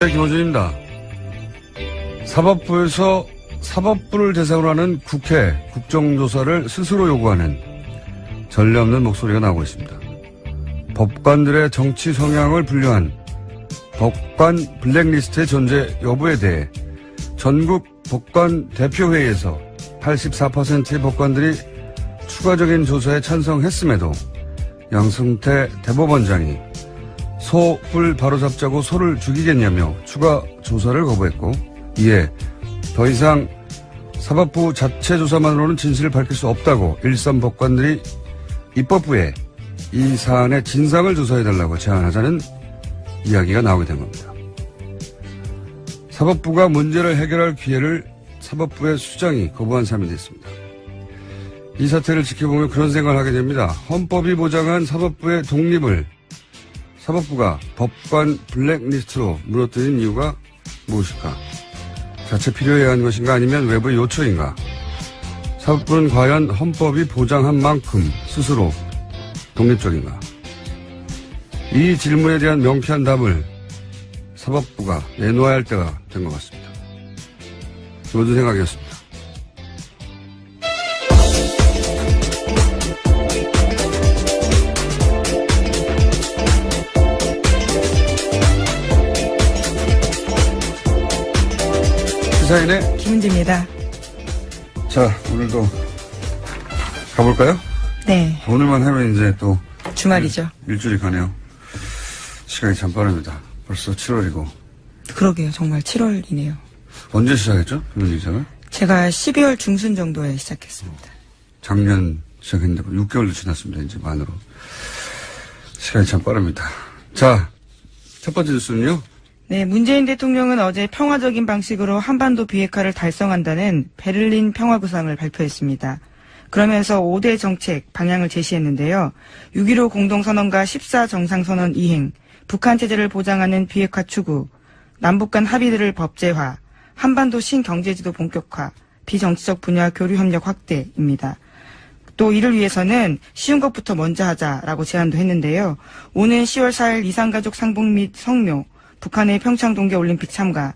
김호준입니다. 사법부에서 사법부를 대상으로 하는 국회 국정조사를 스스로 요구하는 전례 없는 목소리가 나오고 있습니다. 법관들의 정치 성향을 분류한 법관 블랙리스트의 존재 여부에 대해 전국 법관 대표회의에서 84%의 법관들이 추가적인 조사에 찬성했음에도 양승태 대법원장이 소불 바로잡자고 소를 죽이겠냐며 추가 조사를 거부했고, 이에 더 이상 사법부 자체 조사만으로는 진실을 밝힐 수 없다고 일선 법관들이 입법부에 이 사안의 진상을 조사해달라고 제안하자는 이야기가 나오게 된 겁니다. 사법부가 문제를 해결할 기회를 사법부의 수장이 거부한 셈이 됐습니다. 이 사태를 지켜보면 그런 생각을 하게 됩니다. 헌법이 보장한 사법부의 독립을 사법부가 법관 블랙리스트로 무너뜨린 이유가 무엇일까? 자체 필요해야 하는 것인가, 아니면 외부의 요청인가? 사법부는 과연 헌법이 보장한 만큼 스스로 독립적인가? 이 질문에 대한 명쾌한 답을 사법부가 내놓아야 할 때가 된 것 같습니다. 모든 생각이었습니다. 시사인의 김은지입니다. 자, 오늘도 가볼까요? 네. 오늘만 하면 이제 또 주말이죠. 일주일이 가네요. 시간이 참 빠릅니다. 벌써 7월이고. 그러게요. 정말 7월이네요. 언제 시작했죠? 변호사 시작을? 제가 12월 중순 정도에 시작했습니다. 작년 시작했는데 6개월도 지났습니다. 이제 만으로. 시간이 참 빠릅니다. 자, 첫 번째 뉴스는요. 네, 문재인 대통령은 어제 평화적인 방식으로 한반도 비핵화를 달성한다는 베를린 평화구상을 발표했습니다. 그러면서 5대 정책 방향을 제시했는데요. 6.15 공동선언과 14정상선언 이행, 북한 체제를 보장하는 비핵화 추구, 남북 간 합의들을 법제화, 한반도 신경제지도 본격화, 비정치적 분야 교류 협력 확대입니다. 또 이를 위해서는 쉬운 것부터 먼저 하자라고 제안도 했는데요. 오는 10월 4일 이산가족 상봉 및 성묘, 북한의 평창 동계올림픽 참가,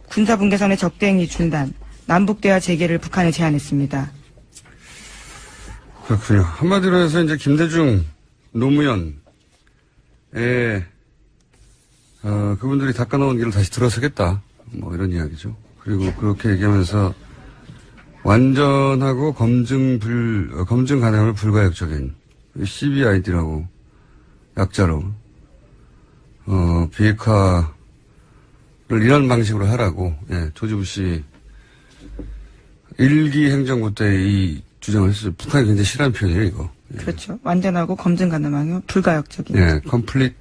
군사분계선의 적대행위 중단, 남북대화 재개를 북한에 제안했습니다. 그렇군요. 한마디로 해서 이제 김대중 노무현의 그분들이 닦아놓은 길을 다시 들어서겠다. 뭐 이런 이야기죠. 그리고 그렇게 얘기하면서 완전하고 검증 가능함을 불가역적인 CBID라고 약자로 비핵화를 이런 방식으로 하라고, 예, 조지 부시 1기 행정부 때 이 주장을 했어요. 북한이 굉장히 싫어하는 표현이에요, 이거. 예. 그렇죠. 완전하고 검증 가능하며 불가역적인. 예, complete.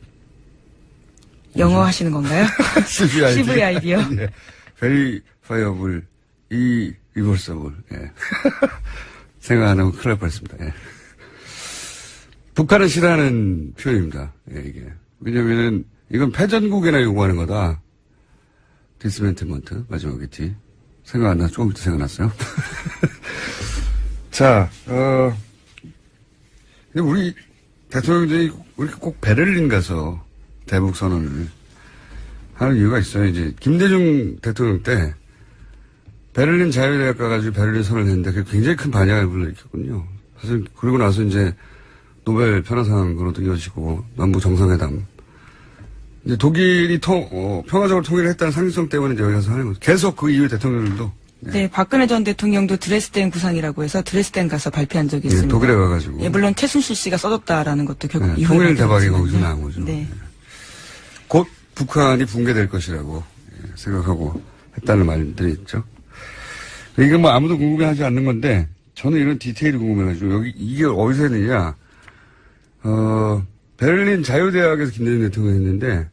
영어 하시는 건가요? CBID. CVID요? 예. verifiable, irreversible. 예. 생각 안 하고 큰일 날 뻔했습니다. 예. 북한은 싫어하는 표현입니다. 예, 이게. 왜냐면은, 이건 패전국에나 요구하는 거다. 디스멘트먼트, 마지막에 D. 생각 안 나서 조금 이따 생각났어요. 자, 근데 우리 대통령들이 이렇게 꼭 베를린 가서 대북 선언을 하는 이유가 있어요. 이제 김대중 대통령 때 베를린 자유대학 가가지고 베를린 선언을 했는데 그게 굉장히 큰 반향을 불러일으켰거든요. 사실 그러고 나서 이제 노벨 평화상으로도 이어지고 남북 정상회담. 이제 독일이 평화적으로 통일을 했다는 상징성 때문에 이제 여기 가서 하는 거죠. 계속 그 이후에 대통령들도. 네, 박근혜 전 대통령도 드레스덴 구상이라고 해서 드레스덴 가서 발표한 적이 있습니다. 독일에 가가지고. 예, 물론 최순실 씨가 써줬다라는 것도 결국 이후에 통일 대박이 발표했지만요. 거기서 나온 거죠. 네. 곧 북한이 붕괴될 것이라고 생각하고 했다는 말들이 있죠. 이건 뭐 아무도 궁금해하지 않는 건데 저는 이런 디테일이 궁금해가지고 이게 어디서 했느냐. 베를린 자유대학에서 김대중 대통령이 했는데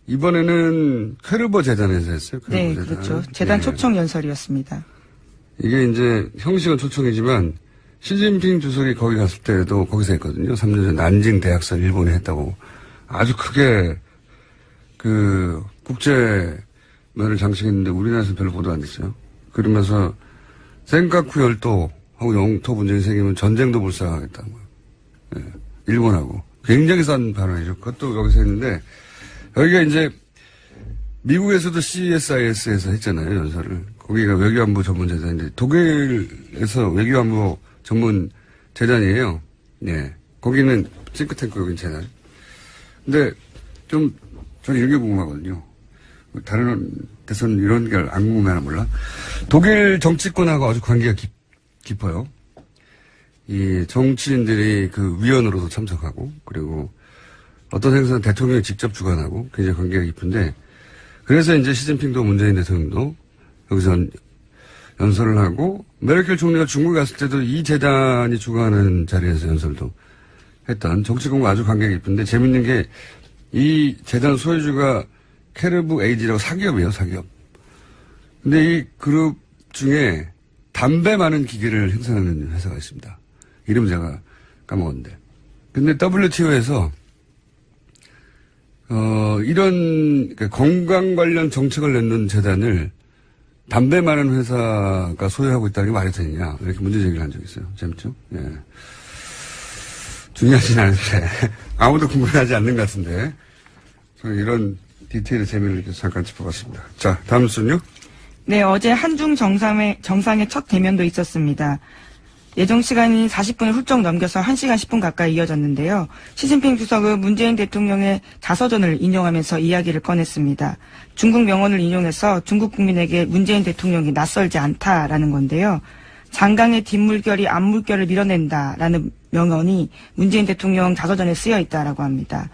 이번에는 퀘르버 재단에서 했어요. 퀘르버 네, 재단. 그렇죠. 재단 예. 초청 연설이었습니다. 이게 이제 형식은 초청이지만 시진핑 주석이 거기 갔을 때도 거기서 했거든요. 3년 전 난징 대학살 일본이 했다고 아주 크게 그 국제면을 장식했는데 우리나라에서 별로 보도 안 됐어요. 그러면서 센카쿠 열도하고 영토 분쟁이 생기면 전쟁도 불사하겠다는 거예요. 예. 일본하고 굉장히 싼 발언이죠. 그것도 여기서 했는데 여기가 이제 미국에서도 CSIS에서 했잖아요, 연설을. 거기가 외교안보 전문재단인데, 독일에서 외교안보 전문 재단이에요. 예. 거기는 싱크탱크 여긴 재단. 근데 좀, 저는 이런 게 궁금하거든요. 다른 데서는 이런 게 안 궁금해하나 몰라. 독일 정치권하고 아주 관계가 깊어요. 이 정치인들이 그 위원으로도 참석하고, 그리고 어떤 행사는 대통령이 직접 주관하고 굉장히 관계가 깊은데, 그래서 이제 시진핑도 문재인 대통령도 여기서 연설을 하고, 메르켈 총리가 중국에 갔을 때도 이 재단이 주관하는 자리에서 연설도 했던 정치권과 아주 관계가 깊은데, 재밌는 게 이 재단 소유주가 캐르브 에이지라고 사기업이에요, 사기업. 근데 이 그룹 중에 담배 많은 기계를 생산하는 회사가 있습니다. 이름 제가 까먹었는데. 근데 WTO에서 이런 건강 관련 정책을 내는 재단을 담배 많은 회사가 소유하고 있다는 게 말이 되느냐, 이렇게 문제 제기를 한 적이 있어요. 재밌죠? 예. 중요하진 않은데 아무도 궁금해하지 않는 것 같은데 저는 이런 디테일의 재미를 이렇게 잠깐 짚어봤습니다. 자, 다음 뉴스는요? 네, 어제 한중 정상의 첫 대면도 있었습니다. 예정 시간이 40분을 훌쩍 넘겨서 1시간 10분 가까이 이어졌는데요. 시진핑 주석은 문재인 대통령의 자서전을 인용하면서 이야기를 꺼냈습니다. 중국 명언을 인용해서 중국 국민에게 문재인 대통령이 낯설지 않다라는 건데요. 장강의 뒷물결이 앞물결을 밀어낸다라는 명언이 문재인 대통령 자서전에 쓰여 있다라고 합니다.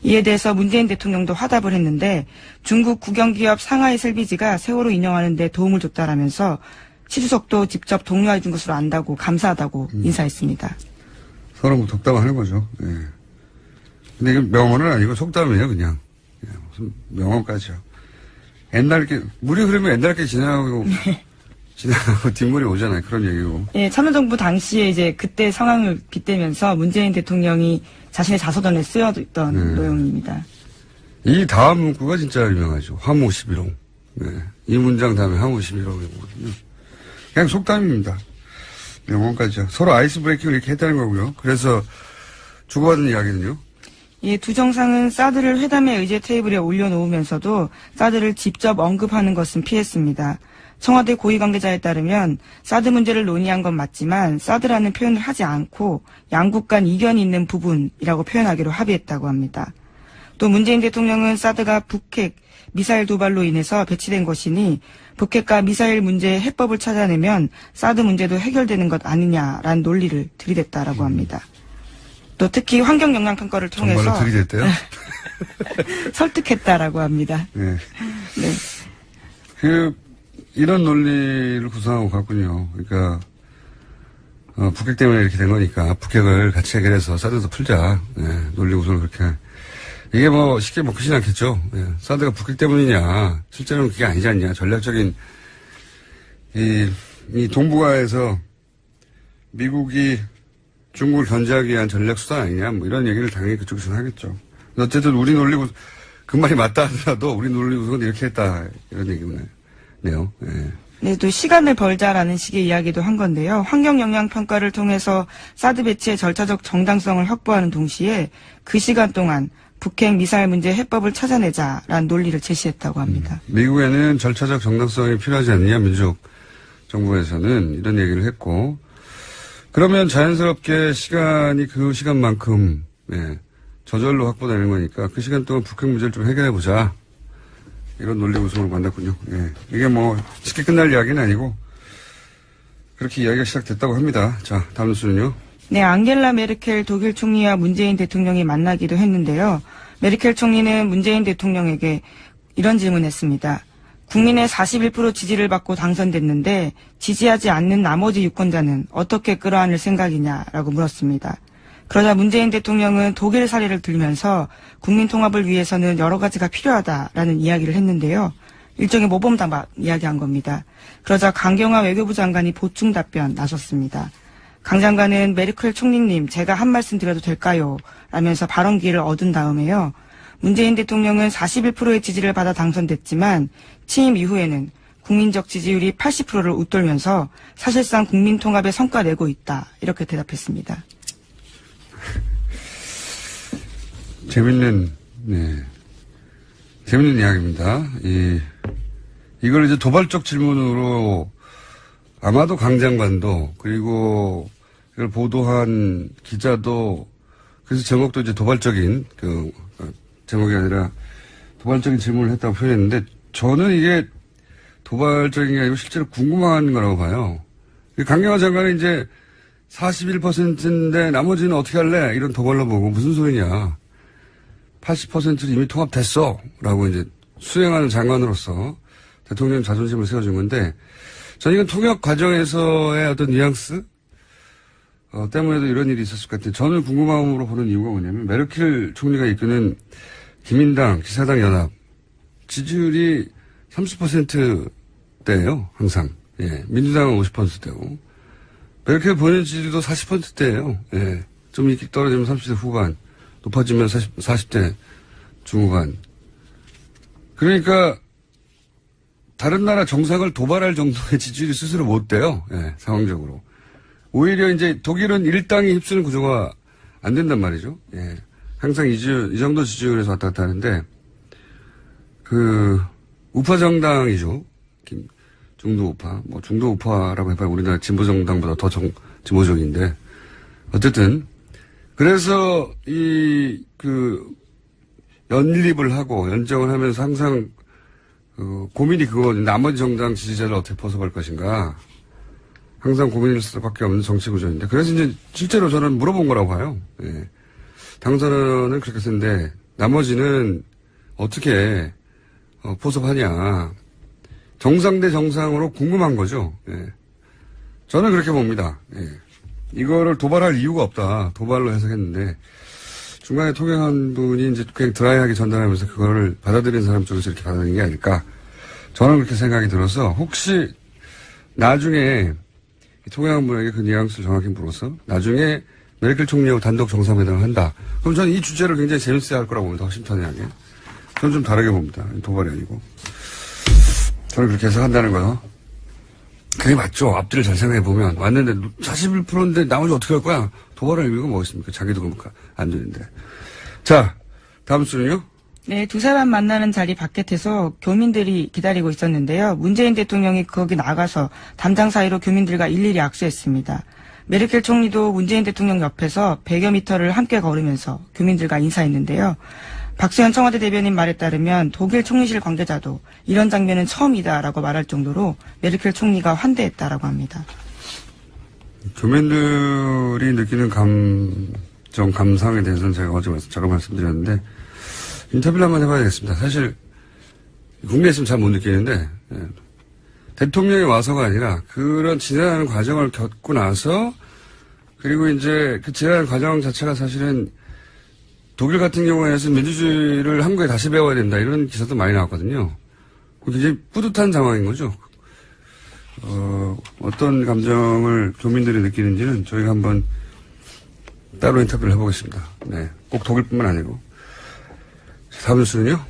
이에 대해서 문재인 대통령도 화답을 했는데 중국 국영기업 상하이 셀비지가 세월호 인용하는 데 도움을 줬다라면서 시 주석도 직접 독려해 준 것으로 안다고 감사하다고 인사했습니다. 서로 뭐 덕담하는 거죠. 예. 근데 이건 명언은 아니고 속담이에요, 그냥. 예, 무슨 명언까지요. 옛날게 물이 흐르면 옛날게 지나가고 지나가고 뒷물이 오잖아요. 그런 얘기고. 예, 참여정부 당시에 이제 그때 상황을 빗대면서 문재인 대통령이 자신의 자서전에 쓰여있던 내용입니다. 이 다음 문구가 진짜 유명하죠. 화무 11호. 네. 이 문장 다음에 화무 11호거든요. 그냥 속담입니다. 명언까지요. 서로 아이스 브레이킹을 이렇게 했다는 거고요. 그래서 주고받은 이야기는요. 예, 두 정상은 사드를 회담의 의제 테이블에 올려놓으면서도 사드를 직접 언급하는 것은 피했습니다. 청와대 고위 관계자에 따르면 사드 문제를 논의한 건 맞지만 사드라는 표현을 하지 않고 양국 간 이견이 있는 부분이라고 표현하기로 합의했다고 합니다. 또 문재인 대통령은 사드가 북핵 미사일 도발로 인해서 배치된 것이니 북핵과 미사일 문제의 해법을 찾아내면 사드 문제도 해결되는 것 아니냐라는 논리를 들이댔다라고 합니다. 또 특히 환경 영향 평가를 통해서 정말로 들이댔대요? 설득했다라고 합니다. 네. 네. 이런 논리를 구성하고 갔군요. 그러니까 북핵 때문에 이렇게 된 거니까 북핵을 같이 해결해서 사드도 풀자. 네, 논리 구성을 그렇게. 이게 뭐 쉽게 먹히진 않겠죠. 네, 사드가 북핵 때문이냐. 실제로는 그게 아니지 않냐. 전략적인 이 동북아에서 미국이 중국을 견제하기 위한 전략 수단 아니냐. 뭐 이런 얘기를 당연히 그쪽에서는 하겠죠. 어쨌든 우리 논리 그 말이 맞다 하더라도 우리 논리 구성은 이렇게 했다. 이런 얘기구나. 네요. 네. 네, 또 시간을 벌자라는 식의 이야기도 한 건데요. 환경 영향 평가를 통해서 사드 배치의 절차적 정당성을 확보하는 동시에 그 시간 동안 북핵 미사일 문제 해법을 찾아내자라는 논리를 제시했다고 합니다. 미국에는 절차적 정당성이 필요하지 않느냐, 민주적 정부에서는 이런 얘기를 했고, 그러면 자연스럽게 시간이 그 시간만큼 저절로 확보되는 거니까 그 시간 동안 북핵 문제를 좀 해결해 보자. 이런 논리 구성으로 만났군요. 예. 이게 뭐 쉽게 끝날 이야기는 아니고 그렇게 이야기가 시작됐다고 합니다. 자, 다음 뉴스는요. 네, 앙겔라 메르켈 독일 총리와 문재인 대통령이 만나기도 했는데요. 메르켈 총리는 문재인 대통령에게 이런 질문했습니다. 국민의 41% 지지를 받고 당선됐는데 지지하지 않는 나머지 유권자는 어떻게 끌어안을 생각이냐라고 물었습니다. 그러자 문재인 대통령은 독일 사례를 들면서 국민 통합을 위해서는 여러 가지가 필요하다라는 이야기를 했는데요. 일종의 모범답 이야기한 겁니다. 그러자 강경화 외교부 장관이 보충 답변 나섰습니다. 강 장관은 메르켈 총리님 제가 한 말씀 드려도 될까요? 라면서 발언 기회를 얻은 다음에요. 문재인 대통령은 41%의 지지를 받아 당선됐지만 취임 이후에는 국민적 지지율이 80%를 웃돌면서 사실상 국민 통합에 성과 내고 있다. 이렇게 대답했습니다. 재밌는 재밌는 이야기입니다. 이걸 이제 도발적 질문으로 아마도 강 장관도 그리고 이걸 보도한 기자도 그래서 제목도 이제 도발적인 제목이 아니라 도발적인 질문을 했다고 표현했는데 저는 이게 도발적인 게 아니고 실제로 궁금한 거라고 봐요. 강경화 장관은 이제 41%인데 나머지는 어떻게 할래? 이런 도발로 보고 무슨 소리냐. 80%는 이미 통합됐어. 라고 이제 수행하는 장관으로서 대통령 자존심을 세워준 건데 저는 이건 통역 과정에서의 어떤 뉘앙스 때문에도 이런 일이 있었을 것 같아요. 저는 궁금함으로 보는 이유가 뭐냐면 메르켈 총리가 이끄는 기민당, 기사당 연합 지지율이 30%대예요. 항상. 예. 민주당은 50%대고 메르켈 본인 지지율도 40%대예요. 예. 좀 이렇게 떨어지면 30대 후반, 높아지면 40대 중후반. 그러니까 다른 나라 정상을 도발할 정도의 지지율이 스스로 못 돼요. 예, 상황적으로. 오히려 이제 독일은 일당이 휩쓰는 구조가 안 된단 말이죠. 예. 항상 이 정도 지지율에서 왔다 갔다 하는데, 우파 정당이죠. 중도 우파. 중도 우파라고 해봐야 우리나라 진보 정당보다 더 진보적인데. 어쨌든. 그래서 연립을 하고 연정을 하면서 항상 고민이 그거거든요. 나머지 정당 지지자를 어떻게 벗어갈 것인가. 항상 고민일 수밖에 없는 정치 구조인데. 그래서 이제 실제로 저는 물어본 거라고 봐요. 예. 당선은 그렇게 했는데 나머지는 어떻게 포섭하냐. 정상 대 정상으로 궁금한 거죠. 예. 저는 그렇게 봅니다. 예. 이거를 도발할 이유가 없다. 도발로 해석했는데 중간에 통역한 분이 이제 그냥 드라이하게 전달하면서 그거를 받아들인 사람 쪽에서 이렇게 받아들인 게 아닐까. 저는 그렇게 생각이 들어서 혹시 나중에 통역한 분에게 그 뉘앙스를 정확히 물어서 나중에 메르켈 총리하고 단독 정상회담을 한다. 그럼 저는 이 주제를 굉장히 재밌어 할 거라고 봅니다. 허심탄회하게. 저는 좀 다르게 봅니다. 도발이 아니고. 저는 그렇게 해석한다는 거요. 그게 맞죠. 앞뒤를 잘 생각해보면. 왔는데 41%인데 나머지 어떻게 할 거야? 도발할 의미가 뭐 있습니까? 자기도 그러니까 안 되는데. 자, 다음 수는요? 네, 두 사람 만나는 자리 바깥에서 교민들이 기다리고 있었는데요. 문재인 대통령이 거기 나가서 담장 사이로 교민들과 일일이 악수했습니다. 메르켈 총리도 문재인 대통령 옆에서 100여 미터를 함께 걸으면서 교민들과 인사했는데요. 박수현 청와대 대변인 말에 따르면 독일 총리실 관계자도 이런 장면은 처음이다라고 말할 정도로 메르켈 총리가 환대했다라고 합니다. 교민들이 느끼는 감상에 대해서는 제가 어제 잠깐 말씀드렸는데 인터뷰를 한번 해봐야 되겠습니다. 사실 국내에 있으면 잘 못 느끼는데 대통령이 와서가 아니라 그런 지나가는 과정을 겪고 나서 그리고 이제 그 지나가는 과정 자체가 사실은 독일 같은 경우에는 민주주의를 한국에 다시 배워야 된다 이런 기사도 많이 나왔거든요. 굉장히 뿌듯한 상황인 거죠. 어떤 감정을 교민들이 느끼는지는 저희가 한번 따로 인터뷰를 해보겠습니다. 네, 꼭 독일뿐만 아니고. 다음 뉴스는요?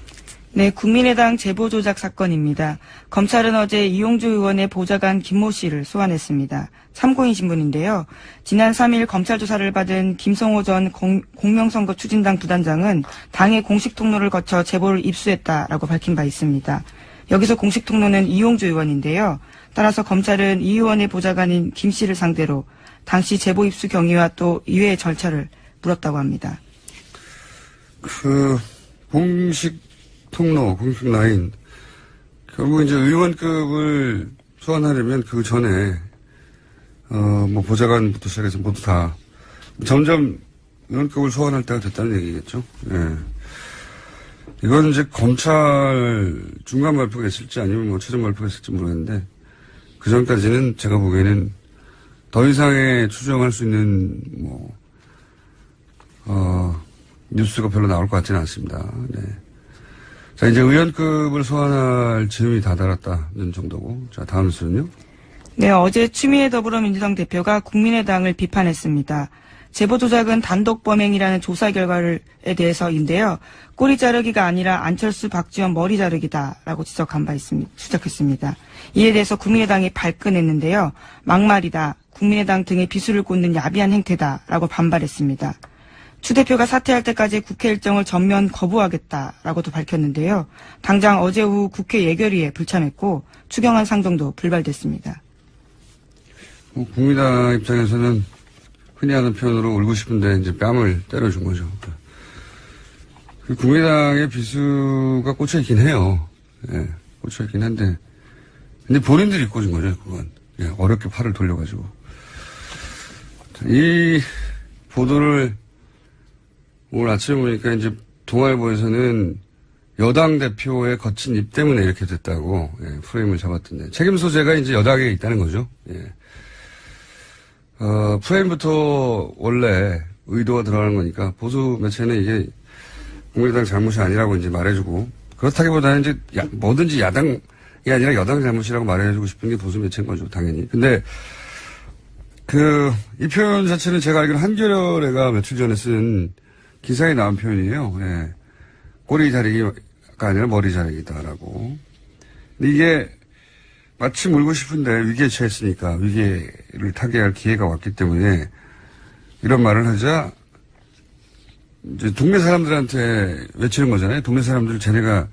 네, 국민의당 제보 조작 사건입니다. 검찰은 어제 이용주 의원의 보좌관 김모 씨를 소환했습니다. 참고인 신분인데요. 지난 3일 검찰 조사를 받은 김성호 전 공명선거 추진당 부단장은 당의 공식 통로를 거쳐 제보를 입수했다라고 밝힌 바 있습니다. 여기서 공식 통로는 이용주 의원인데요. 따라서 검찰은 이 의원의 보좌관인 김 씨를 상대로 당시 제보 입수 경위와 또 이외의 절차를 물었다고 합니다. 공식 통로, 공식 라인. 결국 이제 의원급을 소환하려면 그 전에, 보좌관부터 시작해서 모두 다 점점 의원급을 소환할 때가 됐다는 얘기겠죠. 예. 이건 이제 검찰 중간 발표가 있을지 아니면 최종 발표가 있을지 모르겠는데 그 전까지는 제가 보기에는 더 이상의 추정할 수 있는 뉴스가 별로 나올 것 같지는 않습니다. 네. 자, 이제 의원급을 소환할 즈음이 다다랐다는 정도고. 자, 다음 뉴스는요? 네, 어제 추미애 더불어민주당 대표가 국민의당을 비판했습니다. 제보 조작은 단독 범행이라는 조사 결과에 대해서인데요. 꼬리 자르기가 아니라 안철수, 박지원 머리 자르기다라고 지적했습니다. 이에 대해서 국민의당이 발끈했는데요. 막말이다. 국민의당 등에 비수를 꽂는 야비한 행태다라고 반발했습니다. 추 대표가 사퇴할 때까지 국회 일정을 전면 거부하겠다라고도 밝혔는데요. 당장 어제 오후 국회 예결위에 불참했고 추경안 상정도 불발됐습니다. 국민당 입장에서는 흔히 하는 표현으로 울고 싶은데 이제 뺨을 때려준 거죠. 국민당의 비수가 꽂혀있긴 해요. 예, 꽂혀있긴 한데. 근데 본인들이 꽂은 거죠, 그건. 예, 어렵게 팔을 돌려가지고. 이 보도를 오늘 아침에 보니까 이제 동아일보에서는 여당 대표의 거친 입 때문에 이렇게 됐다고, 예, 프레임을 잡았던데. 책임 소재가 이제 여당에 있다는 거죠. 예. 프레임부터 원래 의도가 들어가는 거니까 보수 매체는 이게 국민의당 잘못이 아니라고 이제 말해주고 그렇다기보다는 이제 뭐든지 야당이 아니라 여당 잘못이라고 말해주고 싶은 게 보수 매체인 거죠, 당연히. 근데 이 표현 자체는 제가 알기로 한겨레가 며칠 전에 쓴 기사에 나온 표현이에요. 예. 꼬리 자르기가 아니라 머리 자르기다라고. 근데 이게 마침 울고 싶은데 위기에 처했으니까 위기를 타개할 기회가 왔기 때문에 이런 말을 하자 이제 동네 사람들한테 외치는 거잖아요. 동네 사람들 쟤네가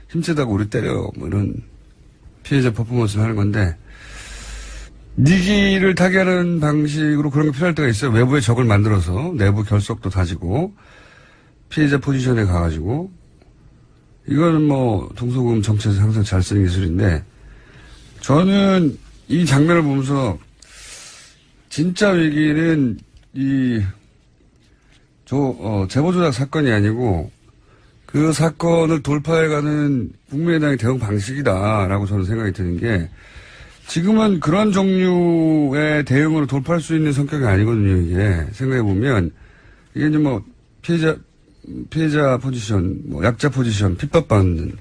힘세다고 우리 때려 뭐 이런 피해자 퍼포먼스를 하는 건데 위기를 타개하는 방식으로 그런 게 필요할 때가 있어요. 외부의 적을 만들어서 내부 결속도 다지고 피해자 포지션에 가가지고 이거는 뭐 동서고금 정치에서 항상 잘 쓰는 기술인데 저는 이 장면을 보면서 진짜 위기는 제보 조작 사건이 아니고 그 사건을 돌파해가는 국민의당의 대응 방식이다라고 저는 생각이 드는 게 지금은 그런 종류의 대응으로 돌파할 수 있는 성격이 아니거든요, 이게. 생각해보면 이게 이제 뭐 피해자 포지션, 뭐 약자 포지션, 핍박받는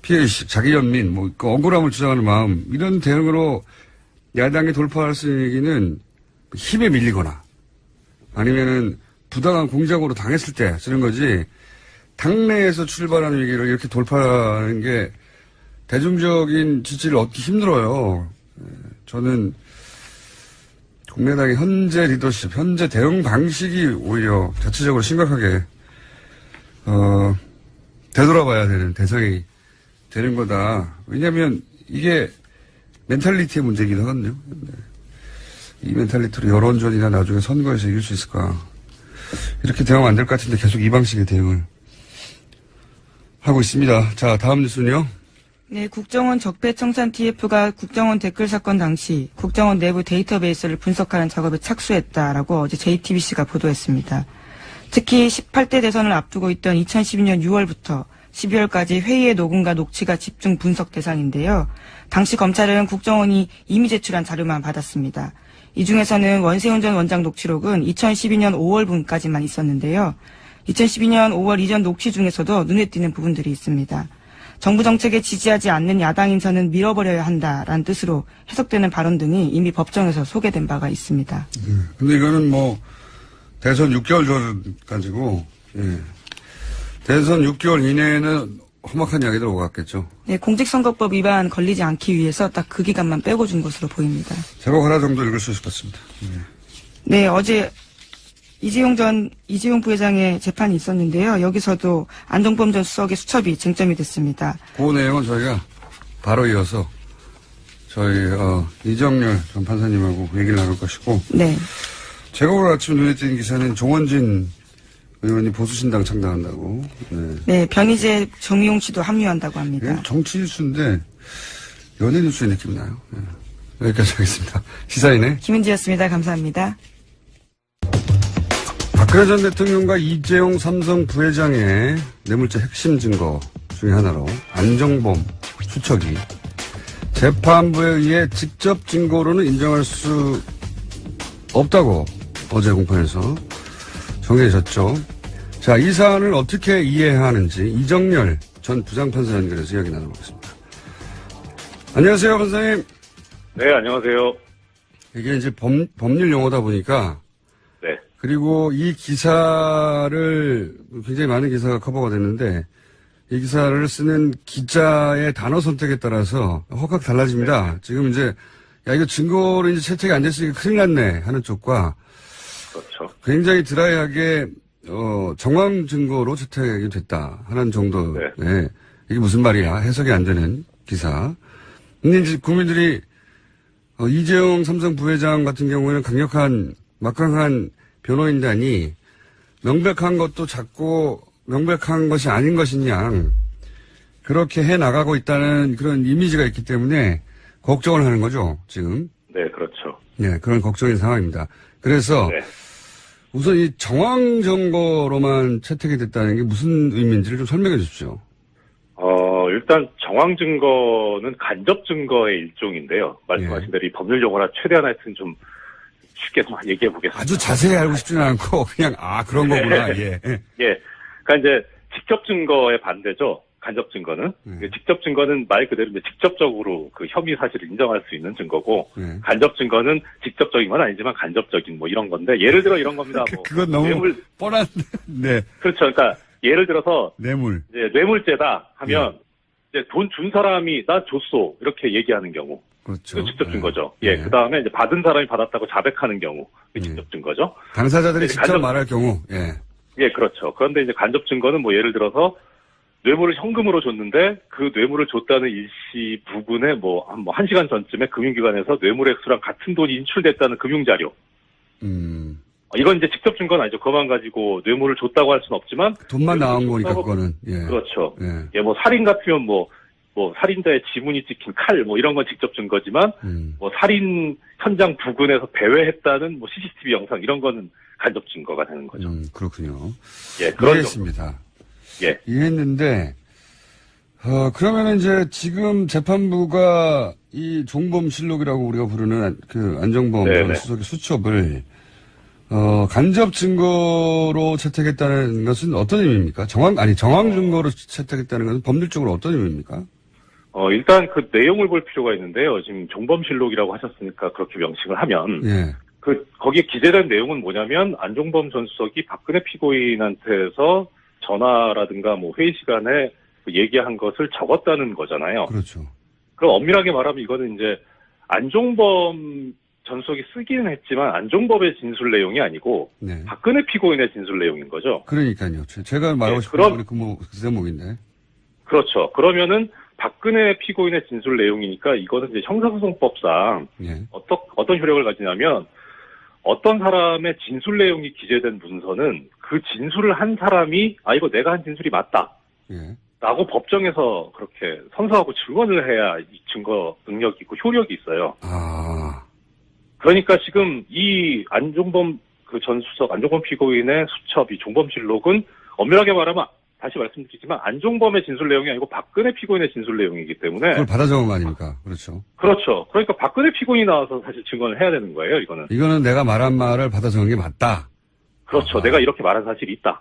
피해의식, 자기 연민, 뭐, 그 억울함을 주장하는 마음, 이런 대응으로 야당이 돌파할 수 있는 얘기는 힘에 밀리거나 아니면은 부당한 공작으로 당했을 때 쓰는 거지 당내에서 출발하는 위기를 이렇게 돌파하는 게 대중적인 지지를 얻기 힘들어요. 저는 국민의당의 현재 리더십, 현재 대응 방식이 오히려 자체적으로 심각하게, 되돌아봐야 되는 대상이 되는 거다. 왜냐면 이게 멘탈리티의 문제이기도 하거든요. 이 멘탈리티로 여론전이나 나중에 선거에서 이길 수 있을까. 이렇게 대응하면 안 될 것 같은데 계속 이 방식의 대응을 하고 있습니다. 자, 다음 뉴스는요. 네, 국정원 적폐청산 TF가 국정원 댓글 사건 당시 국정원 내부 데이터베이스를 분석하는 작업에 착수했다라고 어제 JTBC가 보도했습니다. 특히 18대 대선을 앞두고 있던 2012년 6월부터 12월까지 회의의 녹음과 녹취가 집중 분석 대상인데요. 당시 검찰은 국정원이 이미 제출한 자료만 받았습니다. 이 중에서는 원세훈 전 원장 녹취록은 2012년 5월분까지만 있었는데요. 2012년 5월 이전 녹취 중에서도 눈에 띄는 부분들이 있습니다. 정부 정책에 지지하지 않는 야당 인사는 밀어버려야 한다라는 뜻으로 해석되는 발언 등이 이미 법정에서 소개된 바가 있습니다. 근데 이거는 뭐 대선 6개월 전까지고 대선 6개월 이내에는 험악한 이야기들 오갔겠죠. 네, 공직선거법 위반 걸리지 않기 위해서 딱 그 기간만 빼고 준 것으로 보입니다. 제목 하나 정도 읽을 수 있을 것 같습니다. 네, 어제 이재용 부회장의 재판이 있었는데요. 여기서도 안종범 전 수석의 수첩이 쟁점이 됐습니다. 그 내용은 저희가 바로 이어서 저희 이정렬 전 판사님하고 얘기를 나눌 것이고 네. 제가 오늘 아침 눈에 띄는 기사는 종원진 의원이 보수신당 창당한다고. 네, 변희재 정의용 씨도 합류한다고 합니다. 정치 뉴스인데 연예 뉴스의 느낌이 나요. 네. 여기까지 하겠습니다. 시사인의 김은지였습니다. 감사합니다. 박근혜 전 대통령과 이재용 삼성 부회장의 뇌물죄 핵심 증거 중에 하나로 안종범 수척이 재판부에 의해 직접 증거로는 인정할 수 없다고 어제 공판에서 정해졌죠. 자, 이 사안을 어떻게 이해해야 하는지 이정렬 전 부장판사 연결해서 이야기 나눠보겠습니다. 안녕하세요, 판사님. 네, 안녕하세요. 이게 이제 법률 용어다 보니까 네. 그리고 이 기사를 굉장히 많은 기사가 커버가 됐는데 이 기사를 쓰는 기자의 단어 선택에 따라서 확 달라집니다. 지금 이제 야 이거 증거로 이제 채택이 안 됐으니까 큰일 났네 하는 쪽과 그렇죠. 굉장히 드라이하게 정황 증거로 채택이 됐다 하는 정도의 네. 이게 무슨 말이야 해석이 안 되는 기사. 근데 이제 국민들이 이재용 삼성 부회장 같은 경우에는 막강한 변호인단이 명백한 것도 자꾸 명백한 것이 아닌 것이냐 그렇게 해 나가고 있다는 그런 이미지가 있기 때문에 걱정을 하는 거죠 지금. 네, 그렇죠. 네, 그런 걱정인 상황입니다. 그래서 네. 우선 이 정황 증거로만 채택이 됐다는 게 무슨 의미인지를 좀 설명해 주십시오. 일단 정황 증거는 간접 증거의 일종인데요. 말씀하신 대로 이 법률 용어라 최대한 하여튼 좀 쉽게 좀 얘기해 보겠습니다. 아주 자세히 알고 싶지는 않고 그냥 그런 거구나. 예. 예. 그러니까 이제 직접 증거의 반대죠. 간접 증거는. 직접 증거는 말 그대로 이제 직접적으로 그 혐의 사실을 인정할 수 있는 증거고 간접 증거는 직접적인 건 아니지만 간접적인 뭐 이런 건데 예를 들어 이런 겁니다. 뭐 그건 너무 뻔한. 네. 그렇죠. 그러니까 예를 들어서 뇌물. 이제 뇌물죄다 하면 이제 돈 준 사람이 나 줬어 이렇게 얘기하는 경우. 그렇죠. 그 직접 증거죠. 예. 그다음에 이제 받은 사람이 받았다고 자백하는 경우. 그 직접 증거죠. 당사자들이 직접 말할 경우. 예. 예, 그렇죠. 그런데 이제 간접 증거는 뭐 예를 들어서 뇌물을 현금으로 줬는데 그 뇌물을 줬다는 일시 부분에 뭐 1시간 전쯤에 금융기관에서 뇌물 액수랑 같은 돈이 인출됐다는 금융자료. 이건 이제 직접 증거는 아니죠. 그것만 가지고 뇌물을 줬다고 할 수는 없지만. 돈만 나온 거니까 그거는. 예. 그렇죠. 예, 뭐 살인 같으면 뭐 살인자의 지문이 찍힌 칼 뭐 이런 건 직접 증거지만 뭐 살인 현장 부근에서 배회했다는 뭐 CCTV 영상 이런 거는 간접 증거가 되는 거죠. 그렇군요. 예, 그런 이해했습니다. 예. 이해했는데, 그러면은 이제 지금 재판부가 이 종범실록이라고 우리가 부르는 그 안정범 전 수석의 수첩을, 간접 증거로 채택했다는 것은 어떤 의미입니까? 정황 증거로 채택했다는 것은 법률적으로 어떤 의미입니까? 일단 그 내용을 볼 필요가 있는데요. 지금 종범실록이라고 하셨으니까 그렇게 명칭을 하면. 예. 거기에 기재된 내용은 뭐냐면 안종범 전 수석이 박근혜 피고인한테서 전화라든가 뭐 회의 시간에 얘기한 것을 적었다는 거잖아요. 그렇죠. 그럼 엄밀하게 말하면 이거는 이제 안종범 전 수석이 쓰기는 했지만 안종범의 진술 내용이 아니고 박근혜 피고인의 진술 내용인 거죠. 그러니까요. 제가 말하고 싶은 건 그 대목인데. 그렇죠. 그러면은 박근혜 피고인의 진술 내용이니까 이거는 이제 형사소송법상 어떤 효력을 가지냐면 어떤 사람의 진술 내용이 기재된 문서는 그 진술을 한 사람이 이거 내가 한 진술이 맞다 라고 법정에서 그렇게 선서하고 증언을 해야 이 증거 능력이 있고 효력이 있어요. 그러니까 지금 이 안종범 그 전 수석 안종범 피고인의 수첩 이 종범실록은 엄밀하게 말하면 다시 말씀드리지만 안종범의 진술 내용이 아니고 박근혜 피고인의 진술 내용이기 때문에 그걸 받아 적은 거 아닙니까? 그렇죠. 그렇죠. 그러니까 박근혜 피고인이 나와서 사실 증언을 해야 되는 거예요. 이거는 내가 말한 말을 받아 적은 게 맞다. 그렇죠. 내가 이렇게 말한 사실이 있다.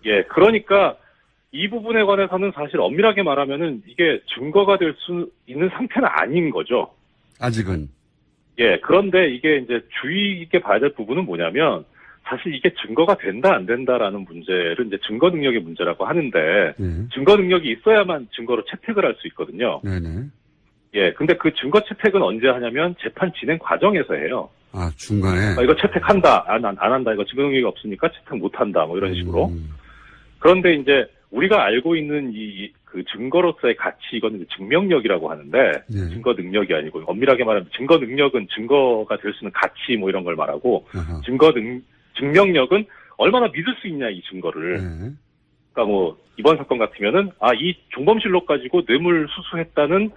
예, 그러니까 이 부분에 관해서는 사실 엄밀하게 말하면은 이게 증거가 될 수 있는 상태는 아닌 거죠. 아직은. 예, 그런데 이게 이제 주의 있게 봐야 될 부분은 뭐냐면 사실 이게 증거가 된다 안 된다라는 문제를 이제 증거 능력의 문제라고 하는데 증거 능력이 있어야만 증거로 채택을 할 수 있거든요. 네네. 예, 근데 그 증거 채택은 언제 하냐면 재판 진행 과정에서 해요. 중간에. 이거 채택한다, 안 한다, 이거 증거 능력이 없으니까 채택 못 한다, 뭐 이런 식으로. 그런데 이제 우리가 알고 있는 그 증거로서의 가치, 이거는 이제 증명력이라고 하는데, 증거 능력이 아니고, 엄밀하게 말하면 증거 능력은 증거가 될 수 있는 가치 뭐 이런 걸 말하고, 증명력은 얼마나 믿을 수 있냐, 이 증거를. 그러니까 뭐, 이번 사건 같으면은, 이 종범실록 가지고 뇌물 수수했다는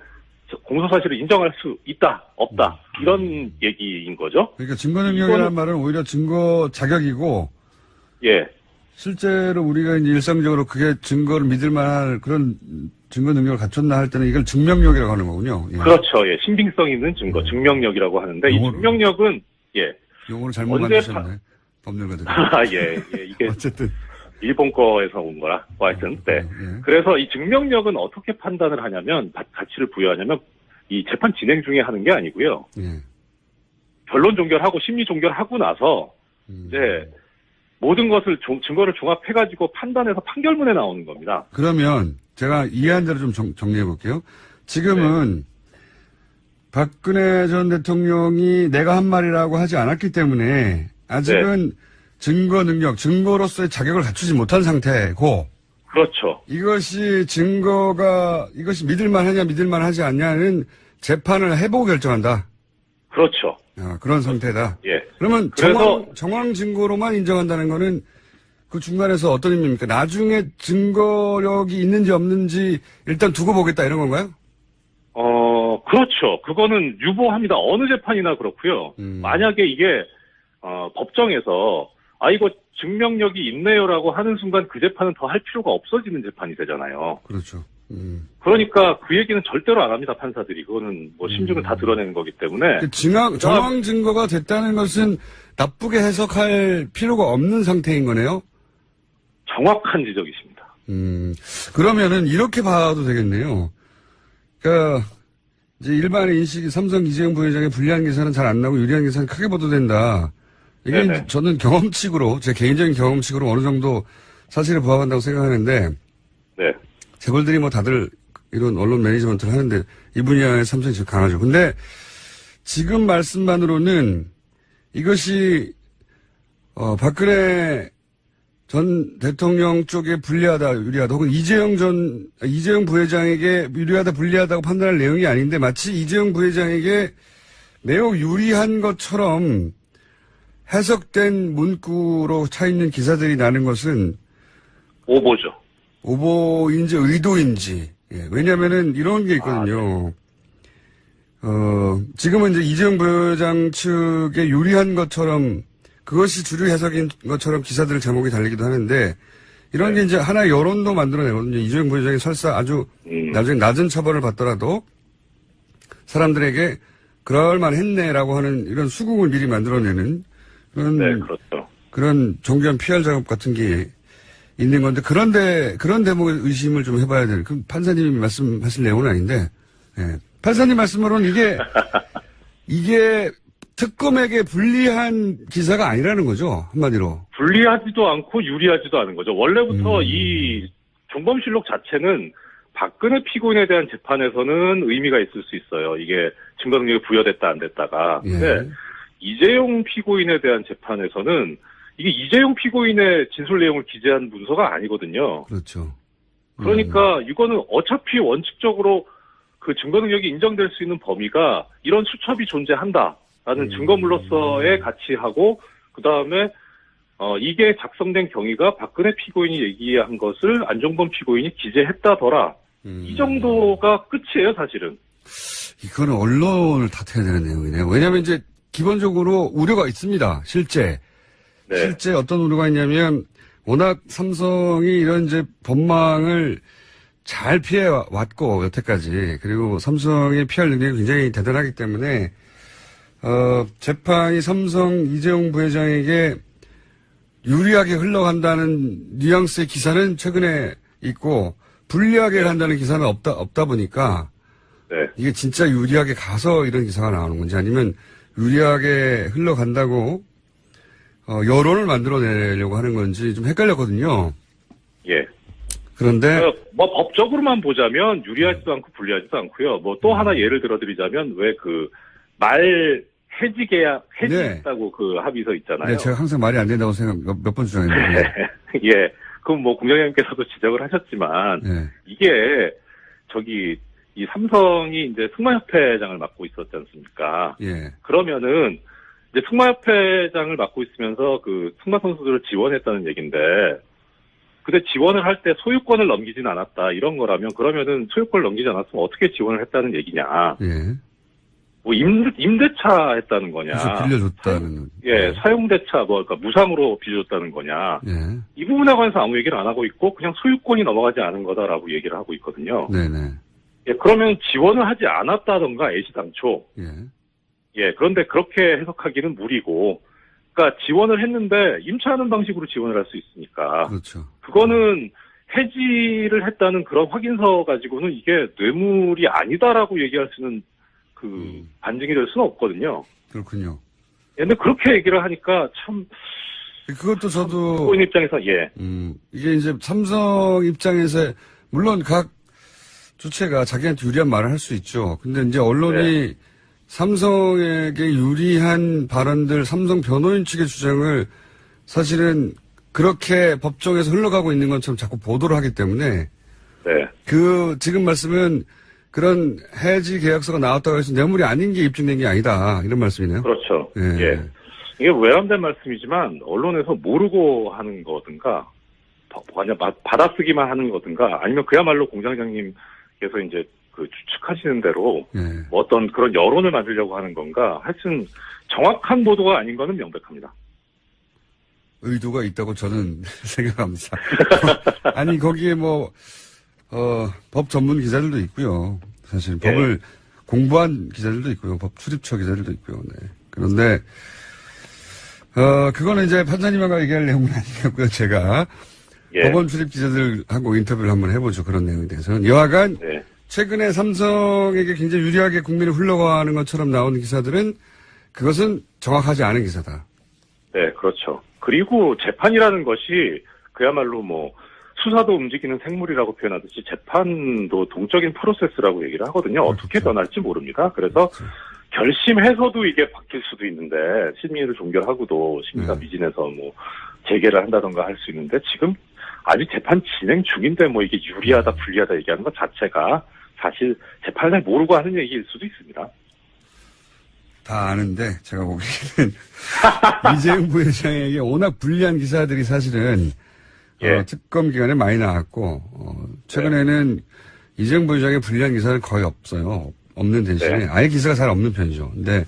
공소사실을 인정할 수 있다, 없다, 이런 얘기인 거죠. 그러니까 증거 능력이라는 말은 오히려 증거 자격이고, 예. 실제로 우리가 이제 일상적으로 그게 증거를 믿을 만한 그런 증거 능력을 갖췄나 할 때는 이걸 증명력이라고 하는 거군요. 예. 그렇죠. 예. 신빙성 있는 증거, 증명력이라고 하는데, 이 증명력은, 용어를 잘못 만드셨네. 법률가들이. 예. 이게. 어쨌든. 일본 거에서 온 거라. 하여튼, 네. 그래서 이 증명력은 어떻게 판단을 하냐면, 가치를 부여하냐면, 이 재판 진행 중에 하는 게 아니고요. 변론 종결하고 심리 종결하고 나서, 이제, 모든 것을 증거를 종합해가지고 판단해서 판결문에 나오는 겁니다. 그러면 제가 이해한 대로 좀 정리해 볼게요. 지금은 박근혜 전 대통령이 내가 한 말이라고 하지 않았기 때문에 아직은 증거 능력, 증거로서의 자격을 갖추지 못한 상태고. 그렇죠. 이것이 믿을만하냐, 믿을만하지 않냐는 재판을 해보고 결정한다. 그렇죠. 그런 상태다. 예. 그러면 그래서 정황 증거로만 인정한다는 거는 그 중간에서 어떤 의미입니까? 나중에 증거력이 있는지 없는지 일단 두고 보겠다 이런 건가요? 그렇죠. 그거는 유보합니다. 어느 재판이나 그렇고요. 만약에 이게 법정에서 이거 증명력이 있네요라고 하는 순간 그 재판은 더 할 필요가 없어지는 재판이 되잖아요. 그렇죠. 그러니까 그 얘기는 절대로 안 합니다, 판사들이. 그거는 뭐 심증을 다 드러내는 거기 때문에. 정황 증거가 됐다는 것은 나쁘게 해석할 필요가 없는 상태인 거네요? 정확한 지적이십니다. 그러면은 이렇게 봐도 되겠네요. 그러니까 이제 일반의 인식이 삼성 이재용 부회장의 불리한 기사는 잘 안 나고 유리한 기사는 크게 보도된다. 이게 네네. 저는 경험칙으로, 제 개인적인 경험칙으로 어느 정도 사실을 부합한다고 생각하는데, 네. 재벌들이 뭐 다들 이런 언론 매니지먼트를 하는데 이 분야에 삼성이 제일 강하죠. 근데 지금 말씀만으로는 이것이 박근혜 전 대통령 쪽에 불리하다, 유리하다, 혹은 이재용 부회장에게 유리하다, 불리하다고 판단할 내용이 아닌데 마치 이재용 부회장에게 매우 유리한 것처럼 해석된 문구로 차 있는 기사들이 나는 것은 오보죠. 오보인지 의도인지. 예, 왜냐면은 이런 게 있거든요. 지금은 이제 이재용 부회장 측에 유리한 것처럼 그것이 주류 해석인 것처럼 기사들 제목이 달리기도 하는데 이런 게 이제 하나의 여론도 만들어내거든요. 이재용 부회장이 설사 아주 나중에 낮은 처벌을 받더라도 사람들에게 그럴만했네라고 하는 이런 수긍을 미리 만들어내는 그런, 네, 그렇죠. 그런 정교한 PR 작업 같은 게 있는 건데 그런 대목의 의심을 좀 해봐야 되는. 그 판사님이 말씀하실 내용은 아닌데, 예. 판사님 말씀으로는 이게 특검에게 불리한 기사가 아니라는 거죠, 한마디로. 불리하지도 않고 유리하지도 않은 거죠. 원래부터 이 종범실록 자체는 박근혜 피고인에 대한 재판에서는 의미가 있을 수 있어요. 이게 증거 능력이 부여됐다 안 됐다가. 예. 근데 이재용 피고인에 대한 재판에서는 이게 이재용 피고인의 진술 내용을 기재한 문서가 아니거든요. 그렇죠. 그러니까 이거는 어차피 원칙적으로 그 증거 능력이 인정될 수 있는 범위가 이런 수첩이 존재한다라는 증거물로서의 가치하고 그다음에 이게 작성된 경위가 박근혜 피고인이 얘기한 것을 안종범 피고인이 기재했다더라. 이 정도가 끝이에요, 사실은. 이거는 언론을 탓해야 되는 내용이네요. 왜냐하면 이제 기본적으로 우려가 있습니다. 실제 어떤 우려가 있냐면 워낙 삼성이 이런 이제 법망을 잘 피해왔고 여태까지 그리고 삼성의 PR 능력이 굉장히 대단하기 때문에 재판이 삼성 이재용 부회장에게 유리하게 흘러간다는 뉘앙스의 기사는 최근에 있고 불리하게 간다는 기사는 없다 보니까 이게 진짜 유리하게 가서 이런 기사가 나오는 건지 아니면 유리하게 흘러간다고 여론을 만들어내려고 하는 건지 좀 헷갈렸거든요. 예. 그런데 뭐 법적으로만 보자면 유리하지도 않고 불리하지도 않고요. 뭐 또 하나 예를 들어드리자면 왜 그 말 해지 계약 해지했다고 그 합의서 있잖아요. 네, 제가 항상 말이 안 된다고 몇 번 주장했는데. 예. 그럼 뭐 공장장님께서도 지적을 하셨지만 이게 이 삼성이 이제 승마협회장을 맡고 있었지 않습니까? 예. 그러면은 이제 승마협회장을 맡고 있으면서 그 승마 선수들을 지원했다는 얘기인데, 근데 지원을 할 때 소유권을 넘기진 않았다 이런 거라면 그러면은 소유권을 넘기지 않았으면 어떻게 지원을 했다는 얘기냐? 예. 뭐 임대차 했다는 거냐? 그래서 빌려줬다는. 사용대차 그러니까 무상으로 빌려줬다는 거냐? 예. 이 부분에 관해서 아무 얘기를 안 하고 있고 그냥 소유권이 넘어가지 않은 거다라고 얘기를 하고 있거든요. 네네. 예, 그러면 지원을 하지 않았다던가 애시당초. 예, 그런데 그렇게 해석하기는 무리고, 그러니까 지원을 했는데 임차하는 방식으로 지원을 할 수 있으니까. 그렇죠. 그거는 해지를 했다는 그런 확인서 가지고는 이게 뇌물이 아니다라고 얘기할 수는 반증이 될 수는 없거든요. 그렇군요. 예, 근데 그렇게 얘기를 하니까 참. 그것도 저도. 피고인 입장에서 이게 이제 삼성 입장에서 물론 각 주체가 자기한테 유리한 말을 할 수 있죠. 근데 이제 언론이 삼성에게 유리한 발언들, 삼성 변호인 측의 주장을 사실은 그렇게 법정에서 흘러가고 있는 것처럼 자꾸 보도를 하기 때문에 네. 지금 말씀은 그런 해지 계약서가 나왔다고 해서 뇌물이 아닌 게 입증된 게 아니다. 이런 말씀이네요. 그렇죠. 예. 예. 이게 외람된 말씀이지만 언론에서 모르고 하는 거든가 그냥 받아쓰기만 하는 거든가 아니면 그야말로 공장장님께서 이제 그 추측하시는 대로 예. 뭐 어떤 그런 여론을 만들려고 하는 건가 하여튼 정확한 보도가 아닌 거는 명백합니다. 의도가 있다고 저는 생각합니다. 아니 거기에 법 전문 기자들도 있고요. 사실 법을 공부한 기자들도 있고요. 법 출입처 기자들도 있고요. 네. 그런데 그거는 이제 판사님하고 얘기할 내용은 아니고요. 제가 법원 출입 기자들하고 인터뷰를 한번 해보죠. 그런 내용에 대해서는. 여하간 최근에 삼성에게 굉장히 유리하게 국민을 흘러가는 것처럼 나오는 기사들은 그것은 정확하지 않은 기사다. 네, 그렇죠. 그리고 재판이라는 것이 그야말로 수사도 움직이는 생물이라고 표현하듯이 재판도 동적인 프로세스라고 얘기를 하거든요. 어떻게 변할지 모릅니다. 그래서 결심해서도 이게 바뀔 수도 있는데 심의를 종결하고도 심의가 미진해서 재개를 한다던가 할 수 있는데 지금 아직 재판 진행 중인데 이게 유리하다 불리하다 얘기하는 것 자체가 사실 재판을 모르고 하는 얘기일 수도 있습니다. 다 아는데 제가 보기에는 이재용 부회장에게 워낙 불리한 기사들이 사실은 특검 기간에 많이 나왔고 최근에는 이재용 부회장의 불리한 기사는 거의 없어요. 없는 대신에 아예 기사가 잘 없는 편이죠. 근데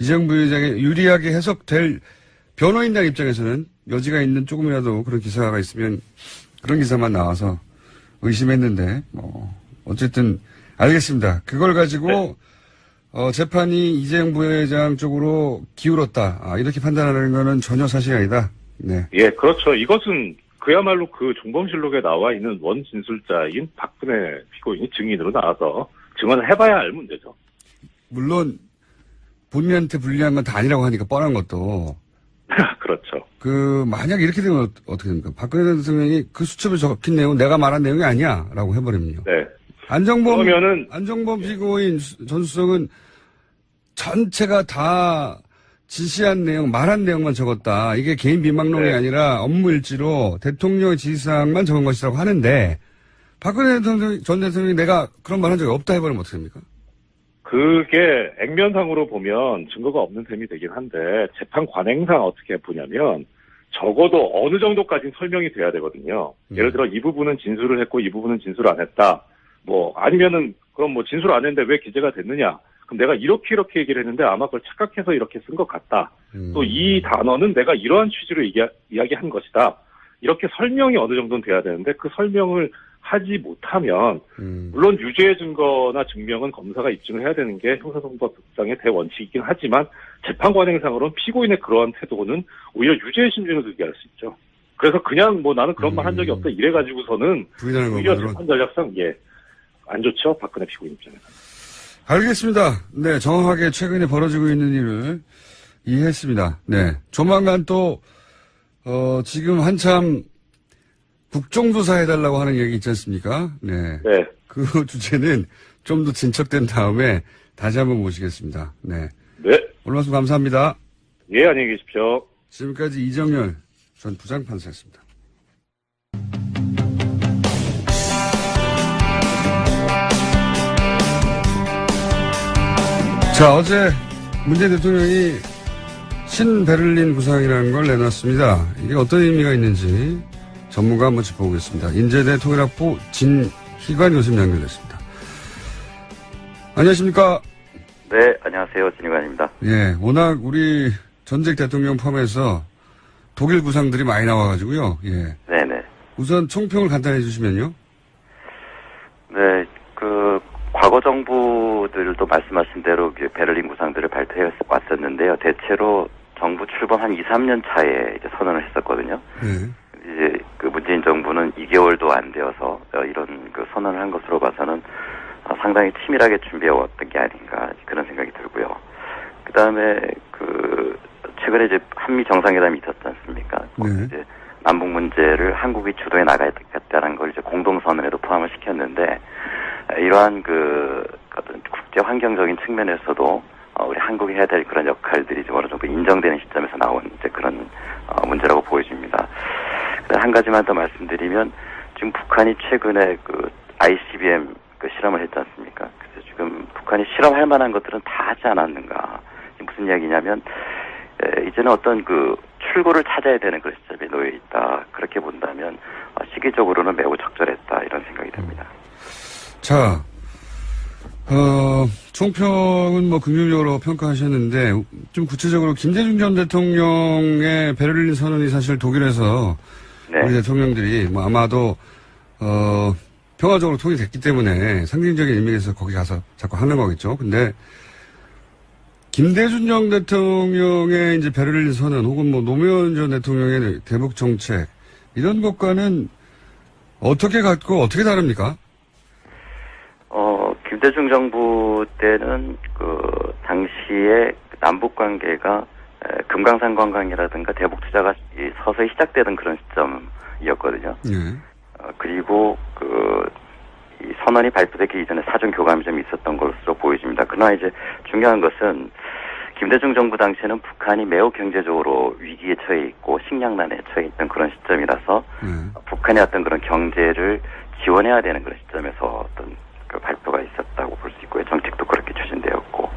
이재용 부회장의 유리하게 해석될 변호인단 입장에서는 여지가 있는 조금이라도 그런 기사가 있으면 그런 기사만 나와서 의심했는데 어쨌든 알겠습니다. 그걸 가지고 재판이 이재용 부회장 쪽으로 기울었다. 이렇게 판단하는 거는 전혀 사실이 아니다. 네. 예, 그렇죠. 이것은 그야말로 그 종범실록에 나와 있는 원진술자인 박근혜 피고인이 증인으로 나와서 증언을 해봐야 알 문제죠. 물론 본인한테 불리한 건 다 아니라고 하니까 뻔한 것도. 그렇죠. 만약 이렇게 되면 어떻게 됩니까? 박근혜 대통령이 그 수첩에 적힌 내용은 내가 말한 내용이 아니야. 라고 해버리면요. 네. 안정범 피고인 전수석은 전체가 다 지시한 내용, 말한 내용만 적었다. 이게 개인 비망록이 아니라 업무 일지로 대통령의 지시사항만 적은 것이라고 하는데, 박근혜 전 대통령이 내가 그런 말 한 적이 없다 해버리면 어떻게 됩니까? 그게 액면상으로 보면 증거가 없는 셈이 되긴 한데, 재판 관행상 어떻게 보냐면, 적어도 어느 정도까지는 설명이 돼야 되거든요. 예를 들어 이 부분은 진술을 했고 이 부분은 진술 안 했다. 아니면은 그럼 진술 안 했는데 왜 기재가 됐느냐? 그럼 내가 이렇게 얘기를 했는데 아마 그걸 착각해서 이렇게 쓴 것 같다. 또 이 단어는 내가 이러한 취지로 이야기한 것이다. 이렇게 설명이 어느 정도는 돼야 되는데 그 설명을 하지 못하면 물론 유죄의 증거나 증명은 검사가 입증을 해야 되는 게 형사소송법상의 대원칙이긴 하지만 재판 관행상으로는 피고인의 그러한 태도는 오히려 유죄의 심증을 들게 할 수 있죠. 그래서 그냥 나는 그런 말 한 적이 없다 이래가지고서는 오히려 재판 전략상 안 좋죠. 박근혜 피고인 입장에서. 알겠습니다. 네, 정확하게 최근에 벌어지고 있는 일을 이해했습니다. 네, 조만간 또 지금 한참 국정조사 해달라고 하는 얘기 있지 않습니까? 네. 그 주제는 좀 더 진척된 다음에 다시 한번 모시겠습니다. 네. 오늘 말씀 감사합니다. 예, 안녕히 계십시오. 지금까지 이정열 전 부장판사였습니다. 자, 어제 문재인 대통령이 신베를린 구상이라는 걸 내놨습니다. 이게 어떤 의미가 있는지 전문가 한번 짚어보겠습니다. 인제대 통일학부 진희관 교수님 연결됐습니다. 안녕하십니까? 네, 안녕하세요. 진희관입니다. 예, 워낙 우리 전직 대통령 포함해서 독일 구상들이 많이 나와가지고요. 예. 네네. 우선 총평을 간단히 해주시면요. 네, 과거 정부들도 말씀하신 대로 베를린 구상들을 발표해 왔었는데요. 대체로 정부 출범 한 2, 3년 차에 이제 선언을 했었거든요. 네. 이제 문재인 정부는 2개월도 안 되어서 이런 선언을 한 것으로 봐서는 상당히 치밀하게 준비해왔던 게 아닌가 그런 생각이 들고요. 그 다음에 최근에 이제 한미 정상회담이 있었지 않습니까? 네. 이제 남북 문제를 한국이 주도해 나가야겠다는 걸 이제 공동선언에도 포함을 시켰는데 이러한 어떤 국제 환경적인 측면에서도 우리 한국이 해야 될 그런 역할들이 좀 어느 정도 인정되는 시점에서 나온 이제 그런 문제라고 보여집니다. 한 가지만 더 말씀드리면 지금 북한이 최근에 그 ICBM 그 실험을 했지 않습니까? 그래서 지금 북한이 실험할 만한 것들은 다 하지 않았는가? 무슨 이야기냐면 이제는 어떤 그 출구를 찾아야 되는 그런 시점에 놓여 있다. 그렇게 본다면 시기적으로는 매우 적절했다 이런 생각이 듭니다. 자, 총평은 뭐 긍정적으로 평가하셨는데 좀 구체적으로 김대중 전 대통령의 베를린 선언이 사실 독일에서 네. 우리 대통령들이 뭐 아마도 평화적으로 통일됐기 때문에 상징적인 의미에서 거기 가서 자꾸 하는 거겠죠. 근데 김대중 전 대통령의 이제 베를린 선언 혹은 뭐 노무현 전 대통령의 대북 정책 이런 것과는 어떻게 같고 어떻게 다릅니까? 김대중 정부 때는 그 당시에 남북 관계가 금강산 관광이라든가 대북 투자가 서서히 시작되던 그런 시점이었거든요. 네. 그리고 이 선언이 발표되기 이전에 사전 교감이 좀 있었던 것으로 보여집니다. 그러나 이제 중요한 것은 김대중 정부 당시에는 북한이 매우 경제적으로 위기에 처해 있고 식량난에 처해 있던 그런 시점이라서 북한의 어떤 그런 경제를 지원해야 되는 그런 시점에서 어떤 그 발표가 있었다고 볼 수 있고요. 정책도 그렇게 추진되었고,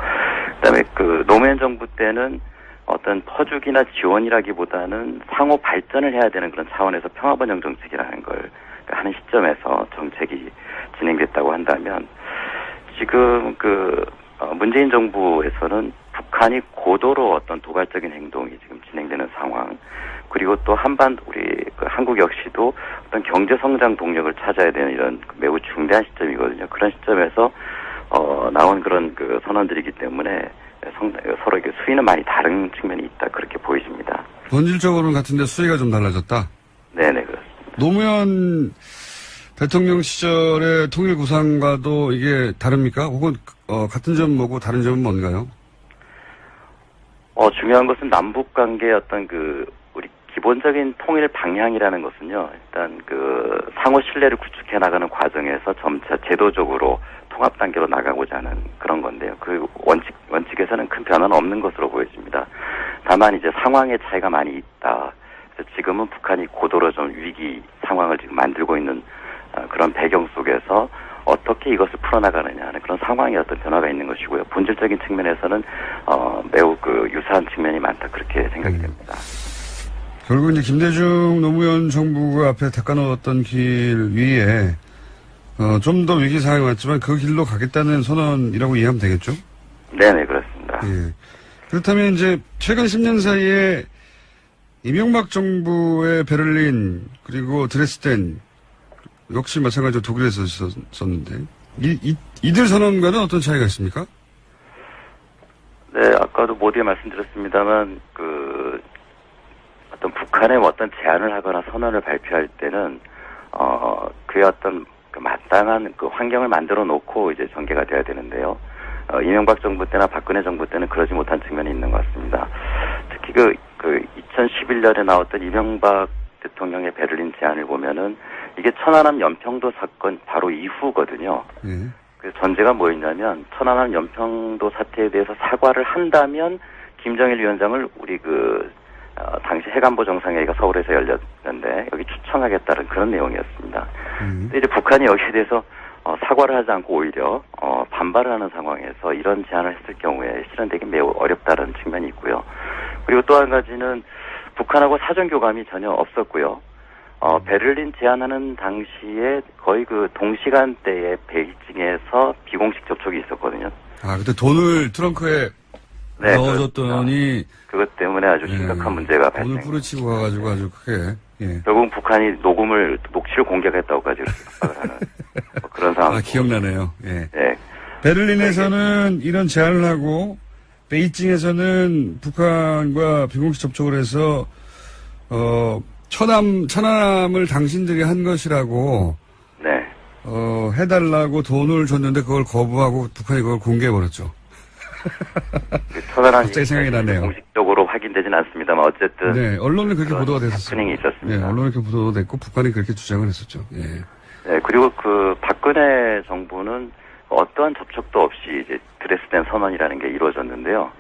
그다음에 그 노무현 정부 때는 어떤 퍼주기나 지원이라기보다는 상호 발전을 해야 되는 그런 차원에서 평화번영 정책이라는 걸 하는 시점에서 정책이 진행됐다고 한다면 지금 문재인 정부에서는 북한이 고도로 어떤 도발적인 행동이 지금 진행되는 상황, 그리고 또 우리 한국 역시도 어떤 경제 성장 동력을 찾아야 되는 이런 매우 중대한 시점이거든요. 그런 시점에서 나온 그런 그 선언들이기 때문에 서로 수위는 많이 다른 측면이 있다 그렇게 보여집니다. 본질적으로는 같은데 수위가 좀 달라졌다. 네네 그렇습니다. 노무현 대통령 시절의 통일 구상과도 이게 다릅니까? 혹은 같은 점 뭐고 다른 점은 뭔가요? 중요한 것은 남북 관계의 어떤 우리 기본적인 통일 방향이라는 것은요. 일단 상호 신뢰를 구축해 나가는 과정에서 점차 제도적으로 통합 단계로 나가고자 하는 그런 건데요. 그 원칙에서는 큰 변화는 없는 것으로 보여집니다. 다만 이제 상황의 차이가 많이 있다. 그래서 지금은 북한이 고도로 좀 위기 상황을 지금 만들고 있는 그런 배경 속에서 어떻게 이것을 풀어나가느냐 하는 그런 상황의 어떤 변화가 있는 것이고요. 본질적인 측면에서는 매우 유사한 측면이 많다 그렇게 생각이 됩니다. 결국 이제 김대중 노무현 정부가 앞에 닦아놓았던 길 위에 좀 더 위기 상황이 왔지만 그 길로 가겠다는 선언이라고 이해하면 되겠죠? 네네 그렇습니다. 예. 그렇다면 이제 최근 10년 사이에 이명박 정부의 베를린 그리고 드레스덴 역시 마찬가지로 독일에서 있었는데 이들 선언과는 어떤 차이가 있습니까? 네, 아까도 모두에 말씀드렸습니다만 어떤 북한의 어떤 제안을 하거나 선언을 발표할 때는 그의 어떤 마땅한 환경을 만들어 놓고 이제 전개가 돼야 되는데요. 이명박 정부 때나 박근혜 정부 때는 그러지 못한 측면이 있는 것 같습니다. 특히 2011년에 나왔던 이명박 대통령의 베를린 제안을 보면은 이게 천안함 연평도 사건 바로 이후거든요. 그래서 전제가 뭐였냐면 천안함 연평도 사태에 대해서 사과를 한다면 김정일 위원장을 우리 당시 해관보 정상회의가 서울에서 열렸는데 여기 초청하겠다는 그런 내용이었습니다. 근데 이제 북한이 여기에 대해서 사과를 하지 않고 오히려 반발을 하는 상황에서 이런 제안을 했을 경우에 실현되기 매우 어렵다는 측면이 있고요. 그리고 또 한 가지는 북한하고 사전 교감이 전혀 없었고요. 베를린 제안하는 당시에 거의 동시간대에 베이징에서 비공식 접촉이 있었거든요. 그때 돈을 트렁크에 넣어줬더니 그것 때문에 아주 심각한 문제가 발생. 돈을 뿌리치고 가가지고 아주 크게. 예. 결국 북한이 녹취를 공개했다고까지 협박을 하는 그런 상황. 기억나네요. 예. 네. 베를린에서는 이런 제안을 하고 베이징에서는 북한과 비공식 접촉을 해서 천안함을 당신들이 한 것이라고 네. 해달라고 돈을 줬는데 그걸 거부하고 북한이 그걸 공개해버렸죠. 천안함이 갑자기 생각이 나네요. 공식적으로 확인되진 않습니다만 어쨌든 네, 언론에 그렇게 보도가 됐었어요. 해프닝이 있었습니다. 네, 언론에 그렇게 보도가 됐고 북한이 그렇게 주장을 했었죠. 예. 네, 그리고 박근혜 정부는 어떠한 접촉도 없이 이제 드레스된 선언이라는 게 이루어졌는데요.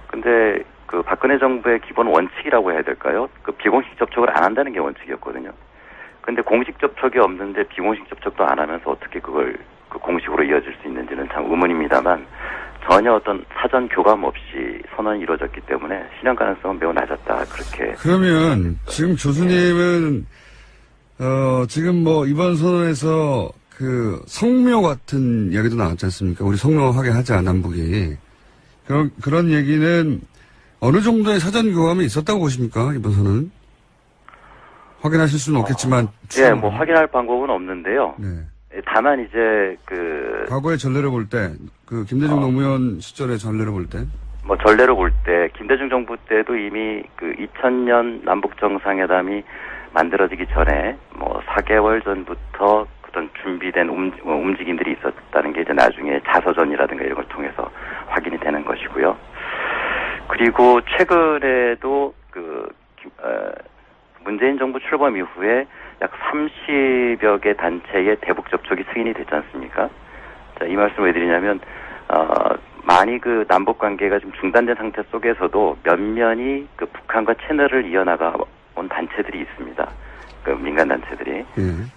근데 그 박근혜 정부의 기본 원칙이라고 해야 될까요? 그 비공식 접촉을 안 한다는 게 원칙이었거든요. 근데 공식 접촉이 없는데 비공식 접촉도 안 하면서 어떻게 그걸 그 공식으로 이어질 수 있는지는 참 의문입니다만 전혀 어떤 사전 교감 없이 선언이 이루어졌기 때문에 실현 가능성은 매우 낮았다. 그렇게. 그러면 지금 교수님은 지금 뭐 이번 선언에서 그 성묘 같은 이야기도 나왔지 않습니까? 우리 성묘하게 하자, 남북이. 그런 얘기는 어느 정도의 사전 교감이 있었다고 보십니까? 이번 선언은? 확인하실 수는 없겠지만. 예, 뭐 확인할 방법은 없는데요. 네. 다만 이제 과거의 전례를 볼 때, 그 김대중 노무현 시절의 전례를 볼 때. 뭐 전례로 볼 때 김대중 정부 때도 이미 그 2000년 남북 정상회담이 만들어지기 전에 뭐 4개월 전부터 어떤 준비된 움직임들이 있었다는 게 이제 나중에 자서전이라든가 이런 걸 통해서 확인이 되는 것이고요. 그리고 최근에도 문재인 정부 출범 이후에 약 30여 개 단체의 대북 접촉이 승인이 됐지 않습니까? 자, 이 말씀을 왜 드리냐면, 많이 그 남북 관계가 좀 중단된 상태 속에서도 면면이 그 북한과 채널을 이어나가 온 단체들이 있습니다. 그 민간 단체들이.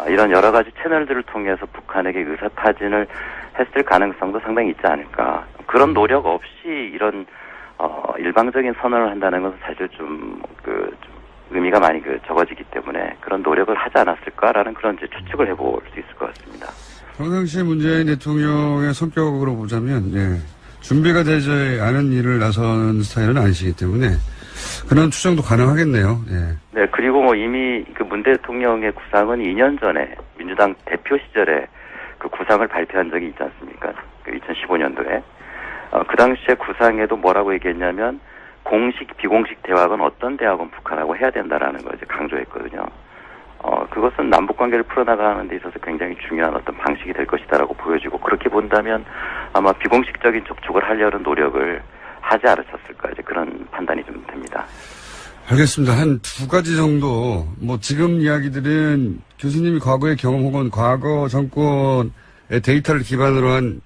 이런 여러 가지 채널들을 통해서 북한에게 의사타진을 했을 가능성도 상당히 있지 않을까. 그런 노력 없이 이런, 일방적인 선언을 한다는 것은 사실 좀 의미가 많이 적어지기 때문에 그런 노력을 하지 않았을까라는 그런 이제 추측을 해볼 수 있을 것 같습니다. 평상시에 문재인 대통령의 성격으로 보자면, 예, 준비가 되지 않은 일을 나서는 스타일은 아니시기 때문에 그런 추정도 가능하겠네요. 예. 네, 그리고 뭐 이미 그 문 대통령의 구상은 2년 전에 민주당 대표 시절에 그 구상을 발표한 적이 있지 않습니까? 그 2015년도에. 그 당시에 구상에도 뭐라고 얘기했냐면 공식, 비공식 대화건 어떤 대화건 북한하고 해야 된다라는 걸 이제 강조했거든요. 그것은 남북 관계를 풀어나가는 데 있어서 굉장히 중요한 어떤 방식이 될 것이다라고 보여지고 그렇게 본다면 아마 비공식적인 접촉을 하려는 노력을 하지 않으셨을까 이제 그런 판단이 좀 됩니다. 알겠습니다. 한 두 가지 정도, 뭐 지금 이야기들은 교수님이 과거의 경험 혹은 과거 정권의 데이터를 기반으로 한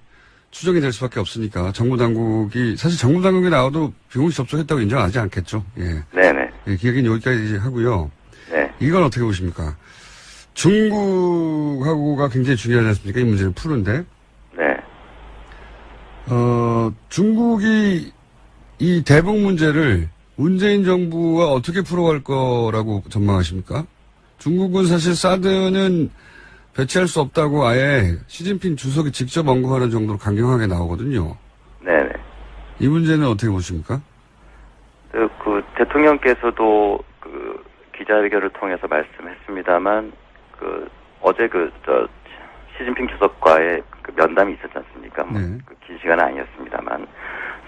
추정이 될 수밖에 없으니까 정부 당국이 사실 정부 당국이 나와도 비공식 접촉했다고 인정하지 않겠죠. 예. 네네. 예, 기억은 여기까지 하고요. 네. 이건 어떻게 보십니까? 중국하고가 굉장히 중요하지 않습니까? 이 문제를 푸는데. 네. 중국이 이 대북 문제를 문재인 정부가 어떻게 풀어갈 거라고 전망하십니까? 중국은 사실 사드는 배치할 수 없다고 아예 시진핑 주석이 직접 언급하는 정도로 강경하게 나오거든요. 네네. 이 문제는 어떻게 보십니까? 그 대통령께서도 그 기자회견을 통해서 말씀했습니다만 어제 시진핑 주석과의 그 면담이 있었지 않습니까? 네. 긴 시간은 아니었습니다만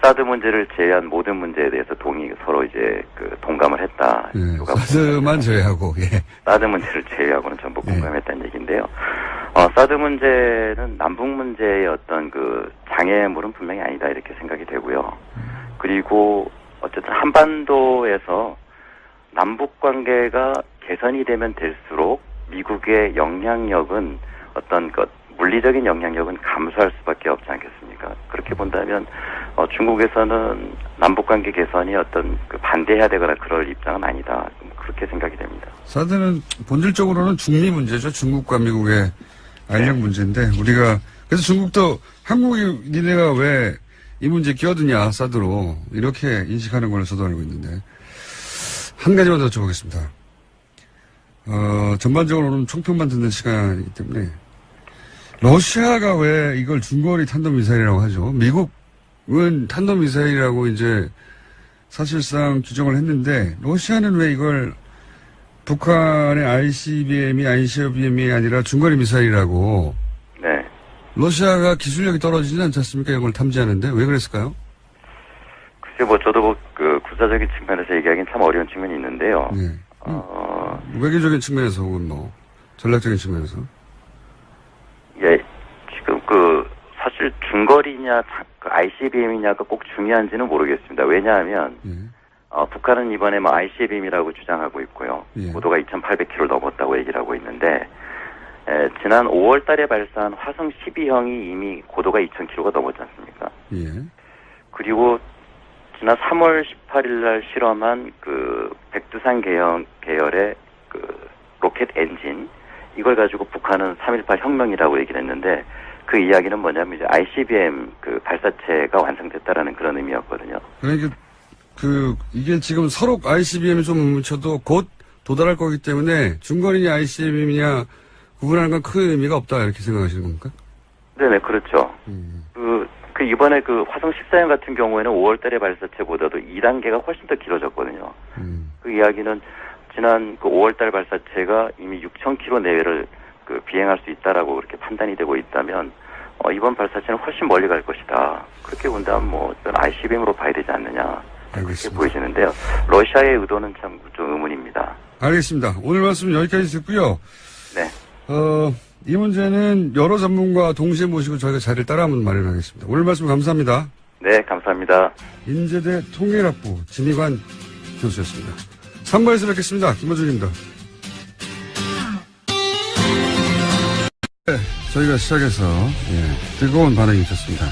사드 문제를 제외한 모든 문제에 대해서 서로 이제 동감을 했다. 네. 사드만 제외하고, 예. 사드 문제를 제외하고는 전부 공감했다는 얘기인데요. 사드 문제는 남북 문제의 어떤 장애물은 분명히 아니다 이렇게 생각이 되고요. 그리고 어쨌든 한반도에서 남북 관계가 개선이 되면 될수록 미국의 영향력은 어떤 물리적인 영향력은 감소할 수밖에 없지 않겠습니까? 그렇게 본다면 중국에서는 남북관계 개선이 어떤 반대해야 되거나 그럴 입장은 아니다. 그렇게 생각이 됩니다. 사드는 본질적으로는 중미 문제죠. 중국과 미국의 알력 문제인데 그래서 중국도 한국이 니네가 왜 이 문제에 끼어드냐 사드로 이렇게 인식하는 걸로 저도 알고 있는데 한 가지만 더 여쭤보겠습니다. 전반적으로는 총평만 듣는 시간이기 때문에 러시아가 왜 이걸 중거리 탄도미사일이라고 하죠? 미국은 탄도미사일이라고 이제 사실상 규정을 했는데 러시아는 왜 이걸 북한의 ICBM이 아니라 중거리 미사일이라고. 네. 러시아가 기술력이 떨어지지 않지 않습니까? 이런 걸 탐지하는데 왜 그랬을까요? 글쎄 저도 구사적인 측면에서 얘기하기는 참 어려운 측면이 있는데요. 네. 외교적인 측면에서 혹은 전략적인 측면에서. 예, 지금 사실 중거리냐 ICBM이냐가 꼭 중요한지는 모르겠습니다. 왜냐하면 북한은 이번에 ICBM이라고 주장하고 있고요. 예. 고도가 2,800km 넘었다고 얘기를 하고 있는데 지난 5월 달에 발사한 화성 12형이 이미 고도가 2,000km가 넘었지 않습니까? 예. 그리고 지난 3월 18일 날 실험한 그 백두산 계열의 그 로켓 엔진, 이걸 가지고 북한은 3.18 혁명이라고 얘기를 했는데, 그 이야기는 뭐냐면 이제 ICBM 그 발사체가 완성됐다라는 그런 의미였거든요. 그러니까 이게 지금 서로 ICBM이 좀 뭉쳐도 곧 도달할 거기 때문에 중거리냐 ICBM이냐 구분하는 건 큰 의미가 없다, 이렇게 생각하시는 겁니까? 네네, 그렇죠. 그 이번에 그 화성 14형 같은 경우에는 5월 달의 발사체보다도 2단계가 훨씬 더 길어졌거든요. 그 이야기는 지난 그 5월 달 발사체가 이미 6,000km 내외를 그 비행할 수 있다라고 그렇게 판단이 되고 있다면, 이번 발사체는 훨씬 멀리 갈 것이다. 그렇게 본다면 뭐, ICBM으로 봐야 되지 않느냐. 그렇게 보여지는데요. 러시아의 의도는 참 좀 의문입니다. 알겠습니다. 오늘 말씀 여기까지 듣고요. 네. 이 문제는 여러 전문가 동시에 모시고 저희가 자리를 따라 한번 마련하겠습니다. 오늘 말씀 감사합니다. 네, 감사합니다. 인제대 통일학부 진희관 교수였습니다. 3부에서 뵙겠습니다. 김어준입니다. 네, 저희가 시작해서 뜨거운 반응이 있었습니다.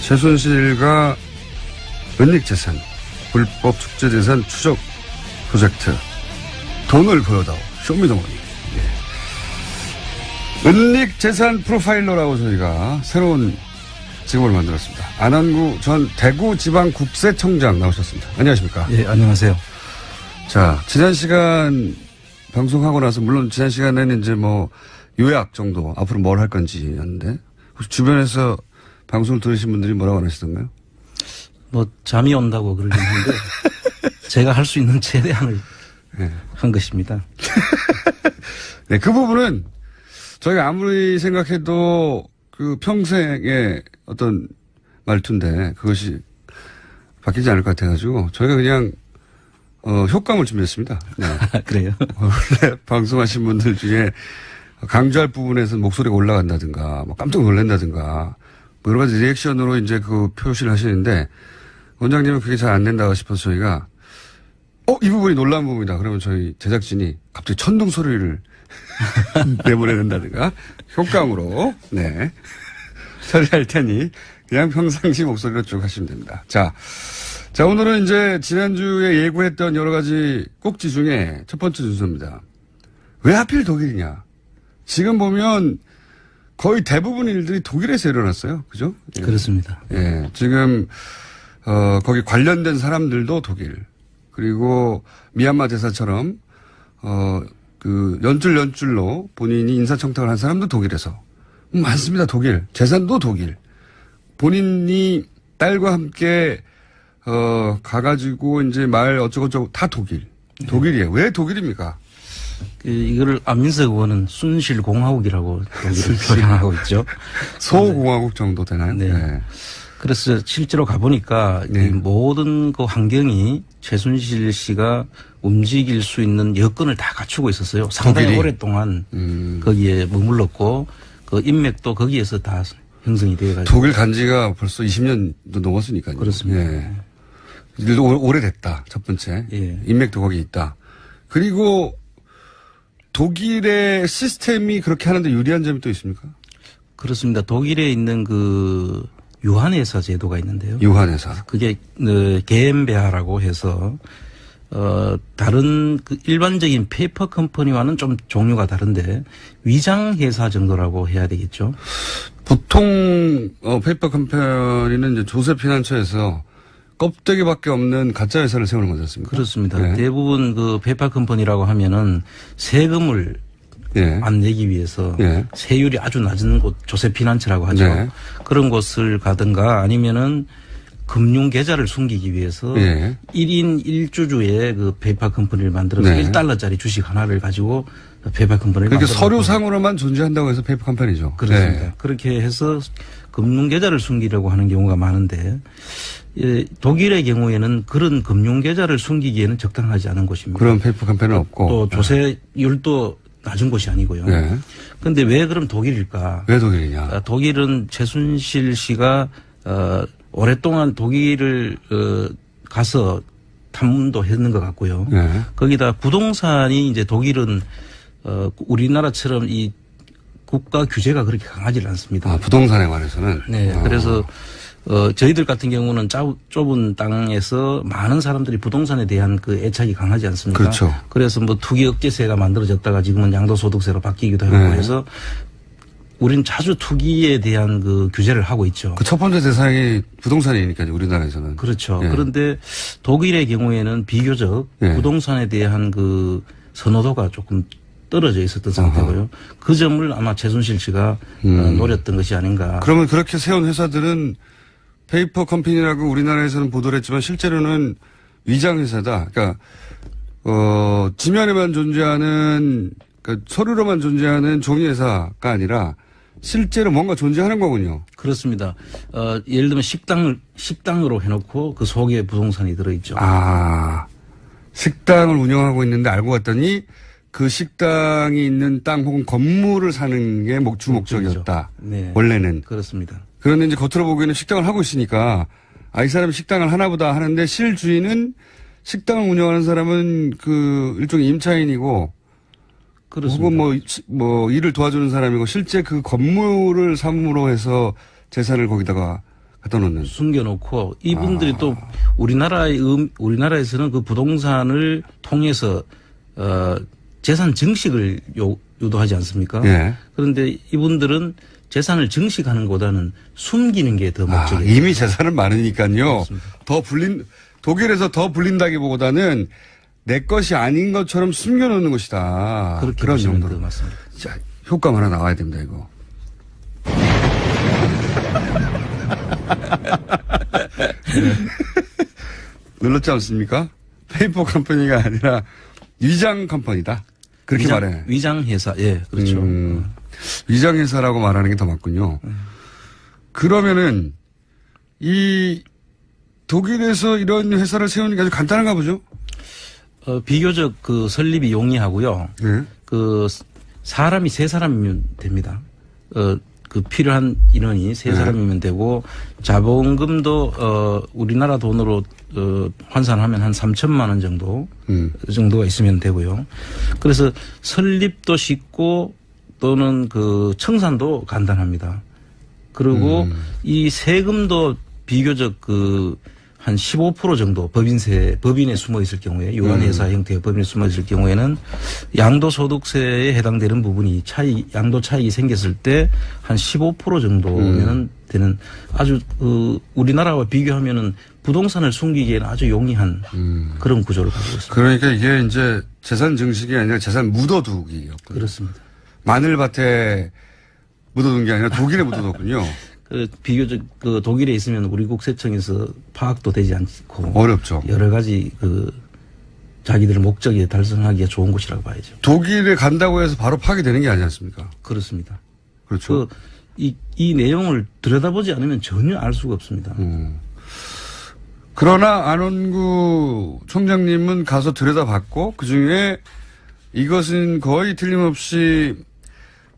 최순실과 은닉재산, 불법 축제재산 추적 프로젝트, 돈을 보여다오, 쇼미더머니. 은닉재산 프로파일러라고 저희가 새로운 직업을 만들었습니다. 안한구 전 대구지방국세청장 나오셨습니다. 안녕하십니까? 예, 안녕하세요. 자, 지난 시간 방송하고 나서, 물론 지난 시간에는 이제 뭐 요약 정도, 앞으로 뭘 할 건지였는데, 혹시 주변에서 방송을 들으신 분들이 뭐라고 안 하시던가요? 뭐, 잠이 온다고 그러긴 한데, 제가 할 수 있는 최대한을 한 것입니다. 네, 그 부분은 저희가 아무리 생각해도 그 평생의 어떤 말투인데 그것이 바뀌지 않을 것 같아가지고 저희가 그냥 효과음을 준비했습니다. 네. 그래요? 원래 방송하신 분들 중에 강조할 부분에서 목소리가 올라간다든가 뭐 깜짝 놀란다든가 뭐 여러 가지 리액션으로 이제 그 표시를 하시는데 원장님은 그게 잘 안 된다고 싶어서 저희가 이 부분이 놀라운 부분이다. 그러면 저희 제작진이 갑자기 천둥 소리를 내보내는다든가 효과음으로 처리할 테니 그냥 평상시 목소리로 쭉 하시면 됩니다. 자, 오늘은 이제 지난주에 예고했던 여러 가지 꼭지 중에 첫 번째 순서입니다. 왜 하필 독일이냐? 지금 보면 거의 대부분 일들이 독일에서 일어났어요. 그죠? 예. 그렇습니다. 예. 지금, 거기 관련된 사람들도 독일. 그리고 미얀마 대사처럼, 연줄로 본인이 인사청탁을 한 사람도 독일에서. 많습니다, 독일. 재산도 독일. 본인이 딸과 함께, 가가지고 이제 마을 어쩌고저쩌고 다 독일. 독일이에요. 왜 독일입니까? 이거를 안민석 의원은 순실공화국이라고 독일을 표현하고 있죠. 소공화국 정도 되나요? 네. 네. 그래서 실제로 가보니까 이 모든 그 환경이 최순실 씨가 움직일 수 있는 여건을 다 갖추고 있었어요. 상당히 독일이? 오랫동안 거기에 머물렀고 그 인맥도 거기에서 다 형성이 되어가지고. 독일 간지가 벌써 20년도 넘었으니까요. 그렇습니다. 예. 일도 오래됐다. 첫 번째. 예. 인맥도 거기 있다. 그리고 독일의 시스템이 그렇게 하는데 유리한 점이 또 있습니까? 그렇습니다. 독일에 있는 그 유한회사 제도가 있는데요. 유한회사. 그게 게엠베아라고 해서 다른 그 일반적인 페이퍼 컴퍼니와는 좀 종류가 다른데 위장회사 정도라고 해야 되겠죠. 보통 페이퍼 컴퍼니는 이제 조세 피난처에서 껍데기밖에 없는 가짜 회사를 세우는 거지 않습니까? 그렇습니다. 네. 대부분 그 페이퍼 컴퍼니라고 하면은 세금을 안 내기 위해서 세율이 아주 낮은 곳 조세 피난처라고 하죠. 그런 곳을 가든가 아니면은 금융 계좌를 숨기기 위해서 1인 1주주의 그 페이퍼 컴퍼니를 만들어서 1달러짜리 주식 하나를 가지고 페이퍼 컴퍼니를 그러니까 서류상으로만 존재한다고 해서 페이퍼 컴퍼니죠. 그렇습니다. 그렇게 해서 금융 계좌를 숨기려고 하는 경우가 많은데 독일의 경우에는 그런 금융 계좌를 숨기기에는 적당하지 않은 곳입니다. 그런 페이퍼 컴퍼니는 없고 또 조세율도 낮은 곳이 아니고요. 그런데 왜 그럼 독일일까? 왜 독일이냐? 독일은 최순실 씨가 오랫동안 독일을 가서 탐문도 했는 것 같고요. 거기다 부동산이 이제 독일은 우리나라처럼 이 국가 규제가 그렇게 강하지 않습니다. 부동산에 관해서는? 네. 그래서 저희들 같은 경우는 좁은 땅에서 많은 사람들이 부동산에 대한 그 애착이 강하지 않습니까? 그렇죠. 그래서 뭐 투기 억제세가 만들어졌다가 지금은 양도소득세로 바뀌기도 하고 네. 해서 우리는 자주 투기에 대한 그 규제를 하고 있죠. 그 첫 번째 대상이 부동산이니까요, 우리나라에서는. 그렇죠. 예. 그런데 독일의 경우에는 비교적 예. 부동산에 대한 그 선호도가 조금 떨어져 있었던 상태고요. 그 점을 아마 최순실 씨가 노렸던 것이 아닌가. 그러면 그렇게 세운 회사들은 페이퍼 컴퍼니라고 우리나라에서는 보도를 했지만 실제로는 위장 회사다. 그러니까 지면에만 존재하는 그러니까 서류로만 존재하는 종이 회사가 아니라 실제로 뭔가 존재하는 거군요. 그렇습니다. 예를 들면 식당으로 해놓고 그 속에 부동산이 들어있죠. 아, 식당을 운영하고 있는데 알고 봤더니 그 식당이 있는 땅 혹은 건물을 사는 게 주 목적이었다. 네. 원래는. 그렇습니다. 그런데 이제 겉으로 보기에는 식당을 하고 있으니까 이 사람이 식당을 하나보다 하는데 실주인은 식당을 운영하는 사람은 그 일종의 임차인이고 그렇습니다. 혹은 뭐 일을 도와주는 사람이고 실제 그 건물을 사무로 해서 재산을 거기다가 갖다 놓는. 숨겨놓고 이분들이 또 우리나라에서는 그 부동산을 통해서 재산 증식을 유도하지 않습니까? 예. 그런데 이분들은 재산을 증식하는 것보다는 숨기는 게 더 목적이에요. 이미 재산은 많으니까요. 독일에서 더 불린다기보다는 내 것이 아닌 것처럼 숨겨놓는 것이다. 그렇게 그런 보시면 정도로. 맞습니다. 자, 효과가 하나 나와야 됩니다, 이거. 눌렀지 않습니까? 페이퍼 컴퍼니가 아니라 위장 컴퍼니다. 그렇게 말해. 위장 회사, 예, 그렇죠. 위장 회사라고 말하는 게 더 맞군요. 그러면은 이 독일에서 이런 회사를 세우는 게 아주 간단한가 보죠? 비교적 그 설립이 용이하고요. 네. 그 사람이 3사람이면 됩니다. 그 필요한 인원이 3사람이면 되고 자본금도 우리나라 돈으로 환산하면 한 3천만 원 정도가 있으면 되고요. 그래서 설립도 쉽고 또는 그 청산도 간단합니다. 그리고 이 세금도 비교적 그 한 15% 정도 법인에 숨어 있을 경우에 유한회사 형태의 법인에 숨어 있을 경우에는 양도소득세에 해당되는 부분이 양도 차익이 생겼을 때 한 15% 정도면 되는 아주 우리나라와 비교하면은 부동산을 숨기기에는 아주 용이한 그런 구조를 가지고 있습니다. 그러니까 이게 이제 재산 증식이 아니라 재산 묻어두기였군요. 그렇습니다. 마늘밭에 묻어둔 게 아니라 독일에 묻어뒀군요. 비교적 그 독일에 있으면 우리 국세청에서 파악도 되지 않고 어렵죠. 여러 가지 자기들 목적에 달성하기가 좋은 곳이라고 봐야죠. 독일에 간다고 해서 바로 파악이 되는 게 아니지 않습니까? 그렇습니다. 그렇죠. 이 내용을 들여다보지 않으면 전혀 알 수가 없습니다. 그러나 안원구 총장님은 가서 들여다봤고 그중에 이것은 거의 틀림없이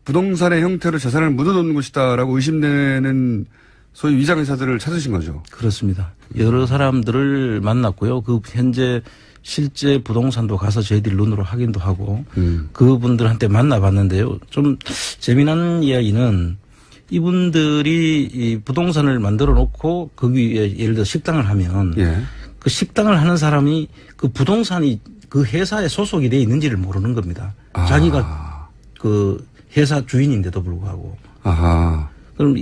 부동산의 형태로 재산을 묻어놓는 것이다라고 의심되는 소위 위장회사들을 찾으신 거죠. 그렇습니다. 여러 사람들을 만났고요. 그 현재 실제 부동산도 가서 저희들이 눈으로 확인도 하고 그분들한테 만나봤는데요. 좀 재미난 이야기는 이분들이 이 부동산을 만들어 놓고 거기에 예를 들어 식당을 하면 그 식당을 하는 사람이 그 부동산이 그 회사에 소속이 돼 있는지를 모르는 겁니다. 자기가 그 회사 주인인데도 불구하고. 그럼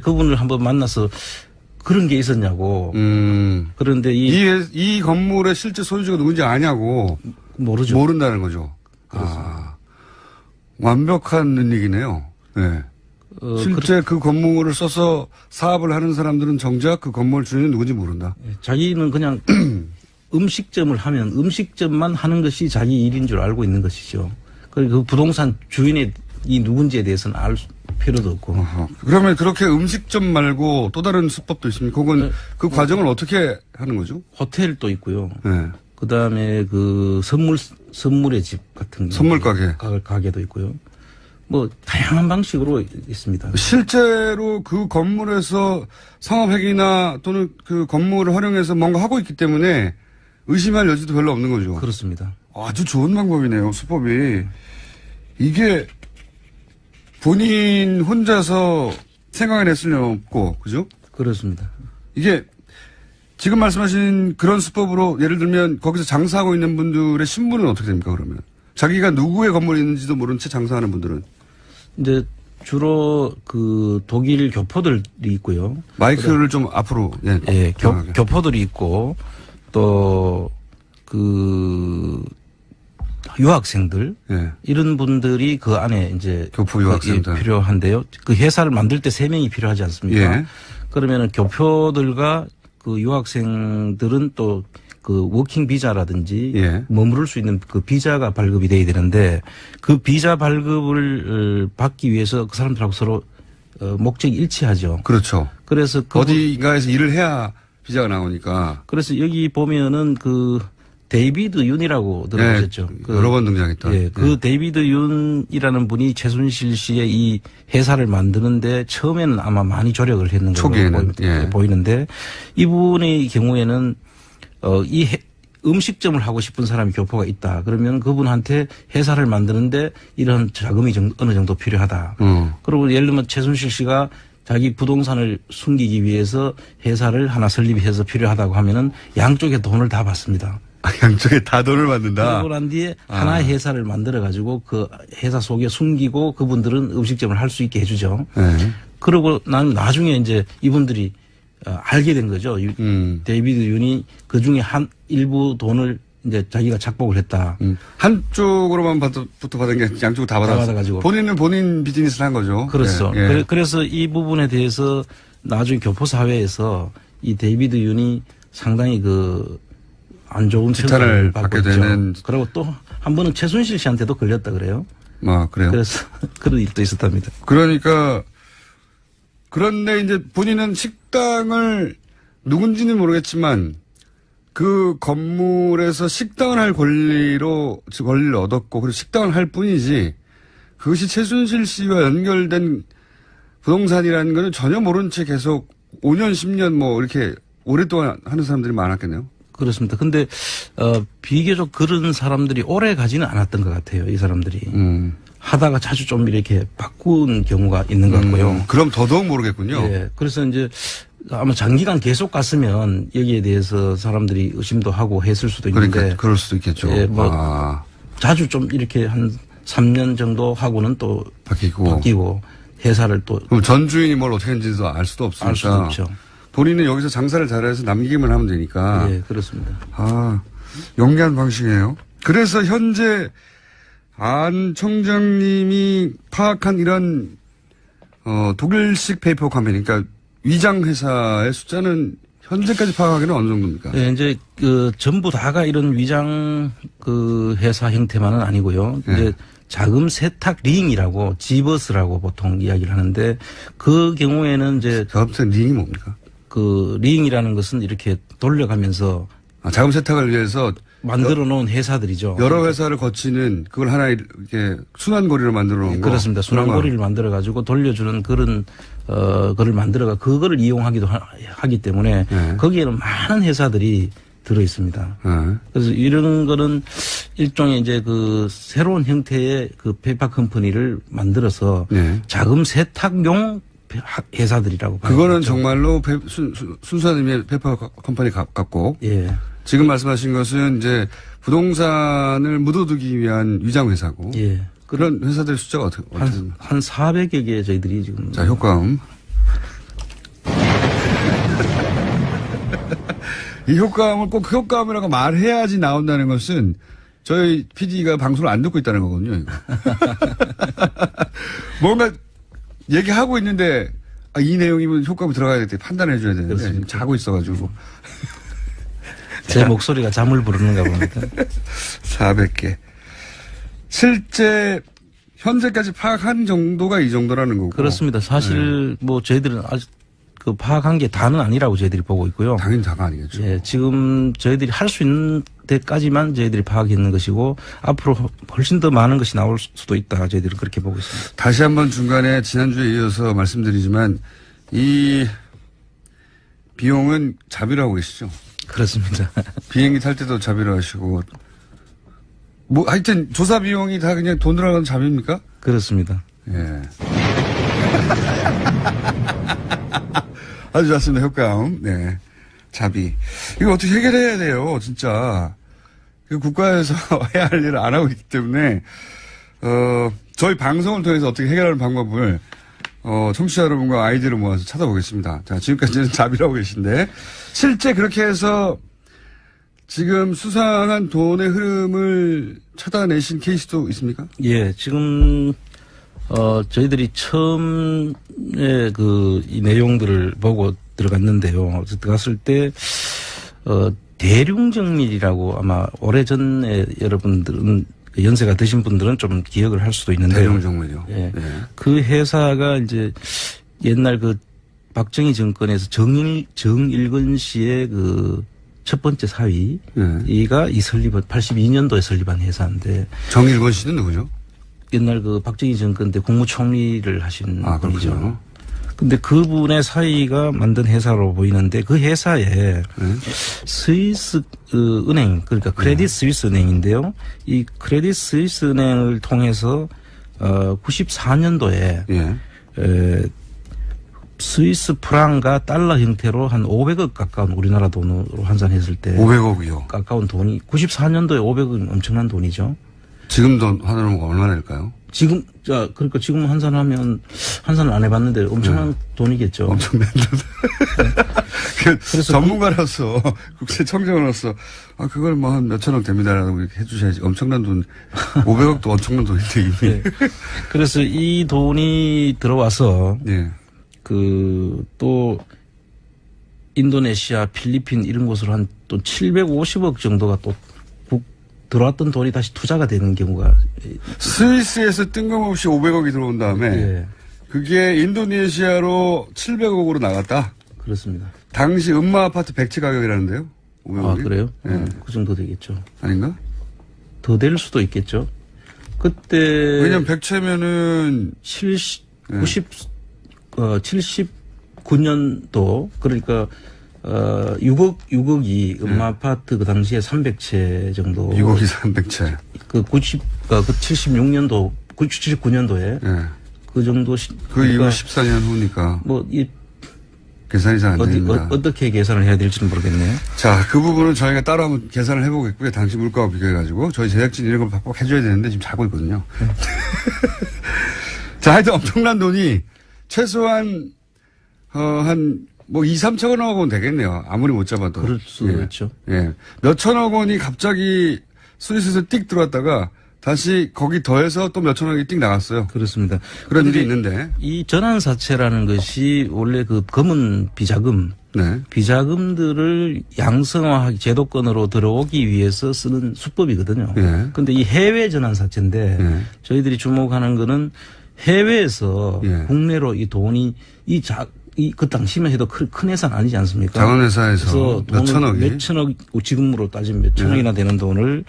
그분을 한번 만나서 그런 게 있었냐고. 그런데 이 건물의 실제 소유주가 누군지 아냐고. 모르죠. 모른다는 거죠. 완벽한 능력이네요. 네. 실제 그 건물을 써서 사업을 하는 사람들은 정작 그 건물 주인은 누군지 모른다. 자기는 그냥 음식점을 하면 음식점만 하는 것이 자기 일인 줄 알고 있는 것이죠. 그리고 그 부동산 주인이 누군지에 대해서는 알 필요도 없고. 그러면 그렇게 음식점 말고 또 다른 수법도 있습니까? 혹은 그 과정을 어떻게 하는 거죠? 호텔도 있고요. 네. 그 다음에 그 선물의 집 같은 선물 가게. 가게도 있고요. 뭐 다양한 방식으로 있습니다. 실제로 그 건물에서 상업행위나 또는 그 건물을 활용해서 뭔가 하고 있기 때문에 의심할 여지도 별로 없는 거죠. 그렇습니다. 아주 좋은 방법이네요, 수법이. 이게 본인 혼자서 생각해냈을 리 없고, 그죠? 그렇습니다. 이게 지금 말씀하신 그런 수법으로 예를 들면 거기서 장사하고 있는 분들의 신분은 어떻게 됩니까, 그러면? 자기가 누구의 건물이 있는지도 모른 채 장사하는 분들은? 이제 주로 그 독일 교포들이 있고요. 마이크를 좀 앞으로, 예, 교포들이 있고 또 그 유학생들 이런 분들이 그 안에 이제 교포 유학생들 필요한데요. 그 회사를 만들 때 3명이 필요하지 않습니까? 그러면은 교포들과 그 유학생들은 또 그 워킹 비자라든지 머무를 수 있는 그 비자가 발급이 돼야 되는데 그 비자 발급을 받기 위해서 그 사람들하고 서로 목적이 일치하죠. 그렇죠. 그래서 어디가에서 일을 해야 비자가 나오니까. 그래서 여기 보면은 그 데이비드 윤이라고 들어보셨죠? 그 여러 번 등장했던. 예, 그 데이비드 윤이라는 분이 최순실 씨의 이 회사를 만드는데 처음에는 아마 많이 조력을 했는 걸로 보이는데 이분의 경우에는 이 음식점을 하고 싶은 사람이 교포가 있다. 그러면 그분한테 회사를 만드는데 이런 자금이 어느 정도 필요하다. 그리고 예를 들면 최순실 씨가 자기 부동산을 숨기기 위해서 회사를 하나 설립해서 필요하다고 하면은 양쪽에 돈을 다 받습니다. 양쪽에 다 돈을 받는다. 그러고 난 뒤에 하나의 회사를 만들어 가지고 그 회사 속에 숨기고 그분들은 음식점을 할 수 있게 해주죠. 그러고 난 나중에 이제 이분들이 알게 된 거죠. 데이비드 윤이 그 중에 한 일부 돈을 이제 자기가 착복을 했다. 한쪽으로만 부터 받은 게 양쪽으로 다 받아가지고. 본인은 본인 비즈니스를 한 거죠. 그렇죠. 그래서 이 부분에 대해서 나중에 교포 사회에서 이 데이비드 윤이 상당히 그 안 좋은 지탄을 받게 되는. 그리고 또 한 번은 최순실 씨한테도 걸렸다 그래요. 그래요. 그래서 그런 일도 있었답니다. 그러니까 그런데 이제 본인은 식당을 누군지는 모르겠지만 그 건물에서 식당을 할 권리를 얻었고 그리고 식당을 할 뿐이지 그것이 최순실 씨와 연결된 부동산이라는 거는 전혀 모른 채 계속 5년, 10년 뭐 이렇게 오랫동안 하는 사람들이 많았겠네요. 그렇습니다. 근데 비교적 그런 사람들이 오래 가지는 않았던 것 같아요. 이 사람들이. 하다가 자주 좀 이렇게 바꾼 경우가 있는 것 같고요. 그럼 더더욱 모르겠군요. 예. 그래서 이제 아마 장기간 계속 갔으면 여기에 대해서 사람들이 의심도 하고 했을 수도 있는데. 그러니까 그럴 수도 있겠죠. 예, 자주 좀 이렇게 한 3년 정도 하고는 또 바뀌고 회사를 또. 그럼 전 주인이 뭘 어떻게 했는지도 알 수도 없으니까. 알 수도 없죠. 본인은 여기서 장사를 잘해서 남기기만 하면 되니까. 예, 그렇습니다. 영리한 방식이에요. 그래서 현재 안 청장님이 파악한 이런 독일식 페이퍼 컴퍼니, 그러니까 위장 회사의 숫자는 현재까지 파악하기는 어느 정도입니까? 네, 이제 그 전부 다가 이런 위장 그 회사 형태만은 아니고요. 이제 자금 세탁 링이라고 지버스라고 보통 이야기를 하는데 그 경우에는 이제 자금 세탁 링이 뭡니까? 그 링이라는 것은 이렇게 돌려가면서 자금 세탁을 위해서 만들어 놓은 회사들이죠. 여러 회사를 거치는 그걸 하나 이렇게 순환고리로 만들어 놓은 거. 그렇습니다. 순환고리를 만들어 가지고 돌려주는 그런 거를 만들어가 그거를 이용하기도 하기 때문에 거기에는 많은 회사들이 들어 있습니다. 그래서 이런 거는 일종의 이제 그 새로운 형태의 그 페이퍼 컴퍼니를 만들어서 자금 세탁용 회사들이라고 봐요. 그거는 정말로 순수한 의미의 페이퍼 컴퍼니 같고. 지금 말씀하신 것은 이제 부동산을 묻어두기 위한 위장 회사고. 그런 회사들 숫자가 어떻게 됩니까? 한 400여 개 저희들이 지금. 자, 효과음. 이 효과음을 꼭 효과음이라고 말해야지 나온다는 것은 저희 PD가 방송을 안 듣고 있다는 거거든요. 이거. 뭔가 얘기하고 있는데 이 내용이면 효과음 들어가야 돼 판단해 줘야 되는데 지금 자고 있어가지고. 제 목소리가 잠을 부르는가 봅니다. 400개. 실제 현재까지 파악한 정도가 이 정도라는 거고. 그렇습니다. 사실 뭐 저희들은 아직 그 파악한 게 다는 아니라고 저희들이 보고 있고요. 당연히 다가 아니겠죠. 예, 지금 저희들이 할 수 있는 데까지만 저희들이 파악했는 것이고 앞으로 훨씬 더 많은 것이 나올 수도 있다. 저희들은 그렇게 보고 있습니다. 다시 한번 중간에 지난주에 이어서 말씀드리지만 이 비용은 자비로 하고 계시죠? 그렇습니다. 비행기 탈 때도 자비로 하시고 뭐 하여튼 조사 비용이 다 그냥 돈 들어가는 자비입니까? 그렇습니다. 예. 아주 좋습니다. 효과음. 네. 자비. 이거 어떻게 해결해야 돼요, 진짜. 국가에서 해야 할 일을 안 하고 있기 때문에, 저희 방송을 통해서 어떻게 해결하는 방법을, 청취자 여러분과 아이디어를 모아서 찾아보겠습니다. 자, 지금까지는 자비라고 계신데, 실제 그렇게 해서 지금 수상한 돈의 흐름을 찾아내신 케이스도 있습니까? 예, 지금, 저희들이 처음에 이 내용들을 보고 들어갔는데요. 들어갔을 때, 대륙정밀이라고 아마 오래전에 여러분들은 연세가 드신 분들은 좀 기억을 할 수도 있는데요. 대륙정밀이요? 예. 네. 그 회사가 이제 옛날 그 박정희 정권에서 정일근 씨의 그 첫 번째 사위가 이 설립한 82년도에 설립한 회사인데. 정일근 씨는 누구죠? 옛날 그 박정희 정권 때 국무총리를 하신 분이죠. 그렇군요. 근데 그분의 사이가 만든 회사로 보이는데 그 회사에 스위스 은행, 그러니까 크레딧 스위스 은행인데요. 이 크레딧 스위스 은행을 통해서 94년도에 스위스 프랑과 달러 형태로 한 500억 가까운 우리나라 돈으로 환산했을 때 500억이요. 가까운 돈이 94년도에 500억은 엄청난 돈이죠. 지금 돈 환산하면 얼마나 될까요? 지금 그러니까 지금 환산을 안 해봤는데 엄청난 돈이겠죠. 엄청난 돈. 그래서 전문가로서 국세청장으로서 그걸 뭐 한 몇천억 됩니다라고 이렇게 해주셔야지. 엄청난 돈. 500억도 엄청난 돈인데 이미. 네. 그래서 이 돈이 들어와서 또 인도네시아, 필리핀 이런 곳으로 한 또 750억 정도가 또 들어왔던 돈이 다시 투자가 되는 경우가. 스위스에서 뜬금없이 500억이 들어온 다음에 그게 인도네시아로 700억으로 나갔다? 그렇습니다. 당시 음마 아파트 100채 가격이라는데요? 500억이? 그래요? 그 정도 되겠죠. 아닌가? 더 될 수도 있겠죠. 그때. 왜냐면 100채면은 79년도 그러니까 6억이 음마 아파트 그 당시에 300채 정도. 6억이 300채. 그 76년도, 79년도에. 그 정도. 그 이후 14년 후니까. 계산이 잘 안 됩니다. 어떻게 계산을 해야 될지는 모르겠네요. 자, 그 부분은 저희가 따로 한번 계산을 해보겠고요. 당시 물가와 비교해가지고. 저희 제작진 이런 걸 꼭 해줘야 되는데 지금 자고 있거든요. 자, 하여튼 엄청난 돈이 최소한, 2, 3천억 원은 되겠네요. 아무리 못 잡아도. 그럴 수 있죠. 몇 천억 원이 갑자기 스위스에서 띡 들어왔다가 다시 거기 더해서 또 몇 천억이 띡 나갔어요. 그렇습니다. 그런 일이 있는데. 이 전환사채라는 것이 원래 그 검은 비자금. 비자금들을 양성화하기 제도권으로 들어오기 위해서 쓰는 수법이거든요. 그런데 이 해외 전환사채인데 저희들이 주목하는 거는 해외에서 국내로 이 돈이 그 당시만 해도 큰 회사는 아니지 않습니까? 자원회사에서 몇 천억이. 지금으로 따지면 몇 천억이나 되는 돈을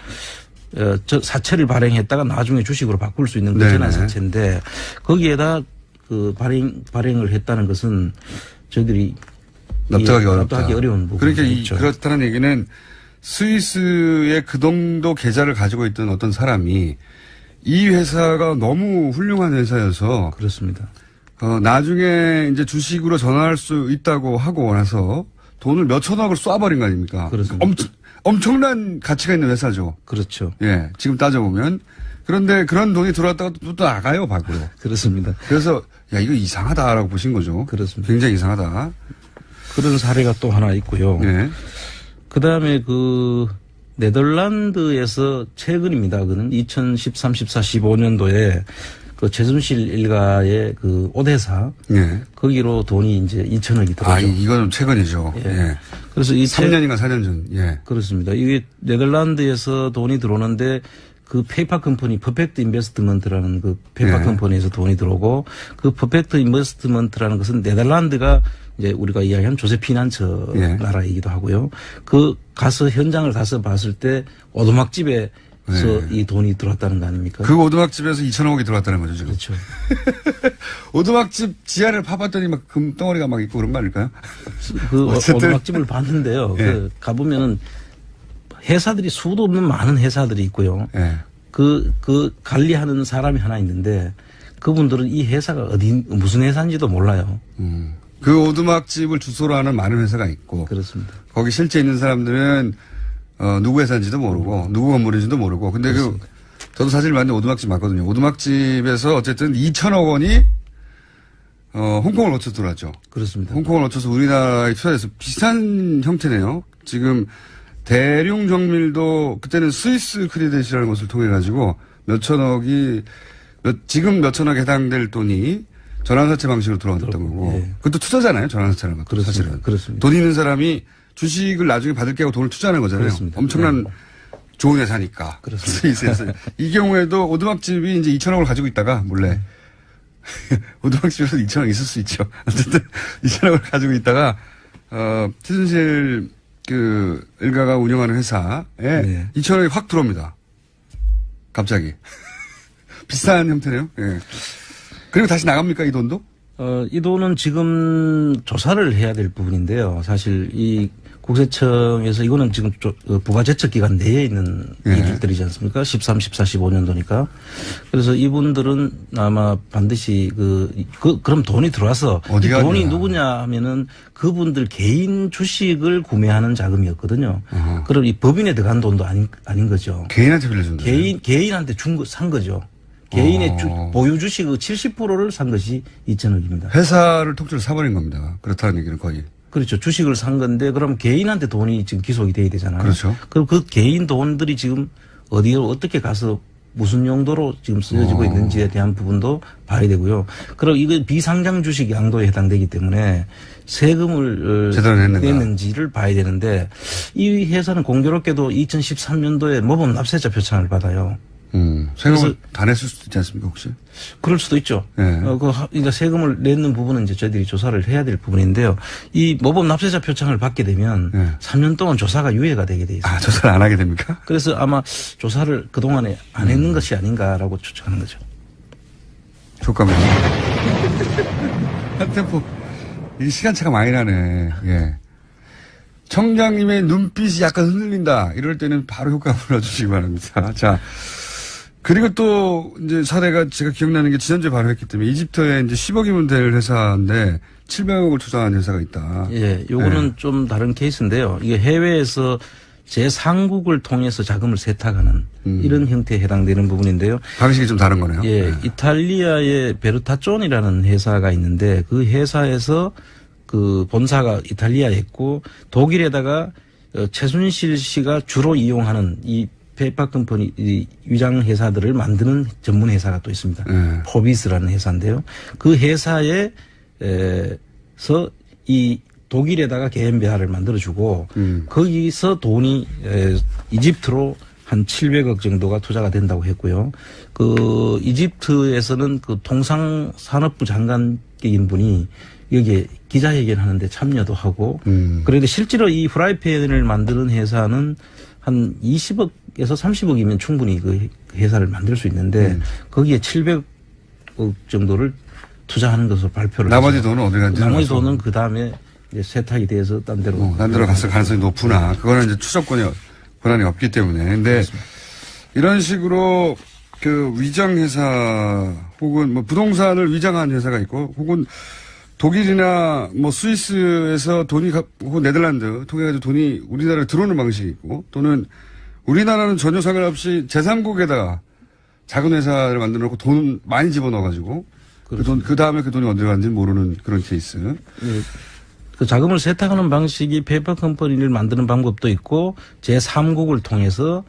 사채를 발행했다가 나중에 주식으로 바꿀 수 있는 그 전환사채인데 거기에다 그 발행을 했다는 것은 저희들이 납득하기 어려운 부분이 그러니까 그렇다는 얘기는 스위스의 그 정도 계좌를 가지고 있던 어떤 사람이 이 회사가 너무 훌륭한 회사여서 그렇습니다. 나중에 이제 주식으로 전환할 수 있다고 하고 나서 돈을 몇 천억을 쏴버린 거 아닙니까? 그렇습니다. 엄청난 가치가 있는 회사죠. 그렇죠. 지금 따져보면. 그런데 그런 돈이 들어왔다가 또 나가요, 밖으로. 그렇습니다. 그래서, 이거 이상하다라고 보신 거죠. 그렇습니다. 굉장히 이상하다. 그런 사례가 또 하나 있고요. 그 다음에 네덜란드에서 최근입니다. 그는 2013, 14, 15년도에 그 최순실 일가의 그 오대사. 거기로 돈이 이제 2천억이 들어오죠. 이건 최근이죠. 그래서 3년인가 4년 전. 그렇습니다. 이게 네덜란드에서 돈이 들어오는데 그 페이퍼 컴퍼니, 퍼펙트 인베스트먼트라는 그 페이퍼 컴퍼니에서 돈이 들어오고 그 퍼펙트 인베스트먼트라는 것은 네덜란드가 이제 우리가 이야기하는 조세 피난처 나라이기도 하고요. 현장을 가서 봤을 때 오두막집에 이 돈이 들어왔다는 거 아닙니까? 그 오두막집에서 2천억이 들어왔다는 거죠, 지금. 그렇죠. 오두막집 지하를 파봤더니 막 금덩어리가 막 있고 그런 거 아닐까요? 오두막집을 봤는데요. 가보면은 회사들이 수도 없는 많은 회사들이 있고요. 그 관리하는 사람이 하나 있는데 그분들은 이 회사가 무슨 회사인지도 몰라요. 그 오두막집을 주소로 하는 많은 회사가 있고. 그렇습니다. 거기 실제 있는 사람들은, 누구 회사인지도 모르고, 누구 건물인지도 모르고. 근데 그렇습니다. 저도 사실 봤는데 오두막집 맞거든요. 오두막집에서 어쨌든 2천억 원이, 홍콩을 거쳐서 들어왔죠. 그렇습니다. 홍콩을 거쳐서 우리나라에 투자해서 비슷한 형태네요. 지금 대륙 정밀도 그때는 스위스 크레딧이라는 것을 통해 가지고 지금 몇 천억에 해당될 돈이 전환사채 방식으로 들어왔던 거고. 예. 그것도 투자잖아요. 전환사채라는 것도. 그렇습니다. 사실은. 그렇습니다. 돈 있는 사람이 주식을 나중에 받을 게 하고 돈을 투자하는 거잖아요. 그렇습니다. 엄청난 좋은 회사니까. 그렇습니다. 스위스에서. 이 경우에도 오두막집이 이제 2천억을 가지고 있다가 몰래 오두막집에서 2천억 있을 수 있죠. 어쨌든 2천억을 가지고 있다가 최순실 일가가 운영하는 회사에 네. 2천억이 확 들어옵니다. 갑자기. 비슷한 형태네요. 예. 그리고 다시 나갑니까, 이 돈도? 이 돈은 지금 조사를 해야 될 부분인데요. 사실 이 국세청에서 이거는 지금 부가제척 기간 내에 있는 예. 일들이지 않습니까? 13, 14, 15년도니까. 그래서 이분들은 아마 반드시 그럼 돈이 들어와서 이 돈이 누구냐 하면은 그분들 개인 주식을 구매하는 자금이었거든요. 그럼 이 법인에 들어간 돈도 아닌 거죠. 개인한테 빌려준 거 개인한테 산 거죠. 개인의 보유 주식의 70%를 산 것이 2천억입니다. 회사를 통째로 사버린 겁니다. 그렇다는 얘기는 거의. 그렇죠. 주식을 산 건데 그럼 개인한테 돈이 지금 기속이 돼야 되잖아요. 그렇죠. 그럼 그 개인 돈들이 지금 어디로 어떻게 가서 무슨 용도로 지금 쓰여지고 있는지에 대한 부분도 봐야 되고요. 그리고 이거 비상장 주식 양도에 해당되기 때문에 세금을 제대로 냈는지를 봐야 되는데 이 회사는 공교롭게도 2013년도에 모범 납세자 표창을 받아요. 세금을 다 냈을 수도 있지 않습니까, 혹시? 그럴 수도 있죠. 네. 그러니까 세금을 내는 부분은 이제 저희들이 조사를 해야 될 부분인데요. 이 모범 납세자 표창을 받게 되면 네. 3년 동안 조사가 유예가 되게 돼 있습니다. 조사를 안 하게 됩니까? 그래서 아마 조사를 그동안에 안 했는 것이 아닌가라고 추측하는 거죠. 효과입니다. 한 템포. 이 시간차가 많이 나네. 예. 청장님의 눈빛이 약간 흔들린다. 이럴 때는 바로 효과 불러주시기 바랍니다. 자. 그리고 또, 이제 사례가 제가 기억나는 게 지난주에 바로 했기 때문에 이집트에 이제 10억이면 될 회사인데 700억을 투자한 회사가 있다. 예, 요거는 네. 좀 다른 케이스인데요. 이게 해외에서 제3국을 통해서 자금을 세탁하는 이런 형태에 해당되는 부분인데요. 방식이 좀 다른 거네요. 예, 네. 이탈리아의 베르타존이라는 회사가 있는데 그 회사에서 그 본사가 이탈리아에 있고 독일에다가 최순실 씨가 주로 이용하는 이 페이퍼 컴퍼니 위장 회사들을 만드는 전문 회사가 또 있습니다. 포비스라는 회사인데요. 그 회사에서 이 독일에다가 GmbH를 만들어주고 거기서 돈이 이집트로 한 700억 정도가 투자가 된다고 했고요. 그 이집트에서는 그 통상산업부 장관격인 분이 여기에 기자회견하는데 참여도 하고 그런데 실제로 이 프라이팬을 만드는 회사는 한 20억에서 30억이면 충분히 그 회사를 만들 수 있는데 거기에 700억 정도를 투자하는 것으로 발표를 나머지 했어요. 돈은 어디 갔는지 나머지 돈은 그 다음에 이제 세탁이 돼서 딴 데로 갔을 가능성이 높구나. 그거는 이제 권한이 없기 때문에. 근데 그렇습니다. 이런 식으로 그 위장회사 혹은 뭐 부동산을 위장한 회사가 있고 혹은 독일이나 뭐 스위스에서 돈이 혹은 네덜란드 통해가지고 돈이 우리나라에 들어오는 방식이 있고 또는 우리나라는 전혀 상관없이 제3국에다가 작은 회사를 만들어 놓고 돈 많이 집어넣어가지고 그 다음에 그 돈이 어디로 갔는지 모르는 그런 케이스. 네. 그 자금을 세탁하는 방식이 페이퍼 컴퍼니를 만드는 방법도 있고 제3국을 통해서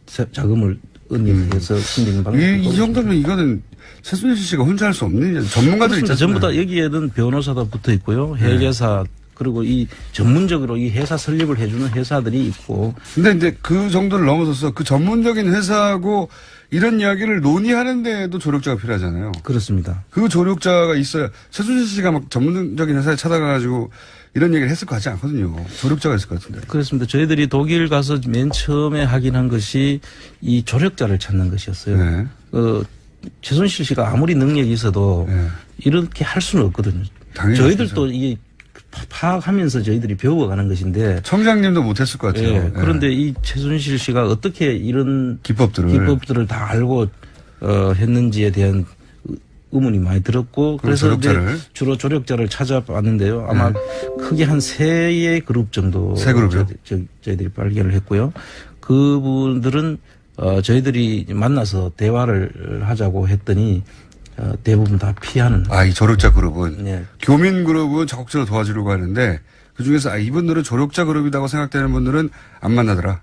자금을 은닉해서 숨기는 방법도 이 정도면 이거는 최순실 씨가 혼자 할 수 없는 전문가들이 있잖아요. 전부 다 여기에는 변호사도 붙어 있고요. 회계사 그리고 이 전문적으로 이 회사 설립을 해주는 회사들이 있고. 근데 이제 그 정도를 넘어서서 그 전문적인 회사하고 이런 이야기를 논의하는 데도 조력자가 필요하잖아요. 그렇습니다. 그 조력자가 있어야 최순실 씨가 막 전문적인 회사에 찾아가가지고 이런 얘기를 했을 것 같지 않거든요. 조력자가 있을 것 같은데. 그렇습니다. 저희들이 독일 가서 맨 처음에 확인한 것이 이 조력자를 찾는 것이었어요. 네. 최순실 씨가 아무리 능력이 있어도 네. 이렇게 할 수는 없거든요. 당연히 저희들도 이게 파악하면서 저희들이 배워가는 것인데. 청장님도 못했을 것 같아요. 네. 그런데 이 최순실 씨가 어떻게 이런 기법들을 다 알고 했는지에 대한 의문이 많이 들었고 그래서 조력자를. 이제 주로 조력자를 찾아봤는데요. 아마 크게 한 3의 그룹 정도 세 그룹이요? 저희들이 발견을 했고요. 그분들은 저희들이 만나서 대화를 하자고 했더니 대부분 다 피하는. 이 조력자 그룹은 네. 교민 그룹은 적극적으로 도와주려고 하는데 그 중에서 이분들은 조력자 그룹이라고 생각되는 분들은 안 만나더라.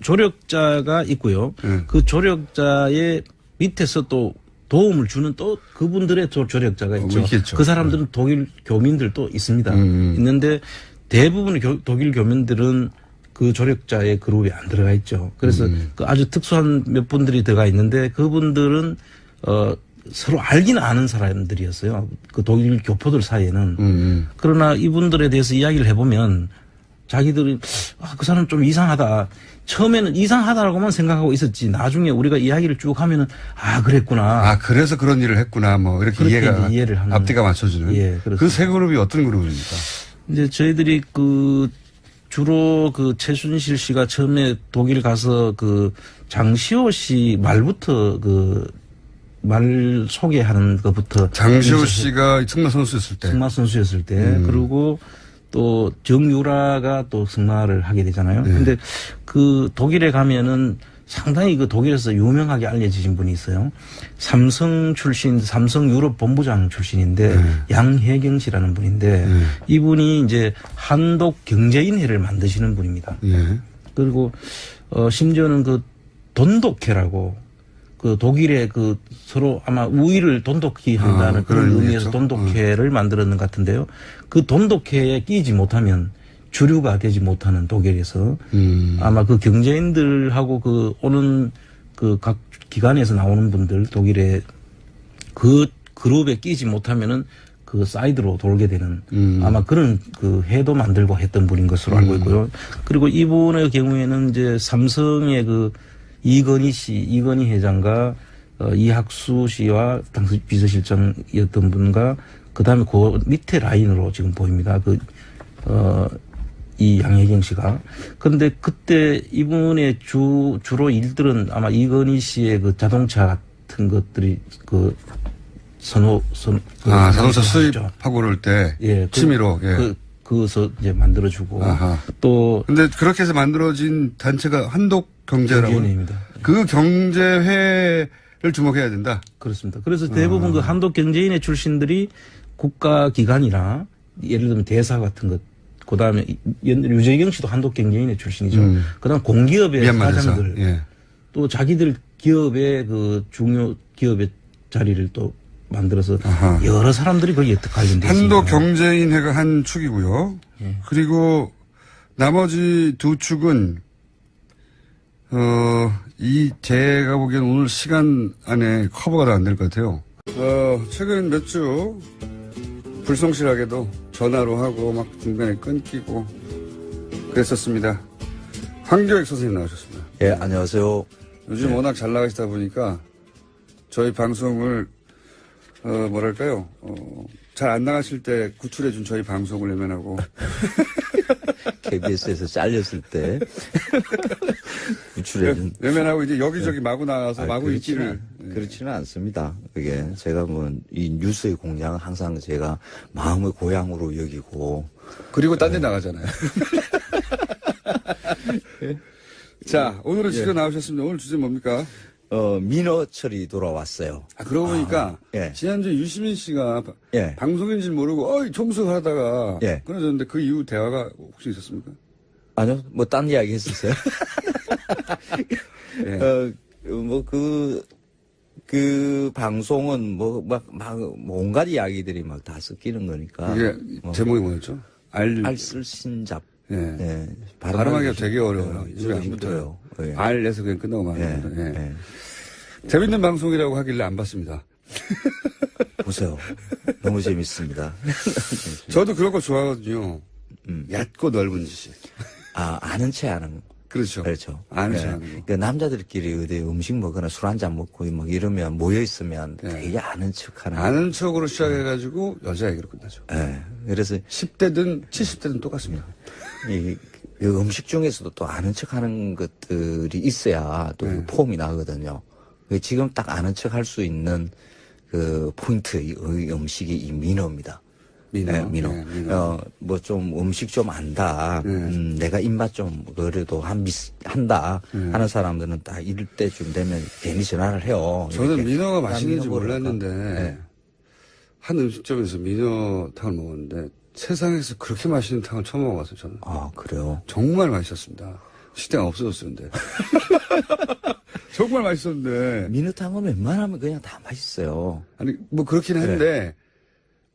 조력자가 있고요. 그 조력자의 밑에서 또 도움을 주는 또 그분들의 조력자가 있죠. 있겠죠. 그 사람들은 독일 교민들도 있습니다. 있는데 대부분의 독일 교민들은 그 조력자의 그룹에 안 들어가 있죠. 그래서 그 아주 특수한 몇 분들이 들어가 있는데 그분들은 서로 알기는 아는 사람들이었어요. 그 독일 교포들 사이에는. 그러나 이분들에 대해서 이야기를 해보면 자기들이 그 사람 좀 이상하다. 처음에는 이상하다라고만 생각하고 있었지. 나중에 우리가 이야기를 쭉 하면은 그랬구나. 그래서 그런 일을 했구나. 뭐 이렇게 이해를 하는. 앞뒤가 맞춰주는. 예, 그 세 그룹이 어떤 그룹입니까? 이제 저희들이 주로 최순실 씨가 처음에 독일 가서 장시호 씨 말부터 말 소개하는 것부터. 장시호 씨가 승마 선수였을 때. 그리고 또 정유라가 또 승마를 하게 되잖아요. 근데 독일에 가면은 상당히 독일에서 유명하게 알려지신 분이 있어요. 삼성 유럽 본부장 출신인데 양혜경 씨라는 분인데 이분이 이제 한독 경제인회를 만드시는 분입니다. 그리고 심지어는 돈독회라고 독일의 서로 아마 우위를 돈독히 한다는 그런 의미에서 돈독회를 만들었는 것 같은데요. 그 돈독회에 끼지 못하면 주류가 되지 못하는 독일에서 아마 경제인들하고 오는 각 기관에서 나오는 분들 독일의 그룹에 끼지 못하면은 사이드로 돌게 되는 아마 그런 해도 만들고 했던 분인 것으로 알고 있고요. 그리고 이분의 경우에는 이제 삼성의 이건희 회장과 이학수 씨와 당시 비서실장이었던 분과 그다음에 그 밑에 라인으로 지금 보입니다. 이 양혜경 씨가. 그런데 그때 이분의 주로 일들은 아마 이건희 씨의 자동차 같은 것들이 자동차 수입하고 그럴 때 취미로 그것을 이제 만들어주고 또. 근데 그렇게 해서 만들어진 단체가 한독 경제라고. 그 경제회를 주목해야 된다. 그렇습니다. 그래서 대부분 한독 경제인의 출신들이 국가기관이나 예를 들면 대사 같은 것, 그 다음에 유재경 씨도 한독 경제인의 출신이죠. 그 다음 공기업의 사장들, 또 자기들 기업의 중요 기업의 자리를 또 만들어서 여러 사람들이 거기에 관련돼 있습니다. 한독 경제인회가 한 축이고요. 그리고 나머지 두 축은 제가 보기엔 오늘 시간 안에 커버가 다 안 될 것 같아요. 최근 몇 주 불성실하게도 전화로 하고 막 중간에 끊기고 그랬었습니다. 황교익 선생님 나오셨습니다. 예, 안녕하세요. 요즘 워낙 잘 나가시다 보니까 저희 방송을 잘 안 나가실 때 구출해준 저희 방송을 외면하고 KBS에서 잘렸을 때 구출해준 외면하고 이제 여기저기 마구 나가서 마구 있기를. 그렇지는 않습니다. 그게 제가 이 뉴스의 공장은 항상 제가 마음의 고향으로 여기고 그리고 딴 데 나가잖아요. 자, 오늘은 주제 나오셨습니다. 오늘 주제 뭡니까? 민어철이 돌아왔어요. 그러고 보니까 지난주에 유시민 씨가 방송인지 모르고 총수하다가 끊어졌는데 그 이후 대화가 혹시 있었습니까? 아니요, 딴 이야기 했었어요. 그 방송은 온갖 이야기들이 다 섞이는 거니까. 이게 제목이 뭐였죠? 알쓸신잡. 발음하기가 되게 어려워요. 입에 안 붙어요. 알에서 그냥 끝나고 마는 겁니다. 재밌는 방송이라고 하길래 안 봤습니다. 보세요. 너무 재밌습니다. 저도 그런 거 좋아하거든요. 얕고 넓은 짓이. 아는 체 하는. 그렇죠. 그렇죠. 아는 체 하는 거. 남자들끼리 어디 음식 먹거나 술 한잔 먹고 이러면 모여있으면 되게 아는 척 하는. 아는 척으로 시작해가지고 여자 얘기로 끝나죠. 그래서 10대든 70대든 똑같습니다. 음식 중에서도 또 아는 척 하는 것들이 있어야 또 폼이 나거든요. 지금 딱 아는 척 할 수 있는 그 포인트의 음식이 이 민어입니다. 민어. 네, 민어. 네, 민어. 뭐 좀 음식 좀 안다. 내가 입맛 좀 그래도 한다 하는 사람들은 딱 이럴 때쯤 되면 괜히 전화를 해요. 저는 이렇게. 민어가 맛있는지 민어 몰랐는데 네. 한 음식점에서 민어탕을 먹었는데 세상에서 그렇게 맛있는 탕을 처음 먹어봤어요. 저는. 아, 그래요? 정말 맛있었습니다. 식당 없어졌었는데. 정말 맛있었는데. 민어탕은 웬만하면 그냥 다 맛있어요. 아니 뭐 그렇긴 한데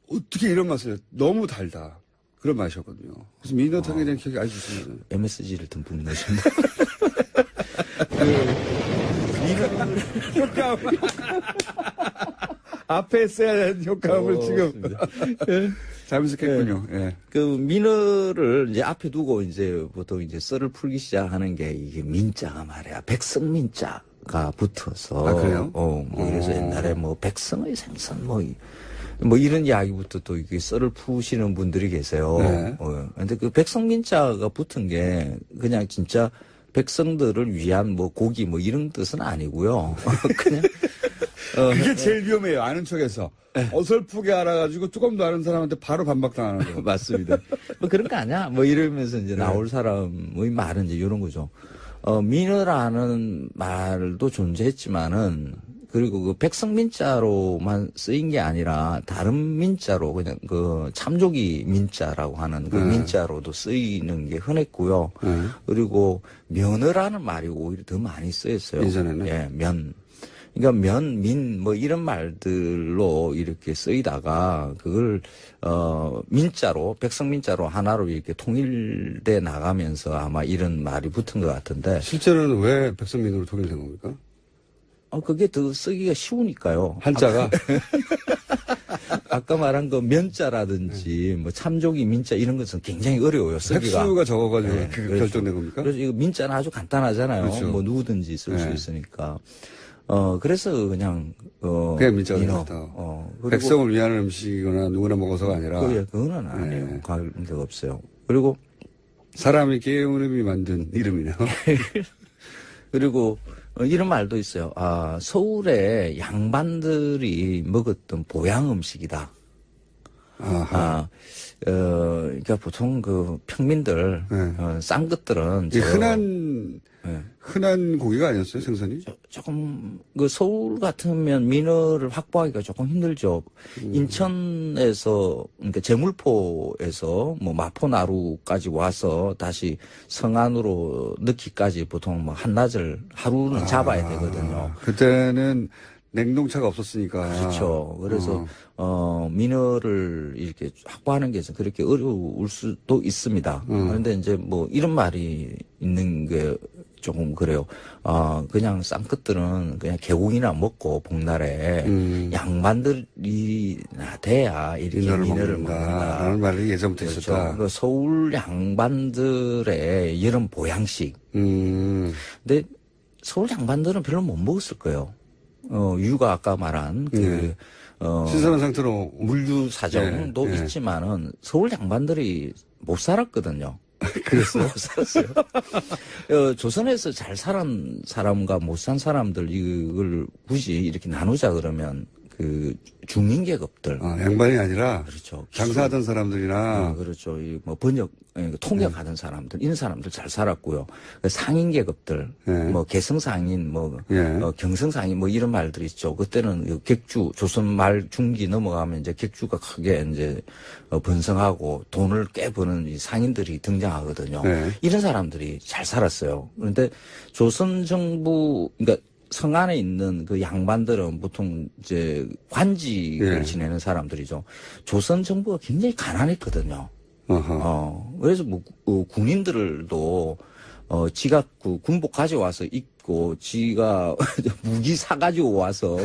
어떻게 이런 맛을 너무 달다. 그런 맛이었거든요. 그래서 민어탕에 대한 기억이 아주 좋습니다. MSG를 듬뿍 넣으신다. 효과음. 앞에 써야 되는 효과음을 지금 잘못했군요. 예. 그 민어를 이제 앞에 두고 이제 보통 이제 썰을 풀기 시작하는 게 이게 민자가 말이야. 백성민자가 붙어서. 아, 그래요? 뭐 그래서 옛날에 뭐 백성의 생선 뭐 이런 이야기부터 또 이게 썰을 푸시는 분들이 계세요. 네. 근데 그 백성민자가 붙은 게 그냥 진짜 백성들을 위한 뭐 고기 뭐 이런 뜻은 아니고요. 그냥 그게 제일 위험해요. 아는 척에서. 어설프게 알아가지고 조금도 아는 사람한테 바로 반박당하는 거. 맞습니다. 뭐 그런 거 아니야? 뭐 이러면서 이제 나올 사람의 말은 이제 이런 거죠. 민어라는 말도 존재했지만은 그리고 그 백성민자로만 쓰인 게 아니라 다른 민자로 그냥 그 참조기 민자라고 하는 그 민자로도 쓰이는 게 흔했고요. 그리고 면어라는 말이 오히려 더 많이 쓰였어요. 예전에는? 예, 면. 그러니까 민, 뭐 이런 말들로 이렇게 쓰이다가 그걸, 민자로, 백성민자로 하나로 이렇게 통일돼 나가면서 아마 이런 말이 붙은 것 같은데. 실제로는 왜 백성민으로 통일된 겁니까? 그게 더 쓰기가 쉬우니까요. 한자가? 아까 말한 그 면자라든지 뭐 참조기 민자 이런 것은 굉장히 어려워요. 쓰기가. 획수가 적어가지고 네, 그게 그렇죠. 결정된 겁니까? 그래서 이거 민자는 아주 간단하잖아요. 그렇죠. 뭐 누구든지 쓸 수 네. 있으니까. 그래서 그냥 민자가 민어. 됐다. 그리고 백성을 위한 음식이거나 누구나 먹어서가 아니라. 그거는 아니에요. 관계가 없어요. 그리고 사람이 게으름이 만든 이름이네요. 그리고 이런 말도 있어요. 서울의 양반들이 먹었던 보양 음식이다. 그러니까 보통 그 평민들, 싼 것들은. 흔한 고기가 아니었어요, 생선이? 조금, 그 서울 같으면 민어를 확보하기가 조금 힘들죠. 인천에서, 그러니까 제물포에서 뭐 마포나루까지 와서 다시 성안으로 넣기까지 보통 뭐 한낮을, 하루는 잡아야 되거든요. 그때는 냉동차가 없었으니까. 그렇죠. 그래서, 민어를 이렇게 확보하는 게 그렇게 어려울 수도 있습니다. 그런데 이제 뭐 이런 말이 있는 게 조금 그래요. 그냥 싼 것들은 그냥 개고기나 먹고 복날에 양반들이 돼야 이렇게 민어를 먹는다. 라는 말이 예전부터 그렇죠. 있었다. 그 서울 양반들의 이런 보양식. 근데 서울 양반들은 별로 못 먹었을 거예요. 유가 아까 말한 신선한 상태로 물류 사정도 있지만은 서울 양반들이 못 살았거든요. 그랬어요? 못 살았어요. 조선에서 잘 살은 사람과 못 산 사람들 이걸 굳이 이렇게 나누자 그러면 그 중인계급들. 양반이 아니라. 그렇죠. 장사하던 사람들이나. 그렇죠. 이 뭐 통역하던 사람들, 이런 사람들 잘 살았고요. 상인계급들, 뭐 개성상인, 경성상인, 뭐 이런 말들이 있죠. 그때는 객주, 조선 말 중기 넘어가면 이제 객주가 크게 이제 번성하고 돈을 꽤 버는 이 상인들이 등장하거든요. 이런 사람들이 잘 살았어요. 그런데 조선 정부, 그러니까 성안에 있는 그 양반들은 보통 이제 관직을 지내는 사람들이죠. 조선 정부가 굉장히 가난했거든요. 그래서 뭐 군인들도 지가 그 군복 가져와서 입고 지가 무기 사가지고 와서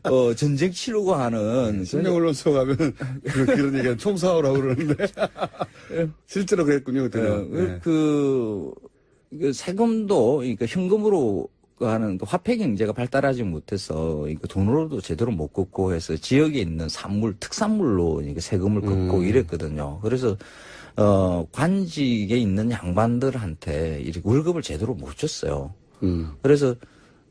뭐 전쟁 치르고 하는. 신경 언론서 가면 그런 얘기하면 총 사오라고 그러는데 실제로 그랬군요 그때는. 그 세금도 그러니까 현금으로 하는 그 화폐 경제가 발달하지 못해서 돈으로도 제대로 못 걷고 해서 지역에 있는 산물, 특산물로 세금을 걷고 이랬거든요. 그래서 관직에 있는 양반들한테 이렇게 월급을 제대로 못 줬어요. 그래서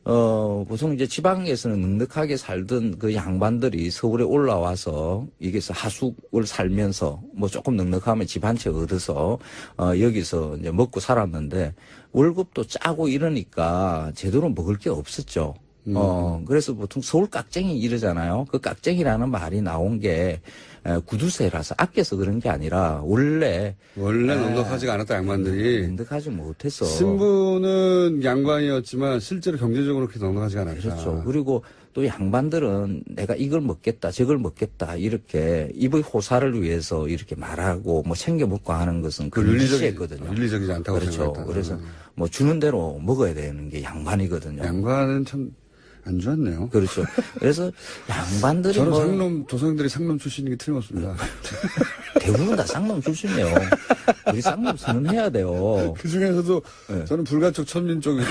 보통 이제 지방에서는 넉넉하게 살던 그 양반들이 서울에 올라와서 여기서 하숙을 살면서 뭐 조금 넉넉하면 집 한 채 얻어서 여기서 이제 먹고 살았는데 월급도 짜고 이러니까 제대로 먹을 게 없었죠. 그래서 보통 서울 깍쟁이 이러잖아요. 그 깍쟁이라는 말이 나온 게 구두쇠라서 아껴서 그런 게 아니라 원래 넉넉하지가 않았다, 양반들이. 넉넉하지 못해서. 신부는 양반이었지만 실제로 경제적으로 그렇게 넉넉하지가 않았다. 그렇죠. 그리고 또 양반들은 내가 이걸 먹겠다, 저걸 먹겠다, 이렇게 입의 호사를 위해서 이렇게 말하고 뭐 챙겨 먹고 하는 것은 금지했거든요. 윤리적이지 않다고 그렇죠. 생각했다. 그래서 뭐 주는 대로 먹어야 되는 게 양반이거든요. 양반은 참 안 좋았네요. 그렇죠. 그래서 양반들이 저는 조상들이 상놈 출신인 게 틀림없습니다. 대부분 다 쌍놈 출신이에요. 우리 쌍놈 선언해야 돼요. 그 중에서도 네. 저는 불가촉 천민 쪽으로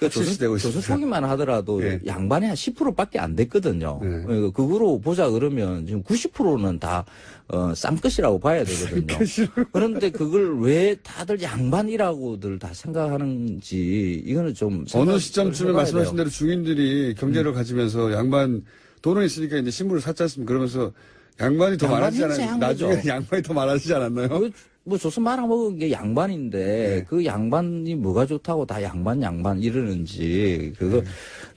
조선총이만 하더라도 네. 양반이 한 10%밖에 안 됐거든요. 네. 그거로 보자 그러면 지금 90%는 다 쌈끝이라고 봐야 되거든요. 그런데 그걸 왜 다들 양반이라고들 다 생각하는지 이거는 좀 어느 시점쯤에 말씀하신 대로 중인들이 경제를 가지면서 양반 돈은 있으니까 이제 신부를 샀지 않습니까? 그러면서 양반이 더 많아지지 않았나요? 나중에 양반이 더 많아지지 않았나요? 뭐 조선 말아먹은 게 양반인데 네. 그 양반이 뭐가 좋다고 다 양반 이러는지 그거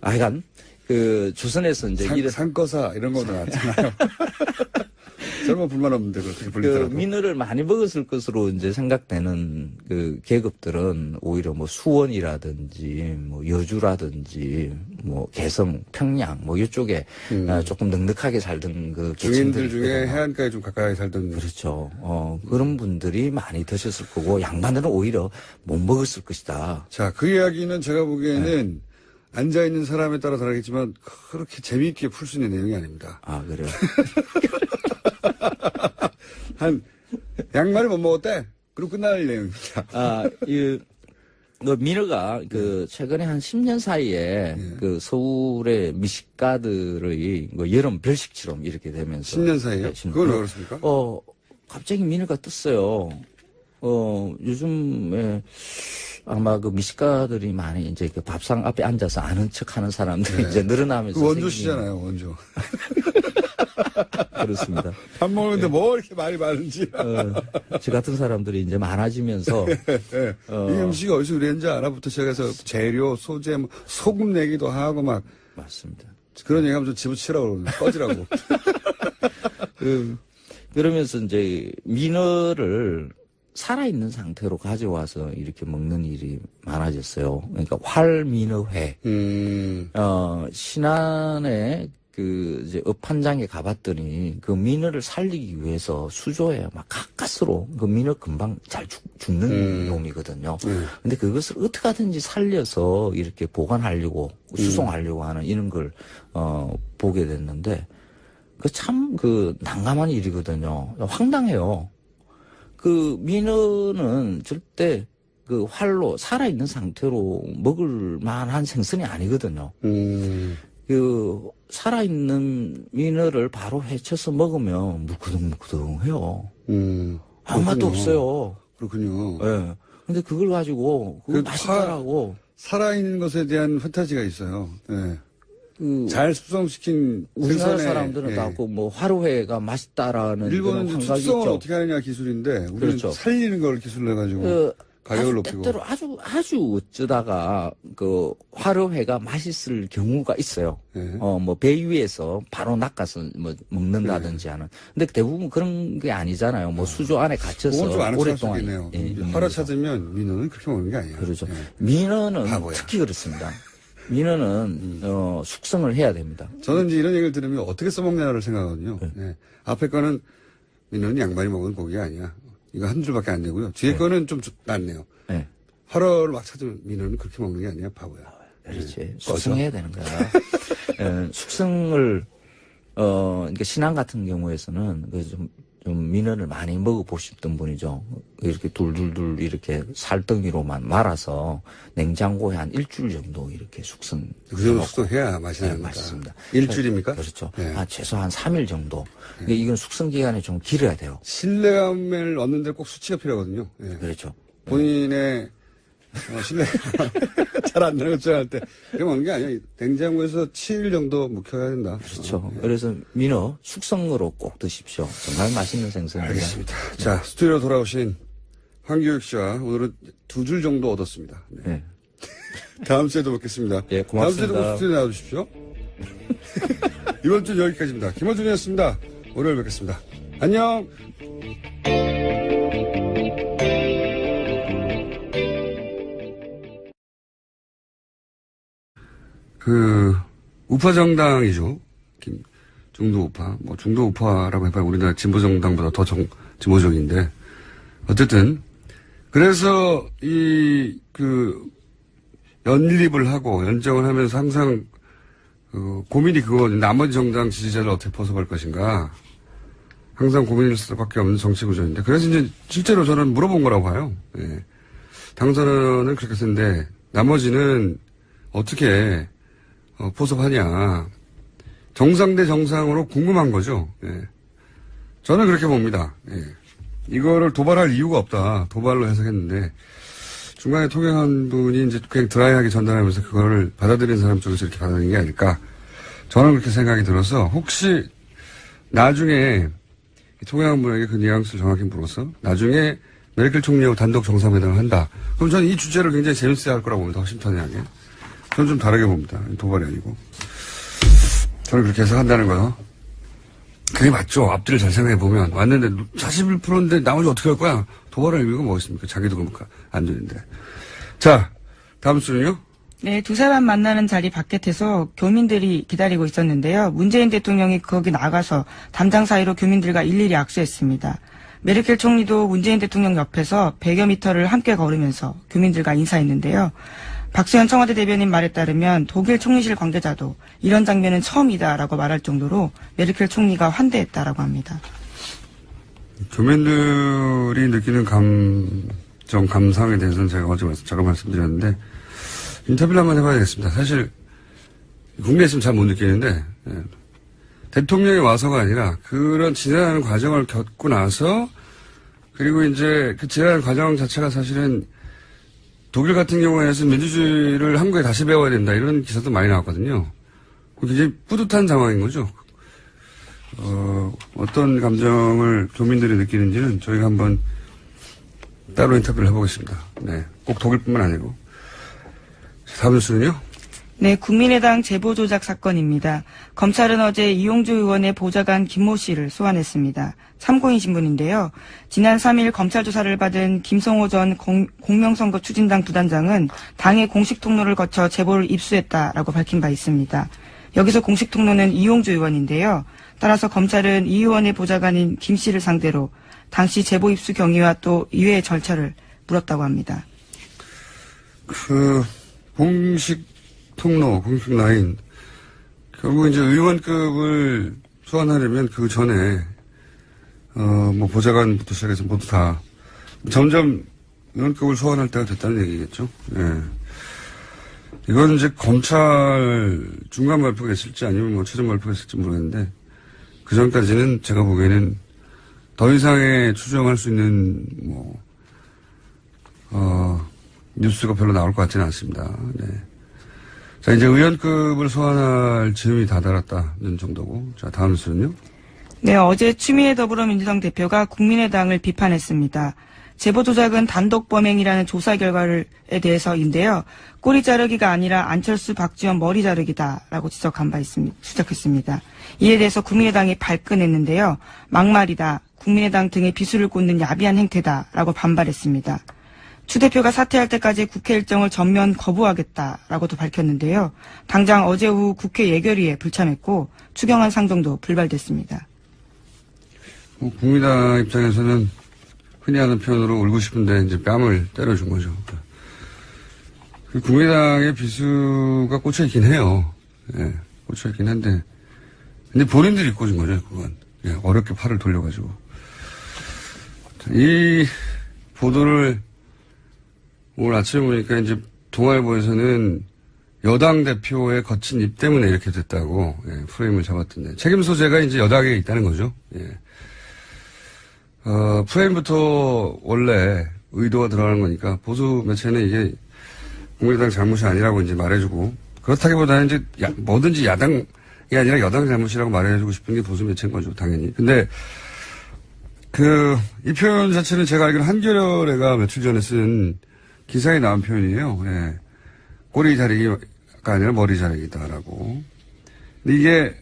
하여간 그 조선에서 이제 상거사 이런 거도 나왔잖아요. 저는 불만 없는데 그렇게 불리더라도. 그 민어를 많이 먹었을 것으로 이제 생각되는 그 계급들은 오히려 뭐 수원이라든지 뭐 여주라든지 뭐 개성, 평양 뭐 이쪽에 조금 넉넉하게 살던 그 주민들 중에 해안가에 좀 가까이 살던. 그렇죠. 그런 분들이 많이 드셨을 거고 양반들은 오히려 못 먹었을 것이다. 자, 그 이야기는 제가 보기에는 네. 앉아있는 사람에 따라 다르겠지만 그렇게 재미있게 풀 수 있는 내용이 아닙니다. 아, 그래요? 양말을 못 먹었대? 그럼 끝날 내용입니다. 민어가 최근에 한 10년 사이에 그 서울의 미식가들의 여름 별식처럼 이렇게 되면서. 10년 사이에요? 그걸 왜 그렇습니까? 갑자기 민어가 떴어요. 요즘에 아마 그 미식가들이 많이 이제 그 밥상 앞에 앉아서 아는 척 하는 사람들이 이제 늘어나면서. 그 원조시잖아요, 원조. 그렇습니다. 밥 먹는데 뭐 이렇게 말이 많은지. 저 같은 사람들이 이제 많아지면서. 이 음식이 어디서 유래인지 알아부터 시작해서 재료, 소재, 뭐 소금 내기도 하고 막. 맞습니다. 그런 얘기 하면 좀 집어치라고 그러거든요. 꺼지라고. 그러면서 이제 민어를 살아있는 상태로 가져와서 이렇게 먹는 일이 많아졌어요. 그러니까 활민어회. 신안에 이제 읍한장에 가봤더니 그 민어를 살리기 위해서 수조에 막 가까스로 그 민어 금방 잘 죽는 놈이거든요. 근데 그것을 어떻게 하든지 살려서 이렇게 보관하려고, 수송하려고 하는 이런 걸, 보게 됐는데, 참 난감한 일이거든요. 황당해요. 그 민어는 절대 그 활로 살아있는 상태로 먹을 만한 생선이 아니거든요. 살아있는 민어를 바로 회쳐서 먹으면 물크덩물크덩해요. 아무 맛도 없어요. 그렇군요. 예. 네. 근데 그걸 가지고, 맛있더라고. 살아있는 것에 대한 판타지가 있어요. 네. 잘 숙성시킨 우리나라 사람들은 다 화로회가 맛있다라는 일본은 생각이 숙성을 있죠. 어떻게 하느냐 기술인데 우리는 그렇죠. 살리는 걸 기술로 해가지고 가격을 높이고. 때때로 아주 어쩌다가 화로회가 맛있을 경우가 있어요. 네. 배 위에서 바로 낚아서 먹는다든지 하는. 근데 대부분 그런 게 아니잖아요. 수조 안에 갇혀서 오랫동안. 화로 찾으면 민어는 그렇게 먹는 게 아니에요. 그렇죠. 네. 민어는 바보야. 특히 그렇습니다. 민어는 숙성을 해야 됩니다. 저는 이제 이런 얘기를 들으면 어떻게 써먹냐를 생각하거든요. 네. 앞에 거는 민어는 양반이 먹은 고기가 아니야. 이거 한 줄밖에 안 되고요. 뒤에 거는 좀 낫네요. 네. 화로를 막 찾으면 민어는 그렇게 먹는 게 아니야, 바보야. 그렇지. 네. 숙성해야 되는 거야. 숙성을 그러니까 신안 같은 경우에서는 좀 민어를 많이 먹어보셨던 분이죠. 이렇게 둘둘둘 이렇게 살덩이로만 말아서 냉장고에 한 일주일 정도 이렇게 숙성. 그 정도 숙성해야 맛이 납니다. 맛있습니다. 일주일입니까? 그렇죠. 네. 최소한 3일 정도. 네. 이건 숙성 기간이 좀 길어야 돼요. 신뢰감을 얻는 데 꼭 수치가 필요하거든요. 네. 그렇죠. 본인의 실내가 잘 안 나는 것처럼 할 때. 그럼 오는 게 아니야. 냉장고에서 7일 정도 묵혀야 된다. 그렇죠. 그래서 민어 숙성으로 꼭 드십시오. 정말 맛있는 생선입니다. 알겠습니다. 자, 스튜디오로 돌아오신 황교익 씨와 오늘은 2줄 정도 얻었습니다. 네. 네. 다음 주에도 뵙겠습니다. 예, 고맙습니다. 다음 주에도 꼭 스튜디오에 나와주십시오. 이번 주는 여기까지입니다. 김어준이었습니다. 월요일 뵙겠습니다. 안녕! 우파정당이죠. 중도우파. 중도우파라고 해봐야 우리나라 진보정당보다 더 진보적인데. 어쨌든, 그래서 연립을 하고 연정을 하면서 항상, 고민이 그거거든요. 나머지 정당 지지자를 어떻게 벗어갈 것인가. 항상 고민일 수밖에 없는 정치 구조인데. 그래서 이제 실제로 저는 물어본 거라고 봐요. 예. 당선은 그렇게 했는데, 나머지는 어떻게, 포섭하냐. 정상 대 정상으로 궁금한 거죠. 예. 저는 그렇게 봅니다. 예. 이거를 도발할 이유가 없다. 도발로 해석했는데, 중간에 통역한 분이 이제 그냥 드라이하게 전달하면서 그거를 받아들인 사람 쪽에서 이렇게 받아들인 게 아닐까. 저는 그렇게 생각이 들어서, 혹시 나중에 통역한 분에게 그 뉘앙스를 정확히 물어서, 나중에 메르켈 총리하고 단독 정상회담을 한다. 그럼 저는 이 주제를 굉장히 재밌어 할 거라고 봅니다. 허심탄회하게. 저는 좀 다르게 봅니다. 도발이 아니고. 저는 그렇게 해석한다는 거요. 그게 맞죠. 앞뒤를 잘 생각해보면. 왔는데 41%인데 나머지 어떻게 할 거야? 도발할 이유가 뭐 있습니까? 자기도 그러니까 안 되는데. 자, 다음 수는요? 네, 두 사람 만나는 자리 바깥에서 교민들이 기다리고 있었는데요. 문재인 대통령이 거기 나가서 담장 사이로 교민들과 일일이 악수했습니다. 메르켈 총리도 문재인 대통령 옆에서 100여 미터를 함께 걸으면서 교민들과 인사했는데요. 박수현 청와대 대변인 말에 따르면 독일 총리실 관계자도 이런 장면은 처음이다라고 말할 정도로 메르켈 총리가 환대했다라고 합니다. 교민들이 느끼는 감상에 대해서는 제가 어제 잠깐 말씀드렸는데 인터뷰를 한번 해봐야 되겠습니다. 사실 국내에 있으면 잘 못 느끼는데 대통령이 와서가 아니라 그런 지나가는 과정을 겪고 나서 그리고 이제 그 지나가는 과정 자체가 사실은 독일 같은 경우에는 민주주의를 한국에 다시 배워야 된다 이런 기사도 많이 나왔거든요. 굉장히 뿌듯한 상황인 거죠. 어떤 감정을 교민들이 느끼는지는 저희가 한번 따로 인터뷰를 해보겠습니다. 네, 꼭 독일뿐만 아니고. 다음 뉴스는요? 네, 국민의당 제보 조작 사건입니다. 검찰은 어제 이용주 의원의 보좌관 김모 씨를 소환했습니다. 참고인 신분인데요. 지난 3일 검찰 조사를 받은 김성호 전 공명선거 추진당 부단장은 당의 공식 통로를 거쳐 제보를 입수했다라고 밝힌 바 있습니다. 여기서 공식 통로는 이용주 의원인데요. 따라서 검찰은 이 의원의 보좌관인 김 씨를 상대로 당시 제보 입수 경위와 또 이외의 절차를 물었다고 합니다. 공식 통로, 공식 라인. 결국 이제 의원급을 소환하려면 그 전에, 보좌관부터 시작해서 모두 다 점점 의원급을 소환할 때가 됐다는 얘기겠죠. 예. 이건 이제 검찰 중간 발표가 있을지 아니면 최종 발표가 있을지 모르겠는데 그 전까지는 제가 보기에는 더 이상의 추정할 수 있는 뉴스가 별로 나올 것 같지는 않습니다. 네. 자, 이제 의원급을 소환할 즈음이 다다랐다는 정도고. 자, 다음 뉴스는요? 네, 어제 추미애 더불어민주당 대표가 국민의당을 비판했습니다. 제보 조작은 단독 범행이라는 조사 결과에 대해서인데요. 꼬리 자르기가 아니라 안철수, 박지원 머리 자르기다라고 지적했습니다. 이에 대해서 국민의당이 발끈했는데요. 막말이다. 국민의당 등에 비수를 꽂는 야비한 행태다라고 반발했습니다. 추 대표가 사퇴할 때까지 국회 일정을 전면 거부하겠다라고도 밝혔는데요. 당장 어제 오후 국회 예결위에 불참했고 추경안 상정도 불발됐습니다. 국민의당 입장에서는 흔히 하는 표현으로 울고 싶은데 이제 뺨을 때려준 거죠. 국민의당의 비수가 꽂혀있긴 해요. 예, 꽂혀있긴 한데 근데 본인들이 꽂은 거죠, 그건. 예, 어렵게 팔을 돌려가지고. 이 보도를 오늘 아침에 보니까 이제 동아일보에서는 여당 대표의 거친 입 때문에 이렇게 됐다고 프레임을 잡았던데 책임 소재가 이제 여당에 있다는 거죠. 예. 프레임부터 원래 의도가 들어가는 거니까 보수 매체는 이게 국민의당 잘못이 아니라고 이제 말해주고 그렇다기보다는 이제 뭐든지 야당이 아니라 여당 잘못이라고 말해주고 싶은 게 보수 매체인 거죠, 당연히. 근데 이 표현 자체는 제가 알기로 한겨레가 며칠 전에 쓴 기사에 나온 표현이에요. 예. 꼬리 자르기가 아니라 머리 자르기다라고. 근데 이게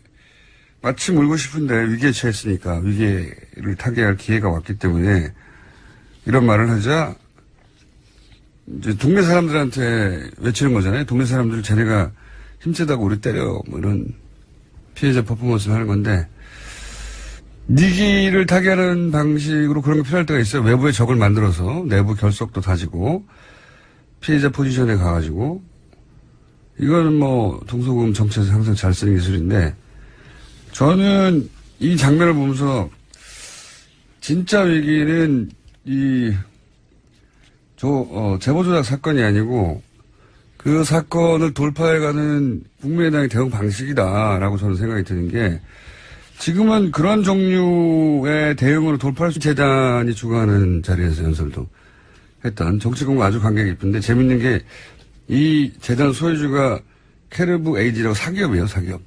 마침 울고 싶은데 위기에 처했으니까 위기를 타개할 기회가 왔기 때문에 이런 말을 하자 이제 동네 사람들한테 외치는 거잖아요. 동네 사람들 쟤네가 힘세다고 우리 때려 뭐 이런 피해자 퍼포먼스를 하는 건데 위기를 타개하는 방식으로 그런 게 필요할 때가 있어요. 외부의 적을 만들어서 내부 결속도 다지고 피해자 포지션에 가가지고 이거는 뭐 동서고금 정치에서 항상 잘 쓰는 기술인데 저는 이 장면을 보면서 진짜 위기는 제보 조작 사건이 아니고 그 사건을 돌파해가는 국민의당의 대응 방식이다라고 저는 생각이 드는 게 지금은 그런 종류의 대응으로 돌파할 수 재단이 주관하는 자리에서 연설도 했던 정치공과 아주 관계가 깊은데 재밌는 게 이 재단 소유주가 캐르브 에이지라고 사기업이에요, 사기업.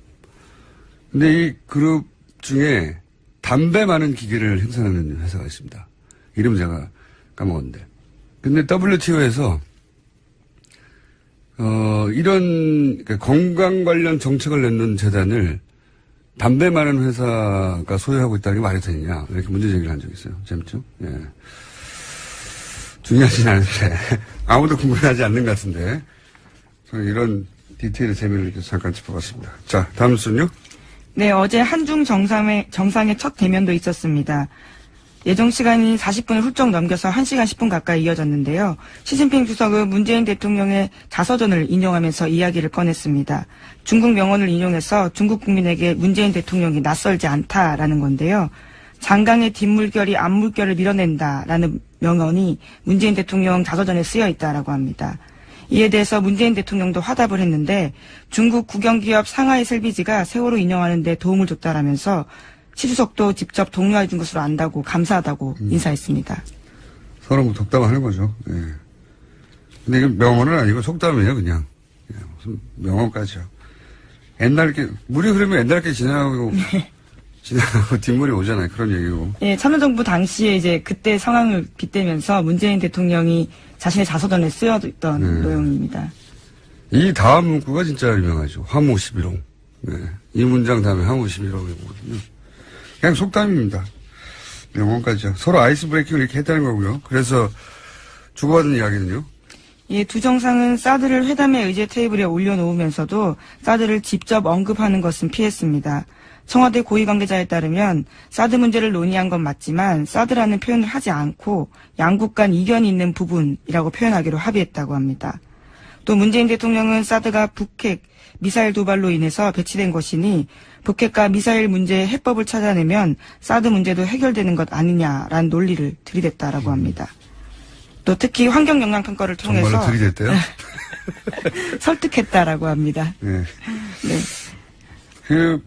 근데 이 그룹 중에 담배 많은 기계를 생산하는 회사가 있습니다. 이름 제가 까먹었는데. 근데 WTO에서 이런 건강 관련 정책을 내는 재단을 담배 많은 회사가 소유하고 있다는 게 말이 되느냐 이렇게 문제 제기를 한 적이 있어요. 재밌죠? 예. 중요하진 않은데 아무도 궁금해하지 않는 것 같은데 저는 이런 디테일의 재미를 이렇게 잠깐 짚어봤습니다. 자, 다음 순요. 네, 어제 한중 정상의 첫 대면도 있었습니다. 예정 시간이 40분을 훌쩍 넘겨서 1시간 10분 가까이 이어졌는데요. 시진핑 주석은 문재인 대통령의 자서전을 인용하면서 이야기를 꺼냈습니다. 중국 명언을 인용해서 중국 국민에게 문재인 대통령이 낯설지 않다라는 건데요. 장강의 뒷물결이 앞물결을 밀어낸다라는 명언이 문재인 대통령 자서전에 쓰여 있다라고 합니다. 이에 대해서 문재인 대통령도 화답을 했는데 중국 국영기업 상하이 셀비지가 세월호 인용하는 데 도움을 줬다라면서 시 주석도 직접 독려해 준 것으로 안다고 감사하다고 인사했습니다. 서로 뭐 덕담하는 거죠. 예. 근데 이건 명언은 아니고 속담이에요, 그냥. 예, 무슨 명언까지요. 옛날게 물이 흐르면 옛날게 지나가고 지나가고 뒷물이 오잖아요. 그런 얘기고. 예, 참여정부 당시에 이제 그때 상황을 빗대면서 문재인 대통령이 자신의 자서전에 쓰여있던 내용입니다. 이 다음 문구가 진짜 유명하죠. 화무 11홍. 네. 이 문장 다음에 화무 11홍이거든요. 그냥 속담입니다. 명언까지요. 서로 아이스 브레이킹을 이렇게 했다는 거고요. 그래서 주고받은 이야기는요. 예, 두 정상은 사드를 회담의 의제 테이블에 올려놓으면서도 사드를 직접 언급하는 것은 피했습니다. 청와대 고위 관계자에 따르면 사드 문제를 논의한 건 맞지만 사드라는 표현을 하지 않고 양국 간 이견이 있는 부분이라고 표현하기로 합의했다고 합니다. 또 문재인 대통령은 사드가 북핵 미사일 도발로 인해서 배치된 것이니 북핵과 미사일 문제의 해법을 찾아내면 사드 문제도 해결되는 것 아니냐라는 논리를 들이댔다라고 합니다. 또 특히 환경 영향 평가를 통해서 정말로 들이댔대요? 설득했다라고 합니다. 네. 네.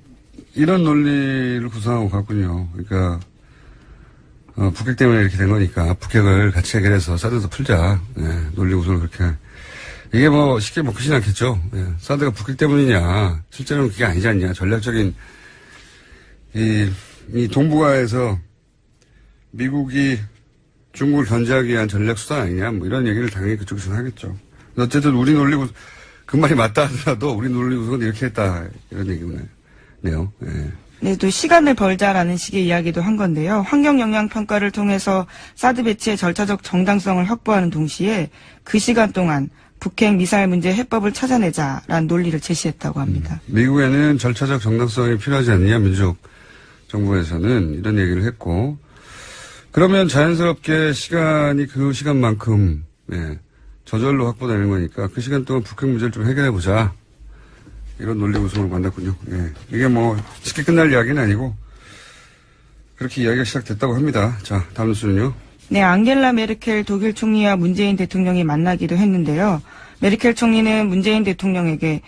이런 논리를 구성하고 갔군요. 그러니까 북핵 때문에 이렇게 된 거니까 북핵을 같이 해결해서 사드도 풀자. 네, 논리 구성을 그렇게. 이게 뭐 쉽게 먹히진 않겠죠. 네, 사드가 북핵 때문이냐. 실제로는 그게 아니지 않냐. 전략적인 이 동북아에서 미국이 중국을 견제하기 위한 전략 수단 아니냐. 뭐 이런 얘기를 당연히 그쪽에서는 하겠죠. 어쨌든 우리 논리 구성, 그 말이 맞다 하더라도 우리 논리 구성은 이렇게 했다. 이런 얘기구나. 네요. 네. 네, 또 시간을 벌자라는 식의 이야기도 한 건데요. 환경 영향 평가를 통해서 사드 배치의 절차적 정당성을 확보하는 동시에 그 시간 동안 북핵 미사일 문제 해법을 찾아내자라는 논리를 제시했다고 합니다. 미국에는 절차적 정당성이 필요하지 않느냐, 민주적 정부에서는 이런 얘기를 했고, 그러면 자연스럽게 시간이 그 시간만큼 저절로 확보되는 거니까 그 시간 동안 북핵 문제를 좀 해결해 보자. 이런 논리 구성으로 만났군요. 예. 이게 뭐 쉽게 끝날 이야기는 아니고 그렇게 이야기가 시작됐다고 합니다. 자, 다음 뉴스는요. 네, 앙겔라 메르켈 독일 총리와 문재인 대통령이 만나기도 했는데요. 메르켈 총리는 문재인 대통령에게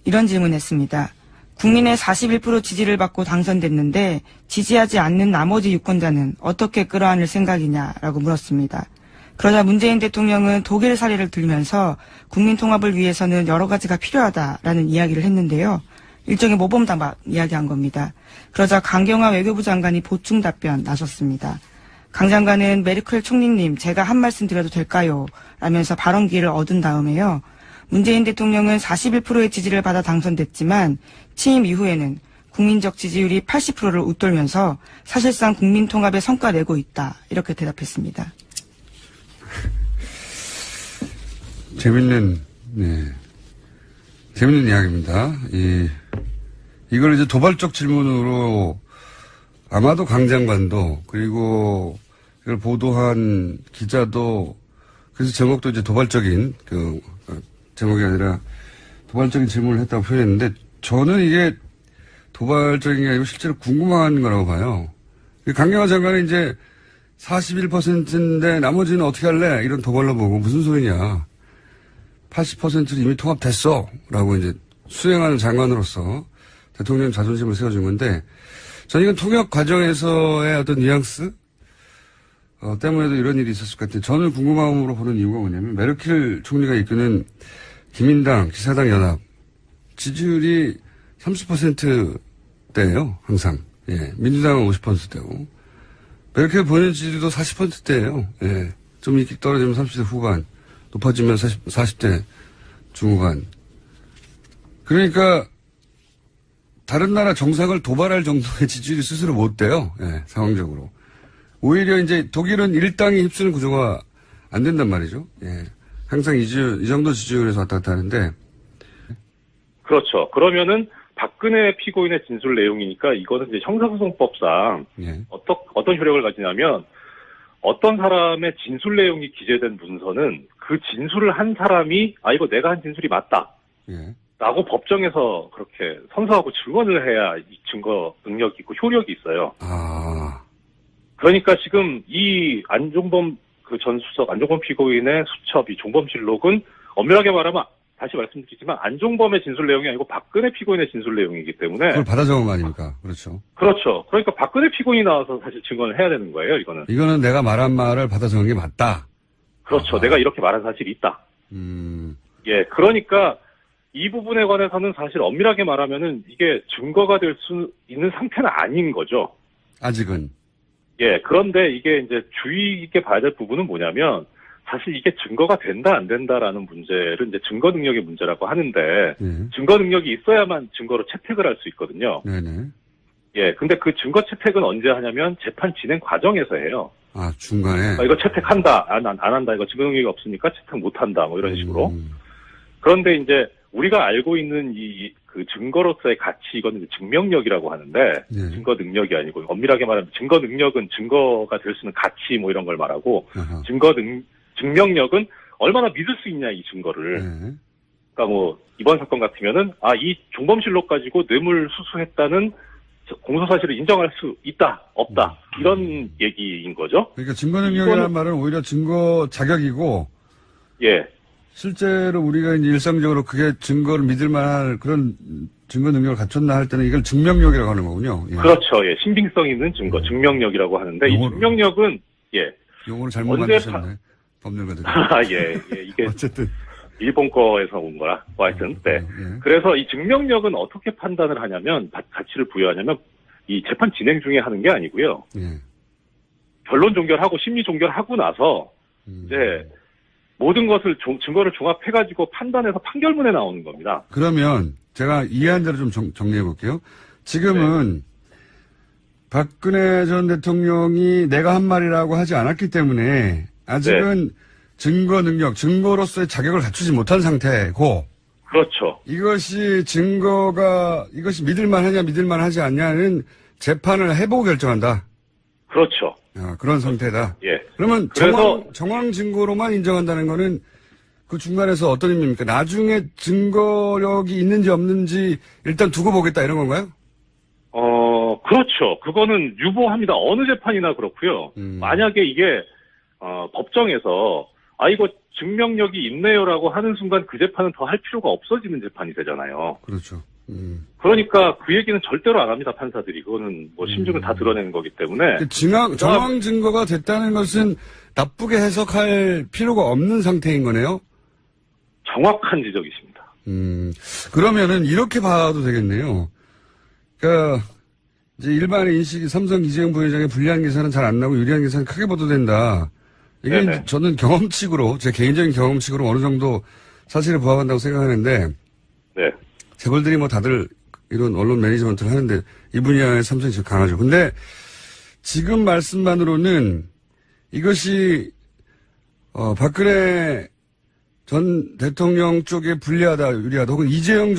이런 질문했습니다. 국민의 41% 지지를 받고 당선됐는데 지지하지 않는 나머지 유권자는 어떻게 끌어안을 생각이냐라고 물었습니다. 그러자 문재인 대통령은 독일 사례를 들면서 국민 통합을 위해서는 여러 가지가 필요하다라는 이야기를 했는데요. 일종의 모범답 이야기한 겁니다. 그러자 강경화 외교부 장관이 보충 답변 나섰습니다. 강 장관은 메르켈 총리님 제가 한 말씀 드려도 될까요? 라면서 발언 기회를 얻은 다음에요. 문재인 대통령은 41%의 지지를 받아 당선됐지만 취임 이후에는 국민적 지지율이 80%를 웃돌면서 사실상 국민 통합에 성과 내고 있다. 이렇게 대답했습니다. 재밌는 이야기입니다. 이걸 이제 도발적 질문으로 아마도 강 장관도 그리고 이걸 보도한 기자도 그래서 제목도 이제 도발적인 제목이 아니라 도발적인 질문을 했다고 표현했는데 저는 이게 도발적인 게 아니고 실제로 궁금한 거라고 봐요. 강경화 장관은 이제 41%인데 나머지는 어떻게 할래? 이런 도발로 보고 무슨 소리냐. 80%는 이미 통합됐어. 라고 이제 수행하는 장관으로서 대통령 자존심을 세워준 건데 저는 이건 통역 과정에서의 어떤 뉘앙스 때문에도 이런 일이 있었을 것 같아요. 저는 궁금함으로 보는 이유가 뭐냐면 메르켈 총리가 이끄는 기민당, 기사당 연합 지지율이 30%대예요. 항상. 예. 민주당은 50%대고 메르켈 본인 지지율도 40%대예요. 예. 좀 이렇게 떨어지면 30대 후반, 높아지면 40대 중후반. 그러니까 다른 나라 정상을 도발할 정도의 지지율이 스스로 못 돼요. 예, 상황적으로. 오히려 이제 독일은 일당이 휩쓰는 구조가 안 된단 말이죠. 예. 항상 이 정도 지지율에서 왔다 갔다 하는데. 그렇죠. 그러면은 박근혜 피고인의 진술 내용이니까 이거는 이제 형사소송법상 어떤 효력을 가지냐면 어떤 사람의 진술 내용이 기재된 문서는 그 진술을 한 사람이 이거 내가 한 진술이 맞다. 라고 법정에서 그렇게 선서하고 증언을 해야 이 증거 능력이 있고 효력이 있어요. 그러니까 지금 이 안종범 전 수석 안종범 피고인의 수첩 이 종범실록은 엄밀하게 말하면 다시 말씀드리지만 안종범의 진술 내용이 아니고 박근혜 피고인의 진술 내용이기 때문에 그걸 받아 적은 거 아닙니까? 그렇죠. 그렇죠. 그러니까 박근혜 피고인이 나와서 사실 증언을 해야 되는 거예요. 이거는 내가 말한 말을 받아 적은 게 맞다. 그렇죠. 내가 이렇게 말한 사실이 있다. 예, 그러니까 이 부분에 관해서는 사실 엄밀하게 말하면은 이게 증거가 될 수 있는 상태는 아닌 거죠. 아직은. 예, 그런데 이게 이제 주의 있게 봐야 될 부분은 뭐냐면 사실 이게 증거가 된다 안 된다라는 문제를 이제 증거 능력의 문제라고 하는데 증거 능력이 있어야만 증거로 채택을 할 수 있거든요. 네네. 예, 근데 그 증거 채택은 언제 하냐면 재판 진행 과정에서 해요. 중간에. 이거 채택한다, 안 한다, 이거 증거 능력이 없으니까 채택 못 한다, 뭐 이런 식으로. 그런데 이제 우리가 알고 있는 그 증거로서의 가치, 이거는 증명력이라고 하는데, 증거 능력이 아니고, 엄밀하게 말하면 증거 능력은 증거가 될 수 있는 가치 뭐 이런 걸 말하고, 증명력은 얼마나 믿을 수 있냐, 이 증거를. 그러니까 뭐, 이번 사건 같으면은, 이 종범실록 가지고 뇌물 수수했다는 공소사실을 인정할 수 있다, 없다, 이런 얘기인 거죠. 그러니까 증거 능력이라는 말은 오히려 증거 자격이고, 예. 실제로 우리가 이제 일상적으로 그게 증거를 믿을 만한 그런 증거 능력을 갖췄나 할 때는 이걸 증명력이라고 하는 거군요. 예. 그렇죠. 예. 신빙성 있는 증거, 증명력이라고 하는데 이 증명력은 용어를 잘못 만드셨네. 법률가들이. 예. 이게 어쨌든 일본 거에서 온 거라. 하여튼 네. 그래서 이 증명력은 어떻게 판단을 하냐면 가치를 부여하냐면 이 재판 진행 중에 하는 게 아니고요. 변론 종결하고 심리 종결하고 나서 이제 모든 것을 증거를 종합해가지고 판단해서 판결문에 나오는 겁니다. 그러면 제가 이해한 대로 좀 정리해 볼게요. 지금은 박근혜 전 대통령이 내가 한 말이라고 하지 않았기 때문에 아직은 증거 능력, 증거로서의 자격을 갖추지 못한 상태고. 그렇죠. 이것이 믿을만하냐 믿을만하지 않냐는 재판을 해보고 결정한다. 그렇죠. 그런 상태다. 예. 그러면 정황 증거로만 인정한다는 거는 그 중간에서 어떤 의미입니까? 나중에 증거력이 있는지 없는지 일단 두고 보겠다 이런 건가요? 그렇죠. 그거는 유보합니다. 어느 재판이나 그렇고요. 만약에 이게 법정에서 이거 증명력이 있네요라고 하는 순간 그 재판은 더 할 필요가 없어지는 재판이 되잖아요. 그렇죠. 그러니까 그 얘기는 절대로 안 합니다, 판사들이. 그거는 뭐 심증을 다 드러내는 거기 때문에. 정황 증거가 됐다는 것은 나쁘게 해석할 필요가 없는 상태인 거네요? 정확한 지적이십니다. 그러면은 이렇게 봐도 되겠네요. 그러니까 이제 일반의 인식이 삼성 이재용 부회장의 불리한 기사는 잘 안 나오고 유리한 기사는 크게 보도된다. 이게 네네. 저는 경험칙으로, 제 개인적인 경험칙으로 어느 정도 사실에 부합한다고 생각하는데, 네. 재벌들이 뭐 다들 이런 언론 매니지먼트를 하는데 이 분야에 삼성이 제일 강하죠. 근데 지금 말씀만으로는 이것이 박근혜 전 대통령 쪽에 불리하다, 유리하다, 혹은 이재용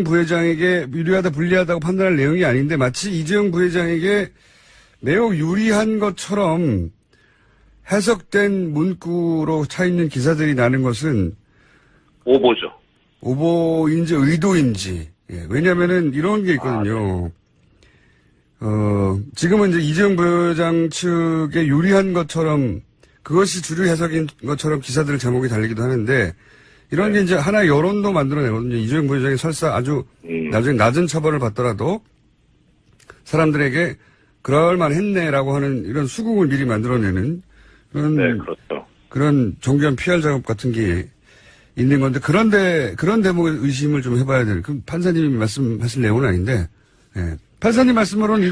부회장에게 유리하다, 불리하다고 판단할 내용이 아닌데 마치 이재용 부회장에게 매우 유리한 것처럼 해석된 문구로 차 있는 기사들이 나는 것은 오보죠. 오보인지 의도인지. 예, 왜냐면은 이런 게 있거든요. 지금은 이제 이재용 부회장 측에 유리한 것처럼 그것이 주류 해석인 것처럼 기사들 제목이 달리기도 하는데 이런 게 이제 하나의 여론도 만들어내거든요. 이재용 부회장이 설사 아주 나중에 낮은 처벌을 받더라도 사람들에게 그럴만했네라고 하는 이런 수긍을 미리 만들어내는 그런, 네, 그렇죠. 그런 정교한 PR 작업 같은 게 있는 건데 그런 대목의 의심을 좀 해봐야 되는. 그 판사님이 말씀하실 내용은 아닌데, 예. 판사님 말씀으로는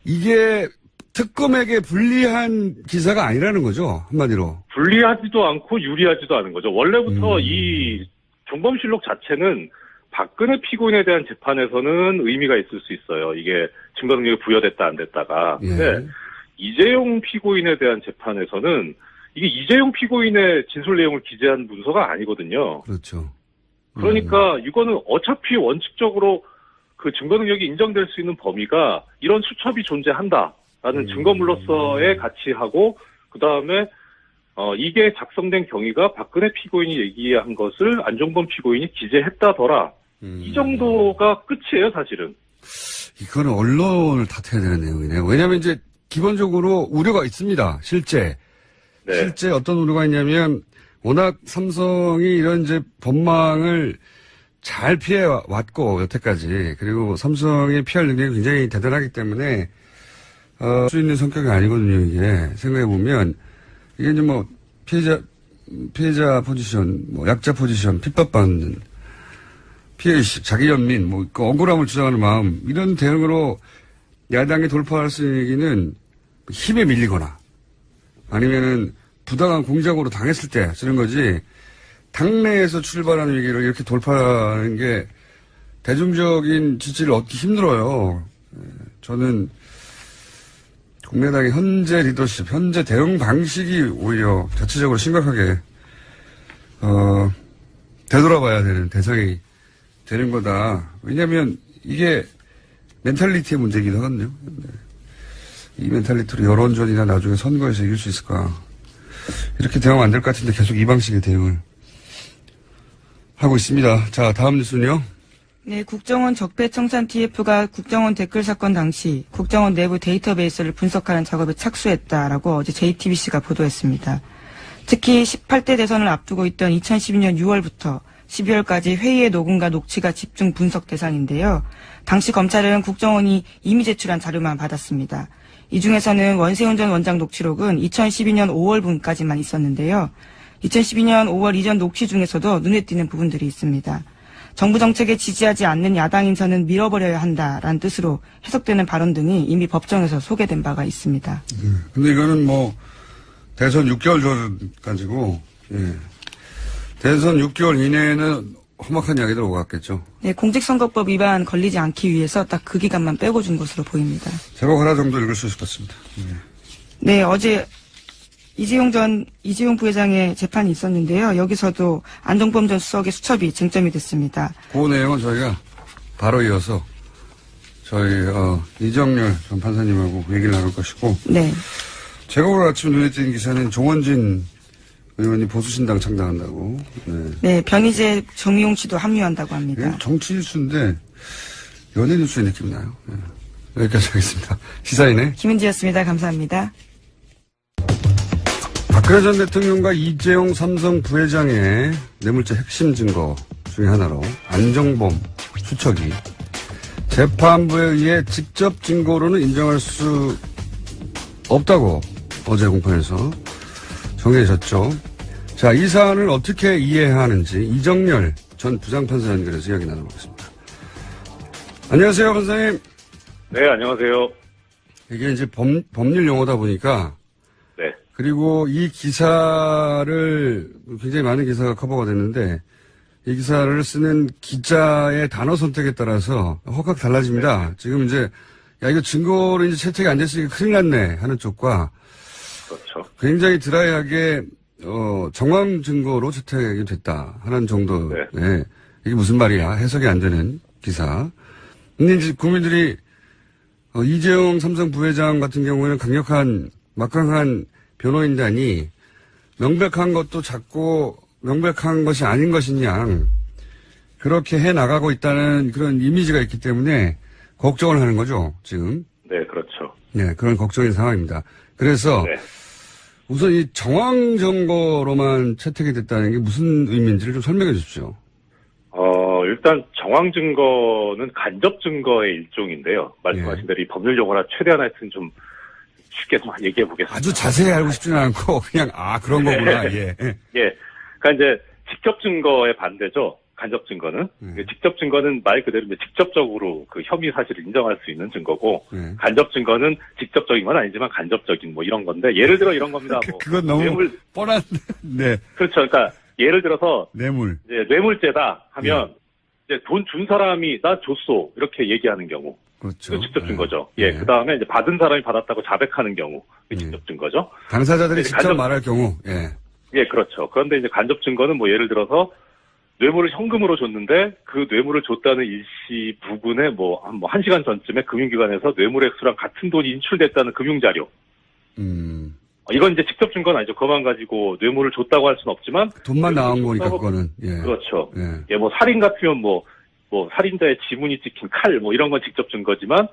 이게 특검에게 불리한 기사가 아니라는 거죠, 한마디로. 불리하지도 않고 유리하지도 않은 거죠. 원래부터 이 종범실록 자체는 박근혜 피고인에 대한 재판에서는 의미가 있을 수 있어요. 이게 증거 능력이 부여됐다 안 됐다가. 예. 근데 이재용 피고인에 대한 재판에서는 이게 이재용 피고인의 진술 내용을 기재한 문서가 아니거든요. 그렇죠. 그러니까 이거는 어차피 원칙적으로 그 증거 능력이 인정될 수 있는 범위가 이런 수첩이 존재한다라는 증거물로서의 가치하고 그다음에 이게 작성된 경위가 박근혜 피고인이 얘기한 것을 안종범 피고인이 기재했다더라. 이 정도가 끝이에요, 사실은. 이거는 언론을 탓해야 되는 내용이네요. 왜냐하면 이제 기본적으로 우려가 있습니다. 실제 어떤 우려가 있냐면 워낙 삼성이 이런 이제 법망을 잘 피해 왔고 여태까지 그리고 삼성의 PR 능력이 굉장히 대단하기 때문에 수 있는 성격이 아니거든요. 이게 생각해 보면 이게 이제 뭐 피해자 포지션, 뭐 약자 포지션, 핍박받는 피해의식, 자기 연민, 뭐 그 억울함을 주장하는 마음 이런 대응으로 야당이 돌파할 수 있는 얘기는 힘에 밀리거나 아니면은 부당한 공작으로 당했을 때 쓰는 거지 당내에서 출발하는 얘기를 이렇게 돌파하는 게 대중적인 지지를 얻기 힘들어요. 저는 국민의당의 현재 리더십, 현재 대응 방식이 오히려 자체적으로 심각하게 되돌아봐야 되는 대상이 되는 거다. 왜냐하면 이게 멘탈리티의 문제이기도 하거든요. 이 멘탈리티로 여론전이나 나중에 선거에서 이길 수 있을까. 이렇게 대응하면 안 될 것 같은데 계속 이 방식의 대응을 하고 있습니다. 자, 다음 뉴스는요. 네, 국정원 적폐청산 TF가 국정원 댓글 사건 당시 국정원 내부 데이터베이스를 분석하는 작업에 착수했다라고 어제 JTBC가 보도했습니다. 특히 18대 대선을 앞두고 있던 2012년 6월부터 12월까지 회의의 녹음과 녹취가 집중 분석 대상인데요. 당시 검찰은 국정원이 이미 제출한 자료만 받았습니다. 이 중에서는 원세훈 전 원장 녹취록은 2012년 5월분까지만 있었는데요. 2012년 5월 이전 녹취 중에서도 눈에 띄는 부분들이 있습니다. 정부 정책에 지지하지 않는 야당 인사는 밀어버려야 한다라는 뜻으로 해석되는 발언 등이 이미 법정에서 소개된 바가 있습니다. 근데 이거는 뭐 대선 6개월 전까지고 대선 6개월 이내에는 험악한 이야기들 오갔겠죠. 네, 공직선거법 위반 걸리지 않기 위해서 딱 그 기간만 빼고 준 것으로 보입니다. 제목 하나 정도 읽을 수 있을 것 같습니다. 네, 어제 이재용 부회장의 재판이 있었는데요. 여기서도 안종범 전 수석의 수첩이 쟁점이 됐습니다. 그 내용은 저희가 바로 이어서 저희 이정렬 전 판사님하고 얘기를 나눌 것이고 네. 제가 오늘 아침 눈에 띄는 기사는 정원진 의원이 보수신당 창당한다고. 네, 변희재, 정의용 씨도 합류한다고 합니다. 정치 뉴스인데 연예 뉴스의 느낌이 나요. 네. 여기까지 하겠습니다. 시사인의 김은지였습니다. 감사합니다. 박근혜 전 대통령과 이재용 삼성 부회장의 뇌물죄 핵심 증거 중에 하나로 안종범 수척이 재판부에 의해 직접 증거로는 인정할 수 없다고 어제 공판에서 정해졌죠. 자, 이 사안을 어떻게 이해해야 하는지 이정열 전 부장판사 연결해서 이야기 나눠보겠습니다. 안녕하세요, 판사님. 네, 안녕하세요. 이게 이제 법률 용어다 보니까. 네. 그리고 이 기사를 굉장히 많은 기사가 커버가 됐는데 이 기사를 쓰는 기자의 단어 선택에 따라서 확 달라집니다. 네. 지금 이제 야 이거 증거로 이제 채택이 안 됐으니까 큰일 났네 하는 쪽과 그렇죠. 굉장히 드라이하게 정황 증거로 채택이 됐다 하는 정도의 네. 이게 무슨 말이야 해석이 안 되는 기사. 근데 이제 국민들이 이재용 삼성 부회장 같은 경우에는 막강한 변호인단이 명백한 것도 자꾸 명백한 것이 아닌 것이냐 그렇게 해 나가고 있다는 그런 이미지가 있기 때문에 걱정을 하는 거죠 지금. 네, 그렇죠. 네, 그런 걱정인 상황입니다. 그래서 네. 우선 이 정황 증거로만 채택이 됐다는 게 무슨 의미인지를 좀 설명해 주십시오. 일단 정황 증거는 간접 증거의 일종인데요. 말씀하신 대로 이 법률 용어라 최대한 하여튼 좀 쉽게 좀 얘기해 보겠습니다. 아주 자세히 알고 싶지는 않고 그냥 그런 거구나. 예. 예. 그러니까 이제 직접 증거의 반대죠. 간접 증거는 직접 증거는 말 그대로 직접적으로 그 혐의 사실을 인정할 수 있는 증거고 간접 증거는 직접적인 건 아니지만 간접적인 뭐 이런 건데 예를 들어 이런 겁니다. 뭐 그건 너무 뻔한. 네. 그렇죠. 그러니까 예를 들어서 뇌물. 이제 뇌물죄다 하면 이제 돈 준 사람이 나 줬어 이렇게 얘기하는 경우. 그렇죠. 직접 증거죠. 예. 그다음에 이제 받은 사람이 받았다고 자백하는 경우. 직접 증거죠. 당사자들이 직접 말할 경우. 예. 예, 그렇죠. 그런데 이제 간접 증거는 뭐 예를 들어서 뇌물을 현금으로 줬는데 그 뇌물을 줬다는 일시 부분에 한 1시간 전쯤에 금융기관에서 뇌물 액수랑 같은 돈이 인출됐다는 금융자료. 이건 이제 직접 증거는 아니죠. 그것만 가지고 뇌물을 줬다고 할 수는 없지만. 돈만 나온 거니까 그거는. 예. 그렇죠. 예, 살인 같으면 살인자의 지문이 찍힌 칼 이런 건 직접 증거지만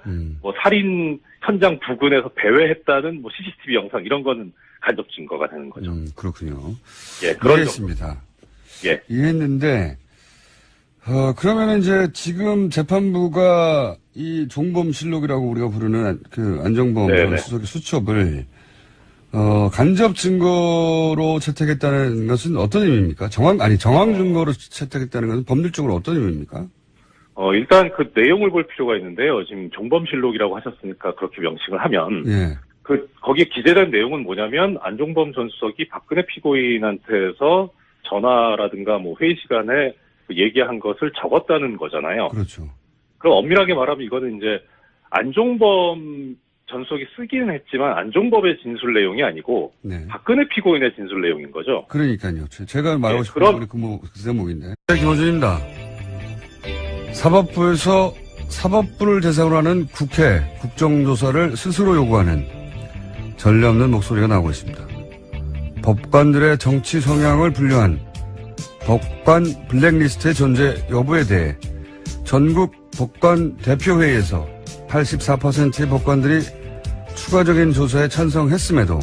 살인 현장 부근에서 배회했다는 CCTV 영상 이런 거는 간접 증거가 되는 거죠. 그렇군요. 예, 이해했습니다. 예. 이해했는데, 그러면 이제 지금 재판부가 이 종범실록이라고 우리가 부르는 그 안정범 수석의 수첩을, 간접 증거로 채택했다는 것은 어떤 의미입니까? 정황 증거로 채택했다는 것은 법률적으로 어떤 의미입니까? 일단 그 내용을 볼 필요가 있는데요. 지금 종범실록이라고 하셨으니까 그렇게 명칭을 하면. 예. 거기에 기재된 내용은 뭐냐면 안종범 전 수석이 박근혜 피고인한테서 전화라든가 회의 시간에 얘기한 것을 적었다는 거잖아요. 그렇죠. 그럼 엄밀하게 말하면 이거는 이제 안종범 전 수석이 쓰기는 했지만 안종범의 진술 내용이 아니고 박근혜 피고인의 진술 내용인 거죠. 그러니까요. 제가 말하고 싶은 건 그 대목인데. 김호준입니다. 사법부에서 사법부를 대상으로 하는 국회 국정조사를 스스로 요구하는 전례 없는 목소리가 나오고 있습니다. 법관들의 정치 성향을 분류한 법관 블랙리스트의 존재 여부에 대해 전국 법관 대표회의에서 84%의 법관들이 추가적인 조사에 찬성했음에도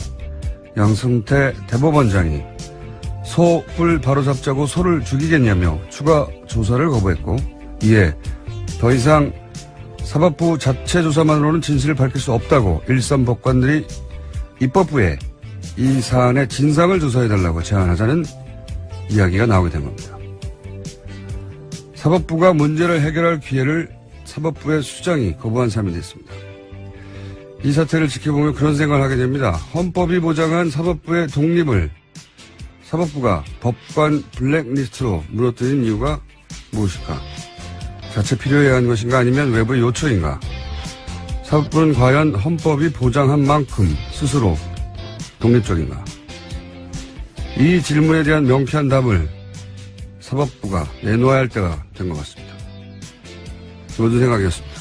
양승태 대법원장이 소불 바로잡자고 소를 죽이겠냐며 추가 조사를 거부했고 이에 더 이상 사법부 자체 조사만으로는 진실을 밝힐 수 없다고 일선 법관들이 입법부에 이 사안의 진상을 조사해달라고 제안하자는 이야기가 나오게 된 겁니다. 사법부가 문제를 해결할 기회를 사법부의 수장이 거부한 셈이 됐습니다. 이 사태를 지켜보면 그런 생각을 하게 됩니다. 헌법이 보장한 사법부의 독립을 사법부가 법관 블랙리스트로 무너뜨린 이유가 무엇일까? 자체 필요해야 하는 것인가 아니면 외부의 요청인가? 사법부는 과연 헌법이 보장한 만큼 스스로 독립적인가? 이 질문에 대한 명쾌한 답을 사법부가 내놓아야 할 때가 된 것 같습니다. 모든 생각이었습니다.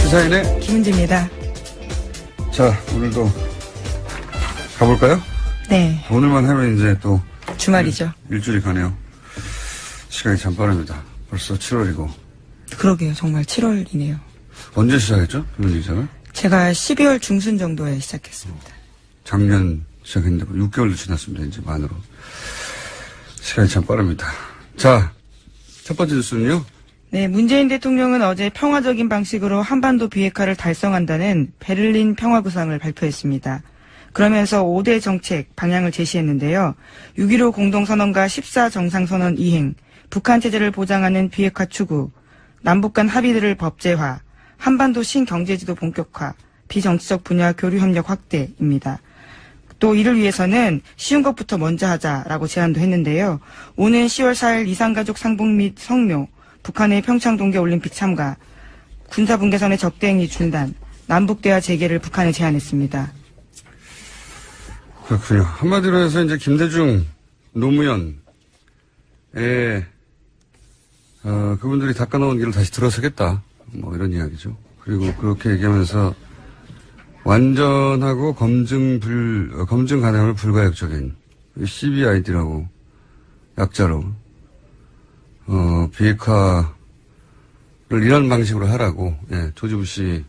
시사인의 김은지입니다. 자, 오늘도 가볼까요? 네. 오늘만 하면 이제 또 주말이죠. 일주일이 가네요. 시간이 참 빠릅니다. 벌써 7월이고. 그러게요. 정말 7월이네요. 언제 시작했죠? 김은지 기자가? 제가 12월 중순 정도에 시작했습니다. 작년 시작했는데 6개월도 지났습니다. 이제 만으로. 시간이 참 빠릅니다. 자, 첫 번째 뉴스는요. 네, 문재인 대통령은 어제 평화적인 방식으로 한반도 비핵화를 달성한다는 베를린 평화구상을 발표했습니다. 그러면서 5대 정책 방향을 제시했는데요. 6.15 공동선언과 14정상선언 이행, 북한 체제를 보장하는 비핵화 추구, 남북 간 합의들을 법제화, 한반도 신경제지도 본격화, 비정치적 분야 교류협력 확대입니다. 또 이를 위해서는 쉬운 것부터 먼저 하자라고 제안도 했는데요. 오는 10월 4일 이산가족 상봉 및 성묘, 북한의 평창 동계올림픽 참가, 군사분계선의 적대행위 중단, 남북대화 재개를 북한에 제안했습니다. 그렇군요. 한마디로 해서 이제 김대중, 노무현의 그분들이 닦아놓은 길을 다시 들어서겠다. 뭐 이런 이야기죠. 그리고 그렇게 얘기하면서 완전하고 검증 가능함을 불가역적인 CBID라고 약자로 비핵화를 이런 방식으로 하라고 조지 부시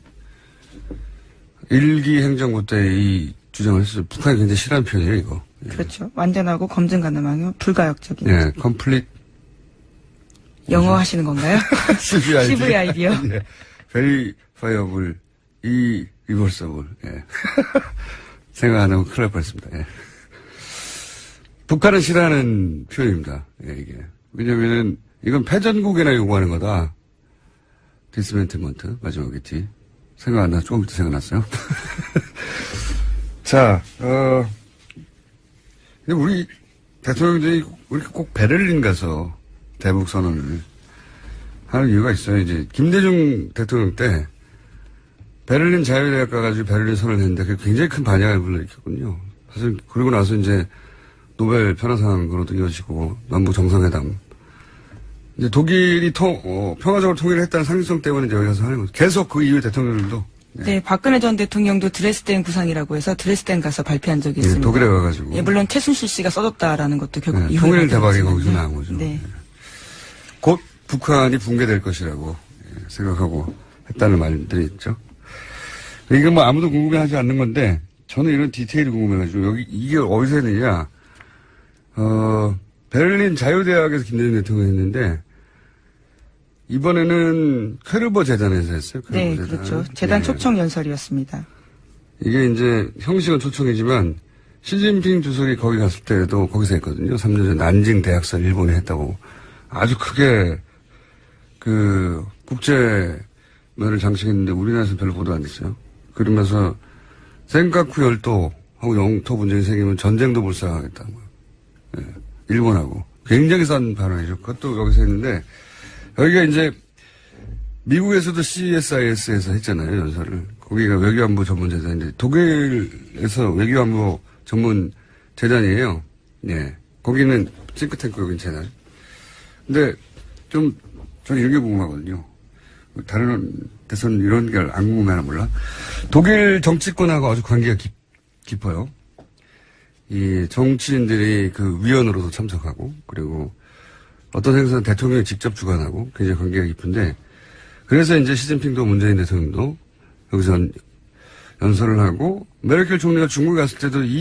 1기 행정부 때 이 주장을 했어요. 북한이 굉장히 싫어하는 표현이에요, 이거. 그렇죠. 완전하고 검증 가능하고 불가역적인. 예, complete. 영어 하시는 건가요? CVID요? 예. verifiable, irreversible. 예. 생각 안 하고 큰일 날 뻔했습니다. 예. 북한은 싫어하는 표현입니다. 예, 이게. 왜냐면은, 이건 패전국이나 요구하는 거다. 디스멘트먼트, 마지막에 D. 생각 안 나, 조금 이따 생각났어요. 자, 근데 우리 대통령들이 이렇게 꼭 베를린 가서 대북 선언을 하는 이유가 있어요. 이제 김대중 대통령 때 베를린 자유대학 가가지고 베를린 선언을 했는데 그게 굉장히 큰 반향을 불러일으켰거든요. 사실 그러고 나서 이제 노벨 평화상으로도 이어지고 남북 정상회담. 이제 독일이 평화적으로 통일을 했다는 상징성 때문에 이제 여기 가서 하는 거죠. 계속 그 이후에 대통령들도. 네, 박근혜 전 대통령도 드레스덴 구상이라고 해서 드레스덴 가서 발표한 적이 있습니다. 독일에 가가지고. 예, 물론 최순실 씨가 써줬다라는 것도 결국 이후에 통일 대박이 거기서 나온 거죠. 네. 곧 북한이 붕괴될 것이라고 생각하고 했다는 말들이 있죠. 이건 뭐 아무도 궁금해하지 않는 건데 저는 이런 디테일이 궁금해가지고 이게 어디서 했느냐. 베를린 자유대학에서 김대중 대통령이 했는데 이번에는 퀘르버 재단에서 했어요. 퀘르버 네, 재단. 그렇죠. 재단 초청 연설이었습니다. 이게 이제 형식은 초청이지만 시진핑 주석이 거기 갔을 때도 거기서 했거든요. 3년 전 난징 대학설 일본이 했다고 아주 크게 그 국제면을 장식했는데 우리나라에서 별로 보도 안 됐어요. 그러면서 센카쿠 열도하고 영토 분쟁이 생기면 전쟁도 불사하겠다는 거예요. 네, 일본하고 굉장히 싼 발언이죠. 그것도 여기서 했는데 여기가 이제 미국에서도 CSIS에서 했잖아요, 연설을. 거기가 외교안보 전문 재단인데 독일에서 외교안보 전문 재단이에요. 예. 거기는 싱크탱크 여긴 재단. 근데 좀 저는 이런 게 궁금하거든요. 다른 데서는 이런 게 안 궁금해하나 몰라. 독일 정치권하고 아주 관계가 깊어요. 이 정치인들이 그 위원으로도 참석하고 그리고 어떤 행사는 대통령이 직접 주관하고 굉장히 관계가 깊은데 그래서 이제 시진핑도 문재인 대통령도 여기서 연설을 하고 메르켈 총리가 중국에 갔을 때도 이